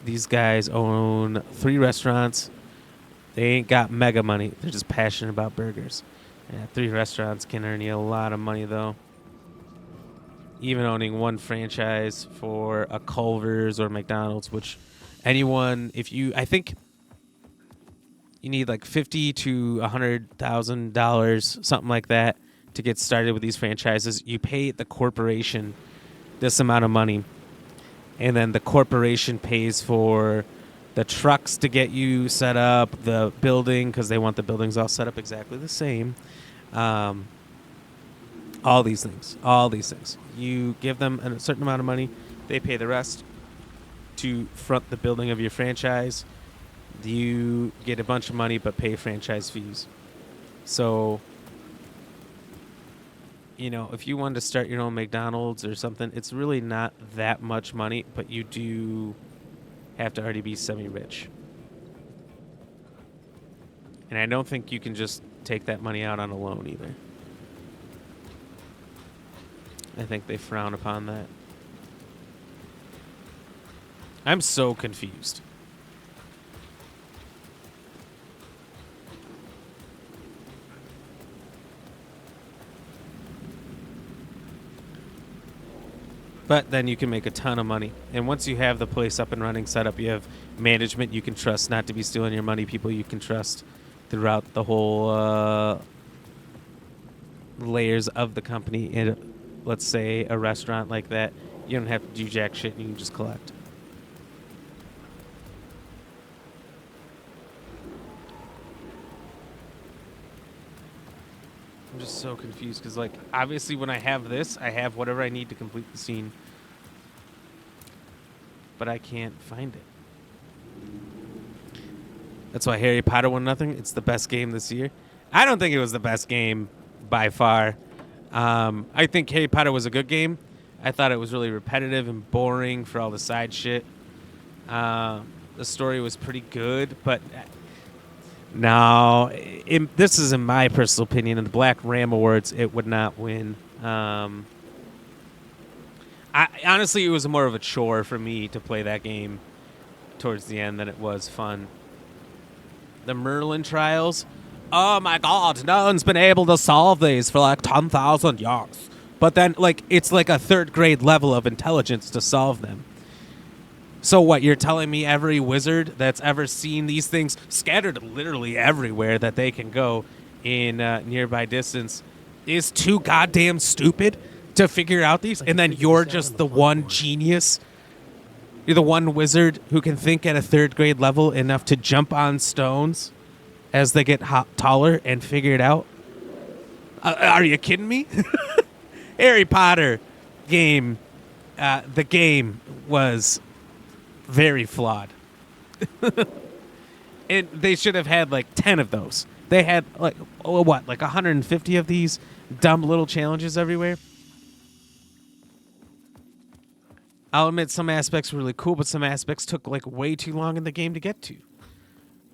These guys own 3 restaurants. They ain't got mega money. They're just passionate about burgers. Yeah, 3 restaurants can earn you a lot of money, though. Even owning one franchise for a Culver's or McDonald's, which anyone, I think you need like $50,000 to $100,000, something like that, to get started with these franchises. You pay the corporation this amount of money, and then the corporation pays for the trucks to get you set up, the building, because they want the buildings all set up exactly the same. All these things. You give them a certain amount of money, they pay the rest to front the building of your franchise. You get a bunch of money but pay franchise fees. So, if you wanted to start your own McDonald's or something, it's really not that much money, but you do have to already be semi-rich. And I don't think you can just take that money out on a loan either. I think they frown upon that. I'm so confused. But then you can make a ton of money. And once you have the place up and running, set up, you have management you can trust not to be stealing your money, people you can trust throughout the whole layers of the company. In, let's say, a restaurant like that, you don't have to do jack shit. You can just collect. I'm just so confused because, like, obviously when I have this, I have whatever I need to complete the scene. But I can't find it. That's why Harry Potter won nothing. It's the best game this year. I don't think it was the best game by far. I think Harry Potter was a good game. I thought it was really repetitive and boring for all the side shit. The story was pretty good, but no, this is in my personal opinion. In the Black Ram Awards, it would not win. Honestly, it was more of a chore for me to play that game towards the end than it was fun. The Merlin trials. Oh my God, no one's been able to solve these for like 10,000 years. But then, like, it's like a third grade level of intelligence to solve them. So what, you're telling me every wizard that's ever seen these things scattered literally everywhere that they can go in nearby distance is too goddamn stupid to figure out these? And then you're just the one genius? You're the one wizard who can think at a third grade level enough to jump on stones as they get taller and figure it out? Are you kidding me? Harry Potter game, the game was very flawed. And they should have had like 10 of those. They had like, like 150 of these dumb little challenges everywhere. I'll admit some aspects were really cool, but some aspects took like way too long in the game to get to.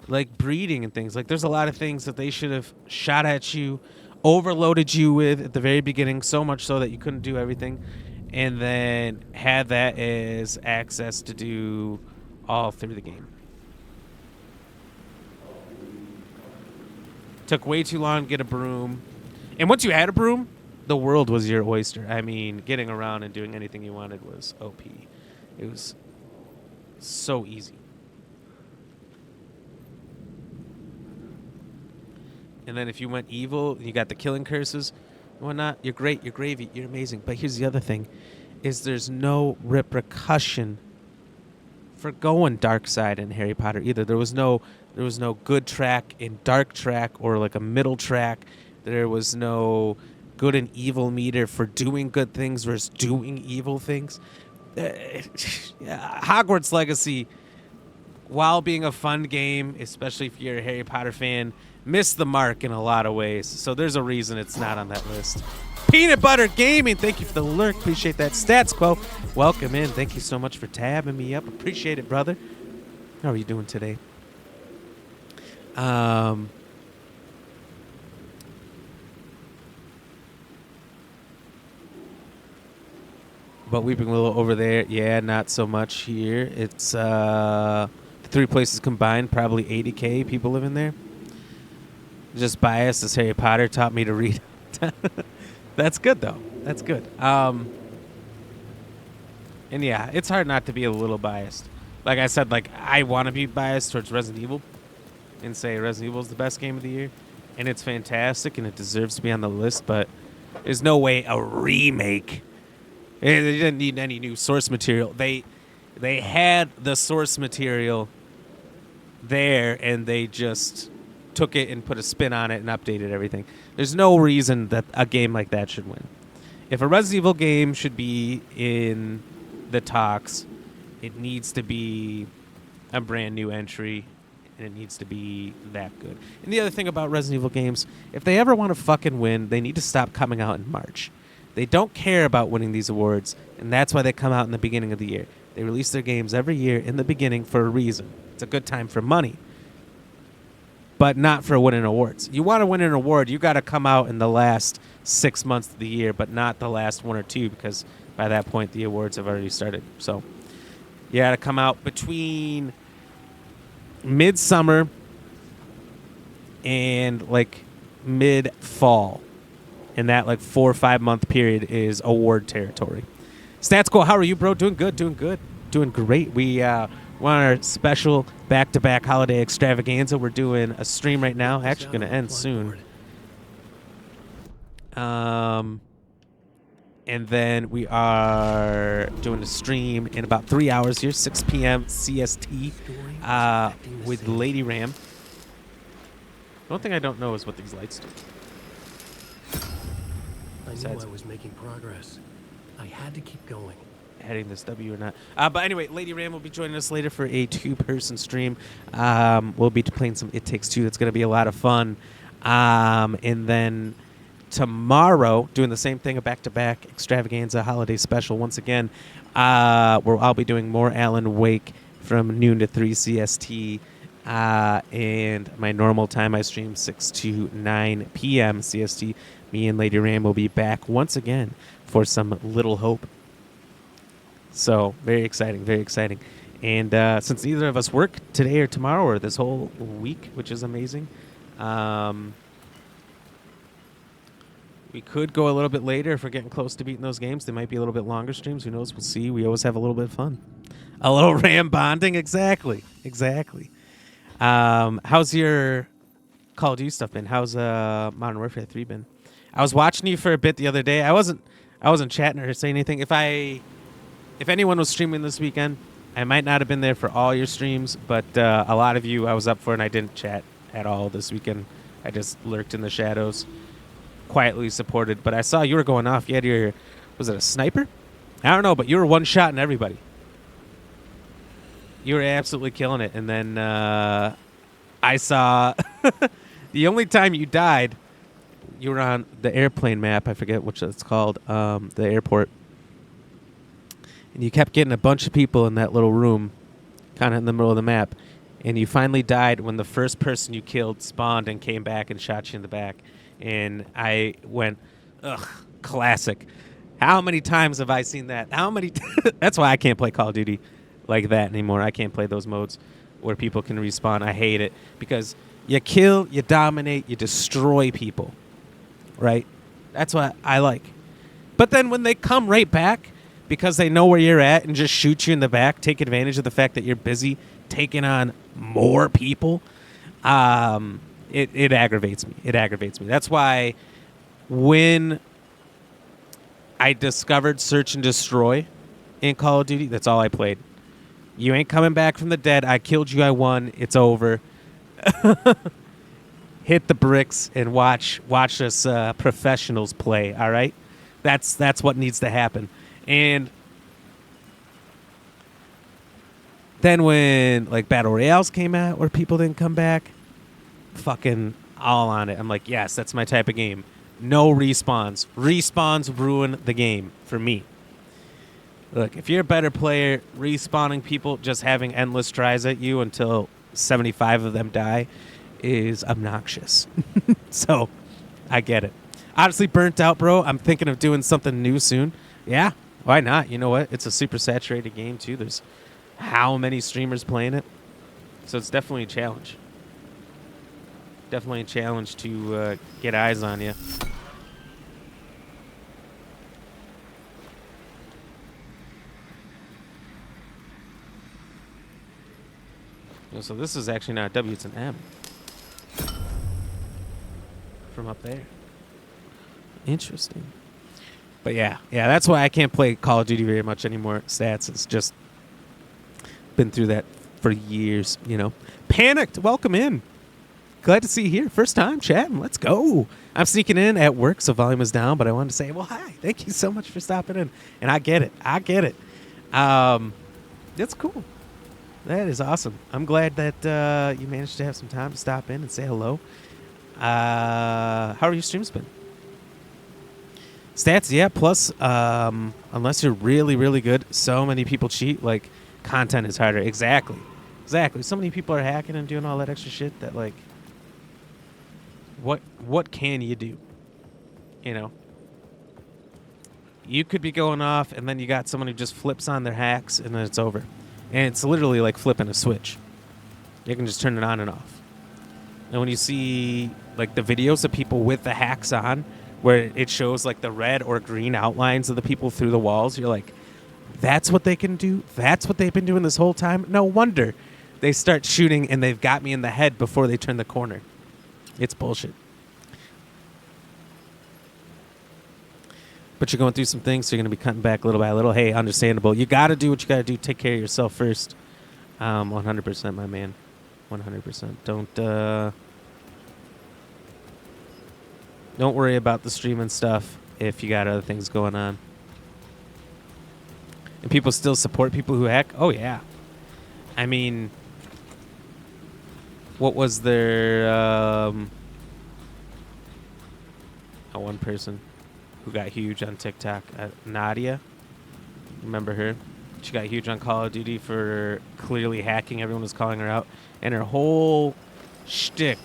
Like breeding and things. Like there's a lot of things that they should have shot at you, overloaded you with at the very beginning, so much so that you couldn't do everything, and then had that as access to do all through the game. Took way too long to get a broom. And once you had a broom, the world was your oyster. I mean, getting around and doing anything you wanted was OP. It was so easy. And then if you went evil, you got the killing curses and whatnot, you're great, you're gravy, you're amazing. But here's the other thing, is there's no repercussion for going dark side in Harry Potter either. There was no good track in dark track or like a middle track. There was no good and evil meter for doing good things versus doing evil things. Hogwarts Legacy, while being a fun game, especially if you're a Harry Potter fan, missed the mark in a lot of ways. So there's a reason it's not on that list. Peanut Butter Gaming, thank you for the lurk. Appreciate that. Stats Quo, welcome in. Thank you so much for tabbing me up. Appreciate it, brother. How are you doing today? But Weeping Willow over there, yeah, not so much here. It's the three places combined, probably 80K people live in there. Just biased as Harry Potter taught me to read. That's good, though. That's good. And yeah, it's hard not to be a little biased. Like I said, like I want to be biased towards Resident Evil and say Resident Evil is the best game of the year. And it's fantastic and it deserves to be on the list, but there's no way a remake. They didn't need any new source material. They had the source material there, and they just took it and put a spin on it and updated everything. There's no reason that a game like that should win. If a Resident Evil game should be in the talks, it needs to be a brand new entry, and it needs to be that good. And the other thing about Resident Evil games, if they ever want to fucking win, they need to stop coming out in March. They don't care about winning these awards, and that's why they come out in the beginning of the year. They release their games every year in the beginning for a reason. It's a good time for money. but not for winning awards. You want to win an award, you got to come out in the last 6 months of the year, but not the last 1 or 2, because by that point the awards have already started. So you got to come out between midsummer and like mid-fall. And that like 4 or 5 month period is award territory. Stats Go, how are you, bro? Doing good, doing great. We want our special back-to-back holiday extravaganza. We're doing a stream right now. Actually going to end soon. And then we are doing a stream in about 3 hours here, 6 p.m. CST, with Lady Ram. The one thing I don't know is what these lights do. I knew I was making progress. I had to keep going. Heading this W or not. But anyway, Lady Ram will be joining us later for a 2-person stream. We'll be playing some It Takes Two. That's going to be a lot of fun. And then tomorrow, doing the same thing, a back-to-back extravaganza holiday special once again, where I'll be doing more Alan Wake from noon to 3 CST. And my normal time I stream 6 to 9 p.m. CST. Me and Lady Ram will be back once again for some Little Hope. So, very exciting, very exciting. And since neither of us work today or tomorrow or this whole week, which is amazing, we could go a little bit later if we're getting close to beating those games. They might be a little bit longer streams. Who knows? We'll see. We always have a little bit of fun. A little Ram bonding. Exactly. How's your Call of Duty stuff been? How's Modern Warfare 3 been? I was watching you for a bit the other day. I wasn't chatting or saying anything. If anyone was streaming this weekend, I might not have been there for all your streams, but a lot of you I was up for, and I didn't chat at all this weekend. I just lurked in the shadows, quietly supported. But I saw you were going off. You had was it a sniper? I don't know, but you were one-shotting everybody. You were absolutely killing it. And then I saw the only time you died, you were on the airplane map. I forget which it's called, the airport. And you kept getting a bunch of people in that little room, kind of in the middle of the map. And you finally died when the first person you killed spawned and came back and shot you in the back. And I went, ugh, classic. How many times have I seen that? That's why I can't play Call of Duty like that anymore. I can't play those modes where people can respawn. I hate it because you kill, you dominate, you destroy people, right? That's what I like. But then when they come right back because they know where you're at and just shoot you in the back, take advantage of the fact that you're busy taking on more people, it aggravates me. That's why when I discovered Search and Destroy in Call of Duty, that's all I played. You ain't coming back from the dead. I killed you. I won. It's over. Hit the bricks and watch us professionals play. All right, that's what needs to happen. And then when like Battle Royales came out where people didn't come back, fucking all on it. I'm like, yes, that's my type of game. No respawns. Respawns ruin the game for me. Look, if you're a better player, respawning people, just having endless tries at you until 75 of them die is obnoxious. So, I get it. Honestly, burnt out, bro. I'm thinking of doing something new soon. Yeah, why not? You know what? It's a super saturated game, too. There's how many streamers playing it? So it's definitely a challenge. Definitely a challenge to get eyes on you. So this is actually not a W, it's an M. From up there. Interesting. But yeah, that's why I can't play Call of Duty very much anymore. Stats, it's just been through that for years, you know. Panicked, welcome in. Glad to see you here. First time chatting, let's go. I'm sneaking in at work, so volume is down, but I wanted to say, well, hi, thank you so much for stopping in. And I get it. That's cool. That is awesome. I'm glad that you managed to have some time to stop in and say hello. How are your streams been? Stats, yeah. Plus, unless you're really, really good, so many people cheat. Like, content is harder. Exactly. So many people are hacking and doing all that extra shit that, like, what can you do? You know, you could be going off, and then you got someone who just flips on their hacks, and then it's over. And it's literally like flipping a switch. You can just turn it on and off. And when you see like the videos of people with the hacks on, where it shows like the red or green outlines of the people through the walls, you're like, that's what they can do? That's what they've been doing this whole time? No wonder they start shooting and they've got me in the head before they turn the corner. It's bullshit. But you're going through some things, so you're going to be cutting back little by little. Hey, understandable. You got to do what you got to do. Take care of yourself first. 100%, my man. 100%. Don't worry about the streaming stuff if you got other things going on. And people still support people who hack? Oh, yeah. I mean, what was their... one person who got huge on TikTok, Nadia. Remember her? She got huge on Call of Duty for clearly hacking. Everyone was calling her out. And her whole shtick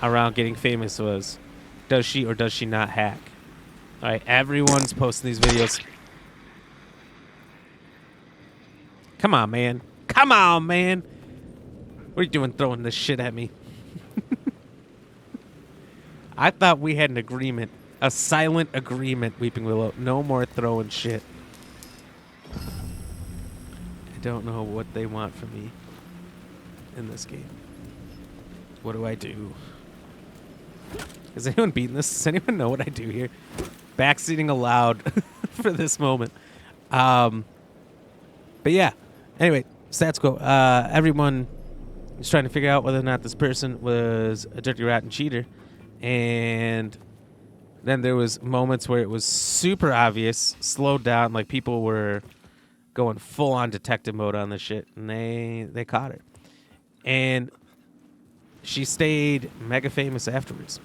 around getting famous was, does she or does she not hack? All right, everyone's posting these videos. Come on, man. Come on, man. What are you doing throwing this shit at me? I thought we had an agreement. A silent agreement, Weeping Willow. No more throwing shit. I don't know what they want from me in this game. What do I do? Is anyone beating this? Does anyone know what I do here? Backseating allowed for this moment. But yeah. Anyway, stats go. Everyone is trying to figure out whether or not this person was a dirty, rotten cheater. And then there was moments where it was super obvious, slowed down, like people were going full-on detective mode on this shit, and they caught her. And she stayed mega famous afterwards.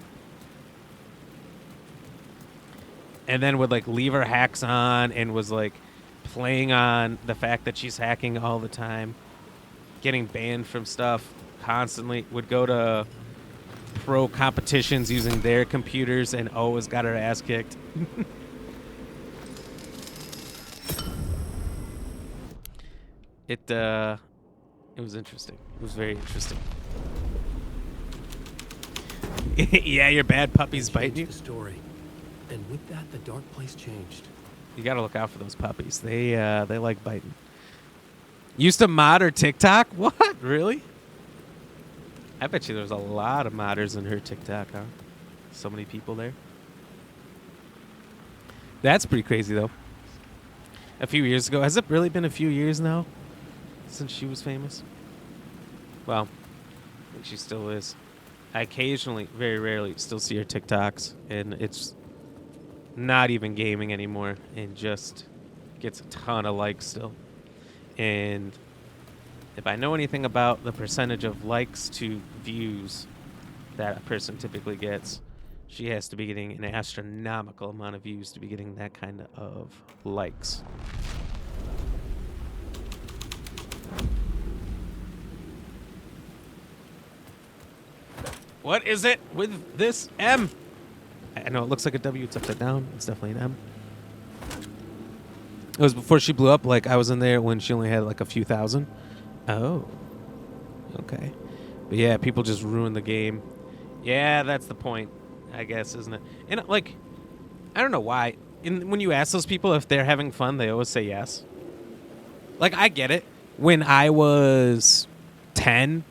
And then would like leave her hacks on and was like playing on the fact that she's hacking all the time, getting banned from stuff constantly, would go to pro competitions using their computers and always got her ass kicked. It was interesting. It was very interesting. Yeah, your bad puppies bite you. The story. And with that, the dark place changed. You gotta look out for those puppies. They like biting. Used to mod her TikTok? What? Really? I bet you there's a lot of modders in her TikTok, huh? So many people there. That's pretty crazy, though. A few years ago. Has it really been a few years now since she was famous? Well, I think she still is. I occasionally, very rarely, still see her TikToks, and it's not even gaming anymore, and just gets a ton of likes still. And if I know anything about the percentage of likes to views that a person typically gets, she has to be getting an astronomical amount of views to be getting that kind of likes. What is it with this M? I know it looks like a W. It's upside down. It's definitely an M. It was before she blew up. Like, I was in there when she only had like a few thousand. Oh. Okay. But yeah, people just ruin the game. Yeah, that's the point, I guess, isn't it? And like, I don't know why. When you ask those people if they're having fun, they always say yes. Like, I get it. When I was 10,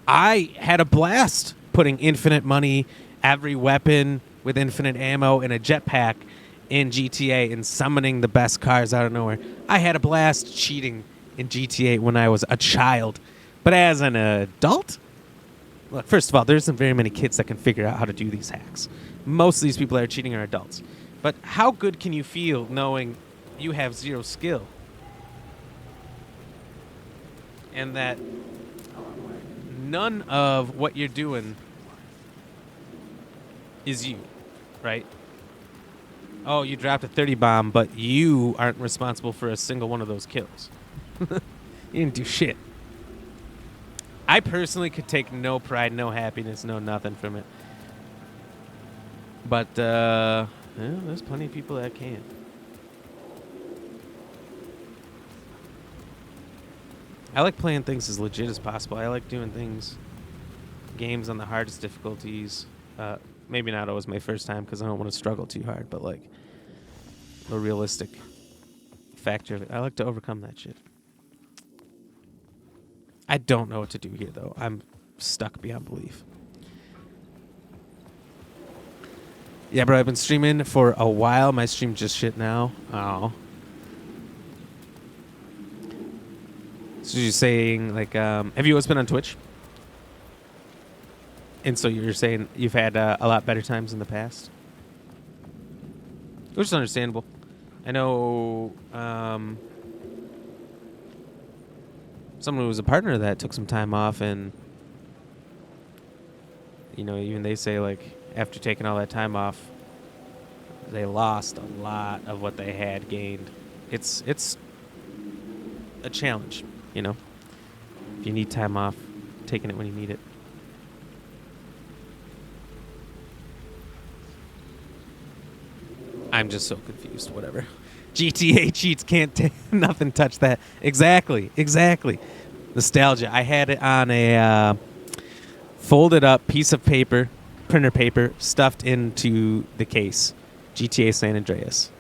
I had a blast putting infinite money, every weapon with infinite ammo, and a jetpack in GTA and summoning the best cars out of nowhere. I had a blast cheating in GTA when I was a child. But as an adult, look, first of all, there isn't very many kids that can figure out how to do these hacks. Most of these people that are cheating are adults. But how good can you feel knowing you have zero skill? And that none of what you're doing is you, right? Oh, you dropped a 30 bomb, but you aren't responsible for a single one of those kills. You didn't do shit. I personally could take no pride, no happiness, no nothing from it. But there's plenty of people that can. I like playing things as legit as possible. I like doing games on the hardest difficulties. Maybe not always my first time because I don't want to struggle too hard, but like the realistic factor of it. I like to overcome that shit. I don't know what to do here, though. I'm stuck beyond belief. Yeah, bro, I've been streaming for a while. My stream's just shit now. Oh. So you're saying, like, have you always been on Twitch? And so you're saying you've had a lot better times in the past? Which is understandable. I know someone who was a partner of that took some time off, and, you know, even they say, like, after taking all that time off, they lost a lot of what they had gained. It's a challenge, you know? If you need time off, taking it when you need it. I'm just so confused. Whatever. GTA cheats can't nothing touch that. Exactly. Nostalgia. I had it on a folded up piece of paper, printer paper, stuffed into the case. GTA San Andreas.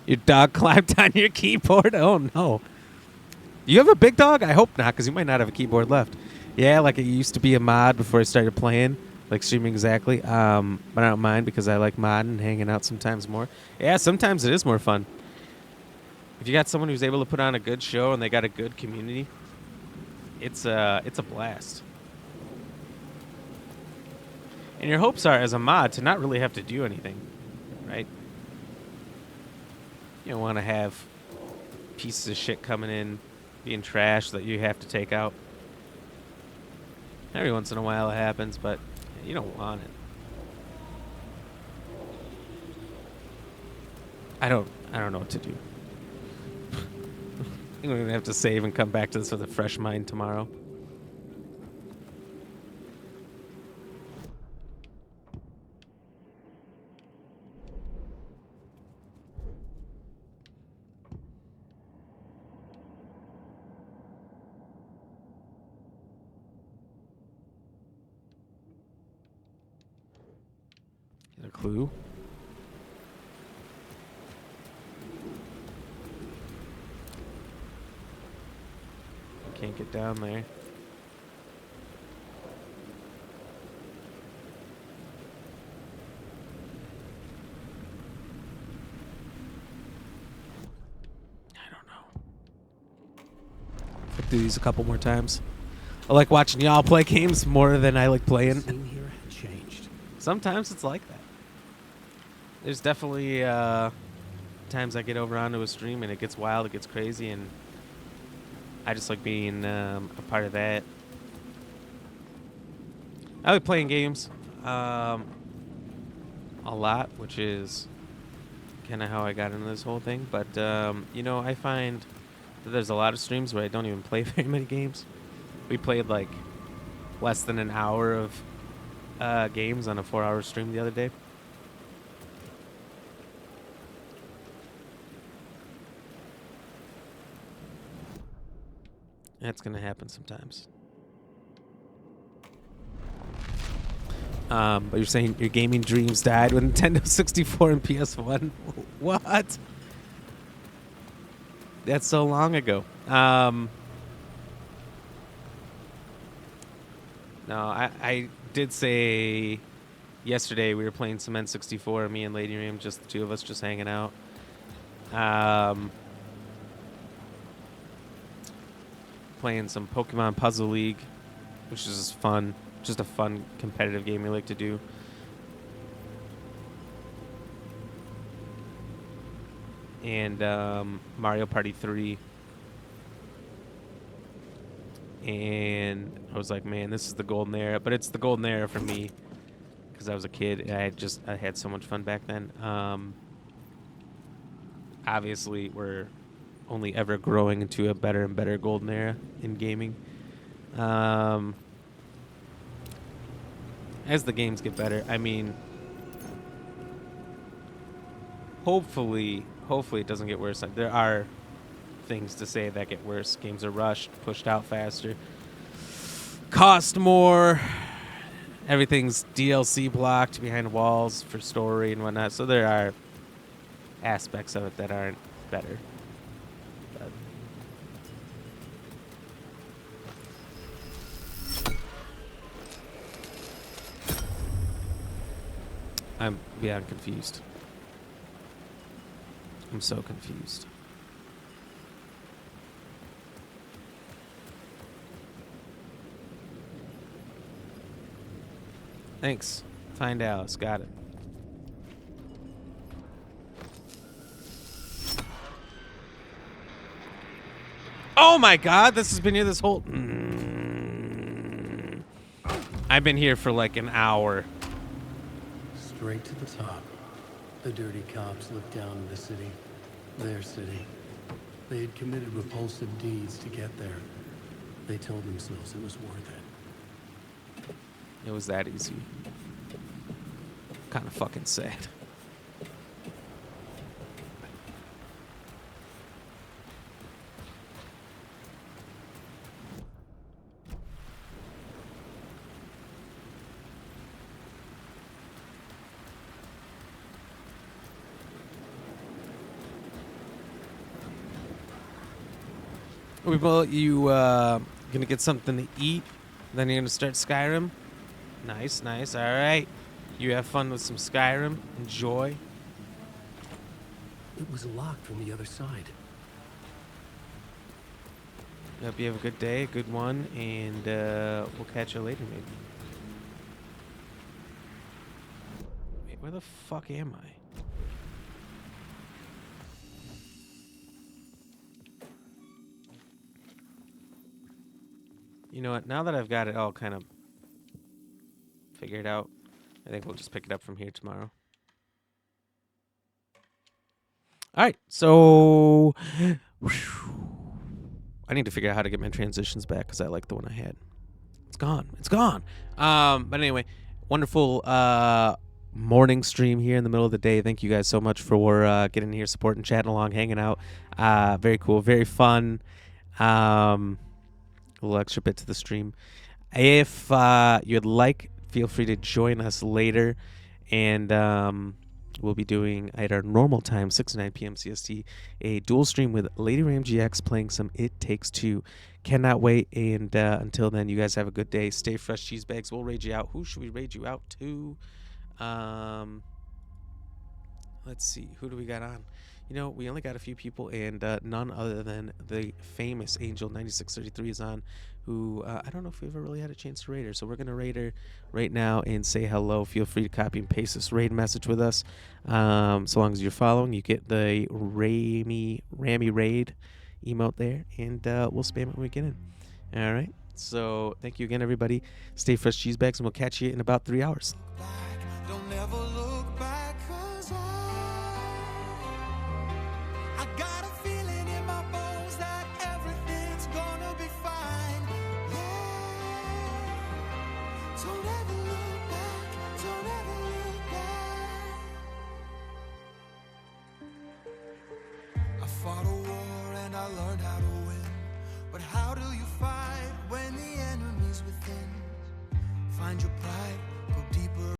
Your dog climbed on your keyboard? Oh, no. You have a big dog? I hope not, because you might not have a keyboard left. Yeah, like it used to be a mod before I started playing. Like streaming exactly. But I don't mind because I like modding and hanging out sometimes more. Yeah, sometimes it is more fun. If you got someone who's able to put on a good show and they got a good community, it's a blast. And your hopes are, as a mod, to not really have to do anything, right? You don't want to have pieces of shit coming in, being trash that you have to take out. Every once in a while it happens, but you don't want it. I don't know what to do. I'm going to have to save and come back to this with a fresh mind tomorrow. Get a clue. Can't get down there. I don't know. I'll do these a couple more times. I like watching y'all play games more than I like playing. The scene here had changed. Sometimes it's like that. There's definitely times I get over onto a stream and it gets wild, it gets crazy, and I just like being a part of that. I like playing games a lot, which is kind of how I got into this whole thing. But, you know, I find that there's a lot of streams where I don't even play very many games. We played like less than an hour of games on a 4-hour stream the other day. That's going to happen sometimes. But you're saying your gaming dreams died with Nintendo 64 and PS1? What? That's so long ago. No, I did say yesterday we were playing some N64, me and Lady Ram, just the two of us just hanging out. Playing some Pokemon Puzzle League, which is fun. Just a fun competitive game we like to do. And Mario Party 3. And I was like, man, this is the golden era. But it's the golden era for me because I was a kid. I had so much fun back then. Obviously, we're only ever growing into a better and better golden era in gaming. as the games get better. I mean, hopefully it doesn't get worse. There are things to say that get worse. Games are rushed, pushed out faster, cost more. Everything's DLC blocked behind walls for story and whatnot. So there are aspects of it that aren't better. But I'm beyond confused. I'm so confused. Thanks. Find Alice. Got it. Oh my god, this has been here this whole... I've been here for like an hour. Straight to the top. The dirty cops looked down on the city. Their city. They had committed repulsive deeds to get there. They told themselves it was worth it. It was that easy. Kind of fucking sad. Well, you gonna get something to eat, then you're gonna start Skyrim. Nice, nice. All right, you have fun with some Skyrim. Enjoy. It was locked from the other side. Hope you have a good day, a good one, and we'll catch you later, maybe. Wait, where the fuck am I? You know what? Now that I've got it all kind of figured out, I think we'll just pick it up from here tomorrow. All right, so I need to figure out how to get my transitions back because I like the one I had. It's gone. It's gone. But anyway, wonderful morning stream here in the middle of the day. Thank you guys so much for getting here, supporting, chatting along, hanging out. Very cool, very fun. A little extra bit to the stream. If you'd like, feel free to join us later, and we'll be doing at our normal time, 6 to 9 p.m. CST, a dual stream with Lady Ram GX playing some It Takes Two. Cannot wait, and until then, you guys have a good day. Stay fresh, cheese bags. We'll raid you out. Who should we raid you out to? Let's see. Who do we got on? You know, we only got a few people, and none other than the famous Angel 9633 is on, who I don't know if we ever really had a chance to raid her. So we're going to raid her right now and say hello. Feel free to copy and paste this raid message with us. So long as you're following, you get the Rammy raid emote there, and we'll spam it when we get in. All right. So thank you again, everybody. Stay fresh, cheese bags, and we'll catch you in about 3 hours.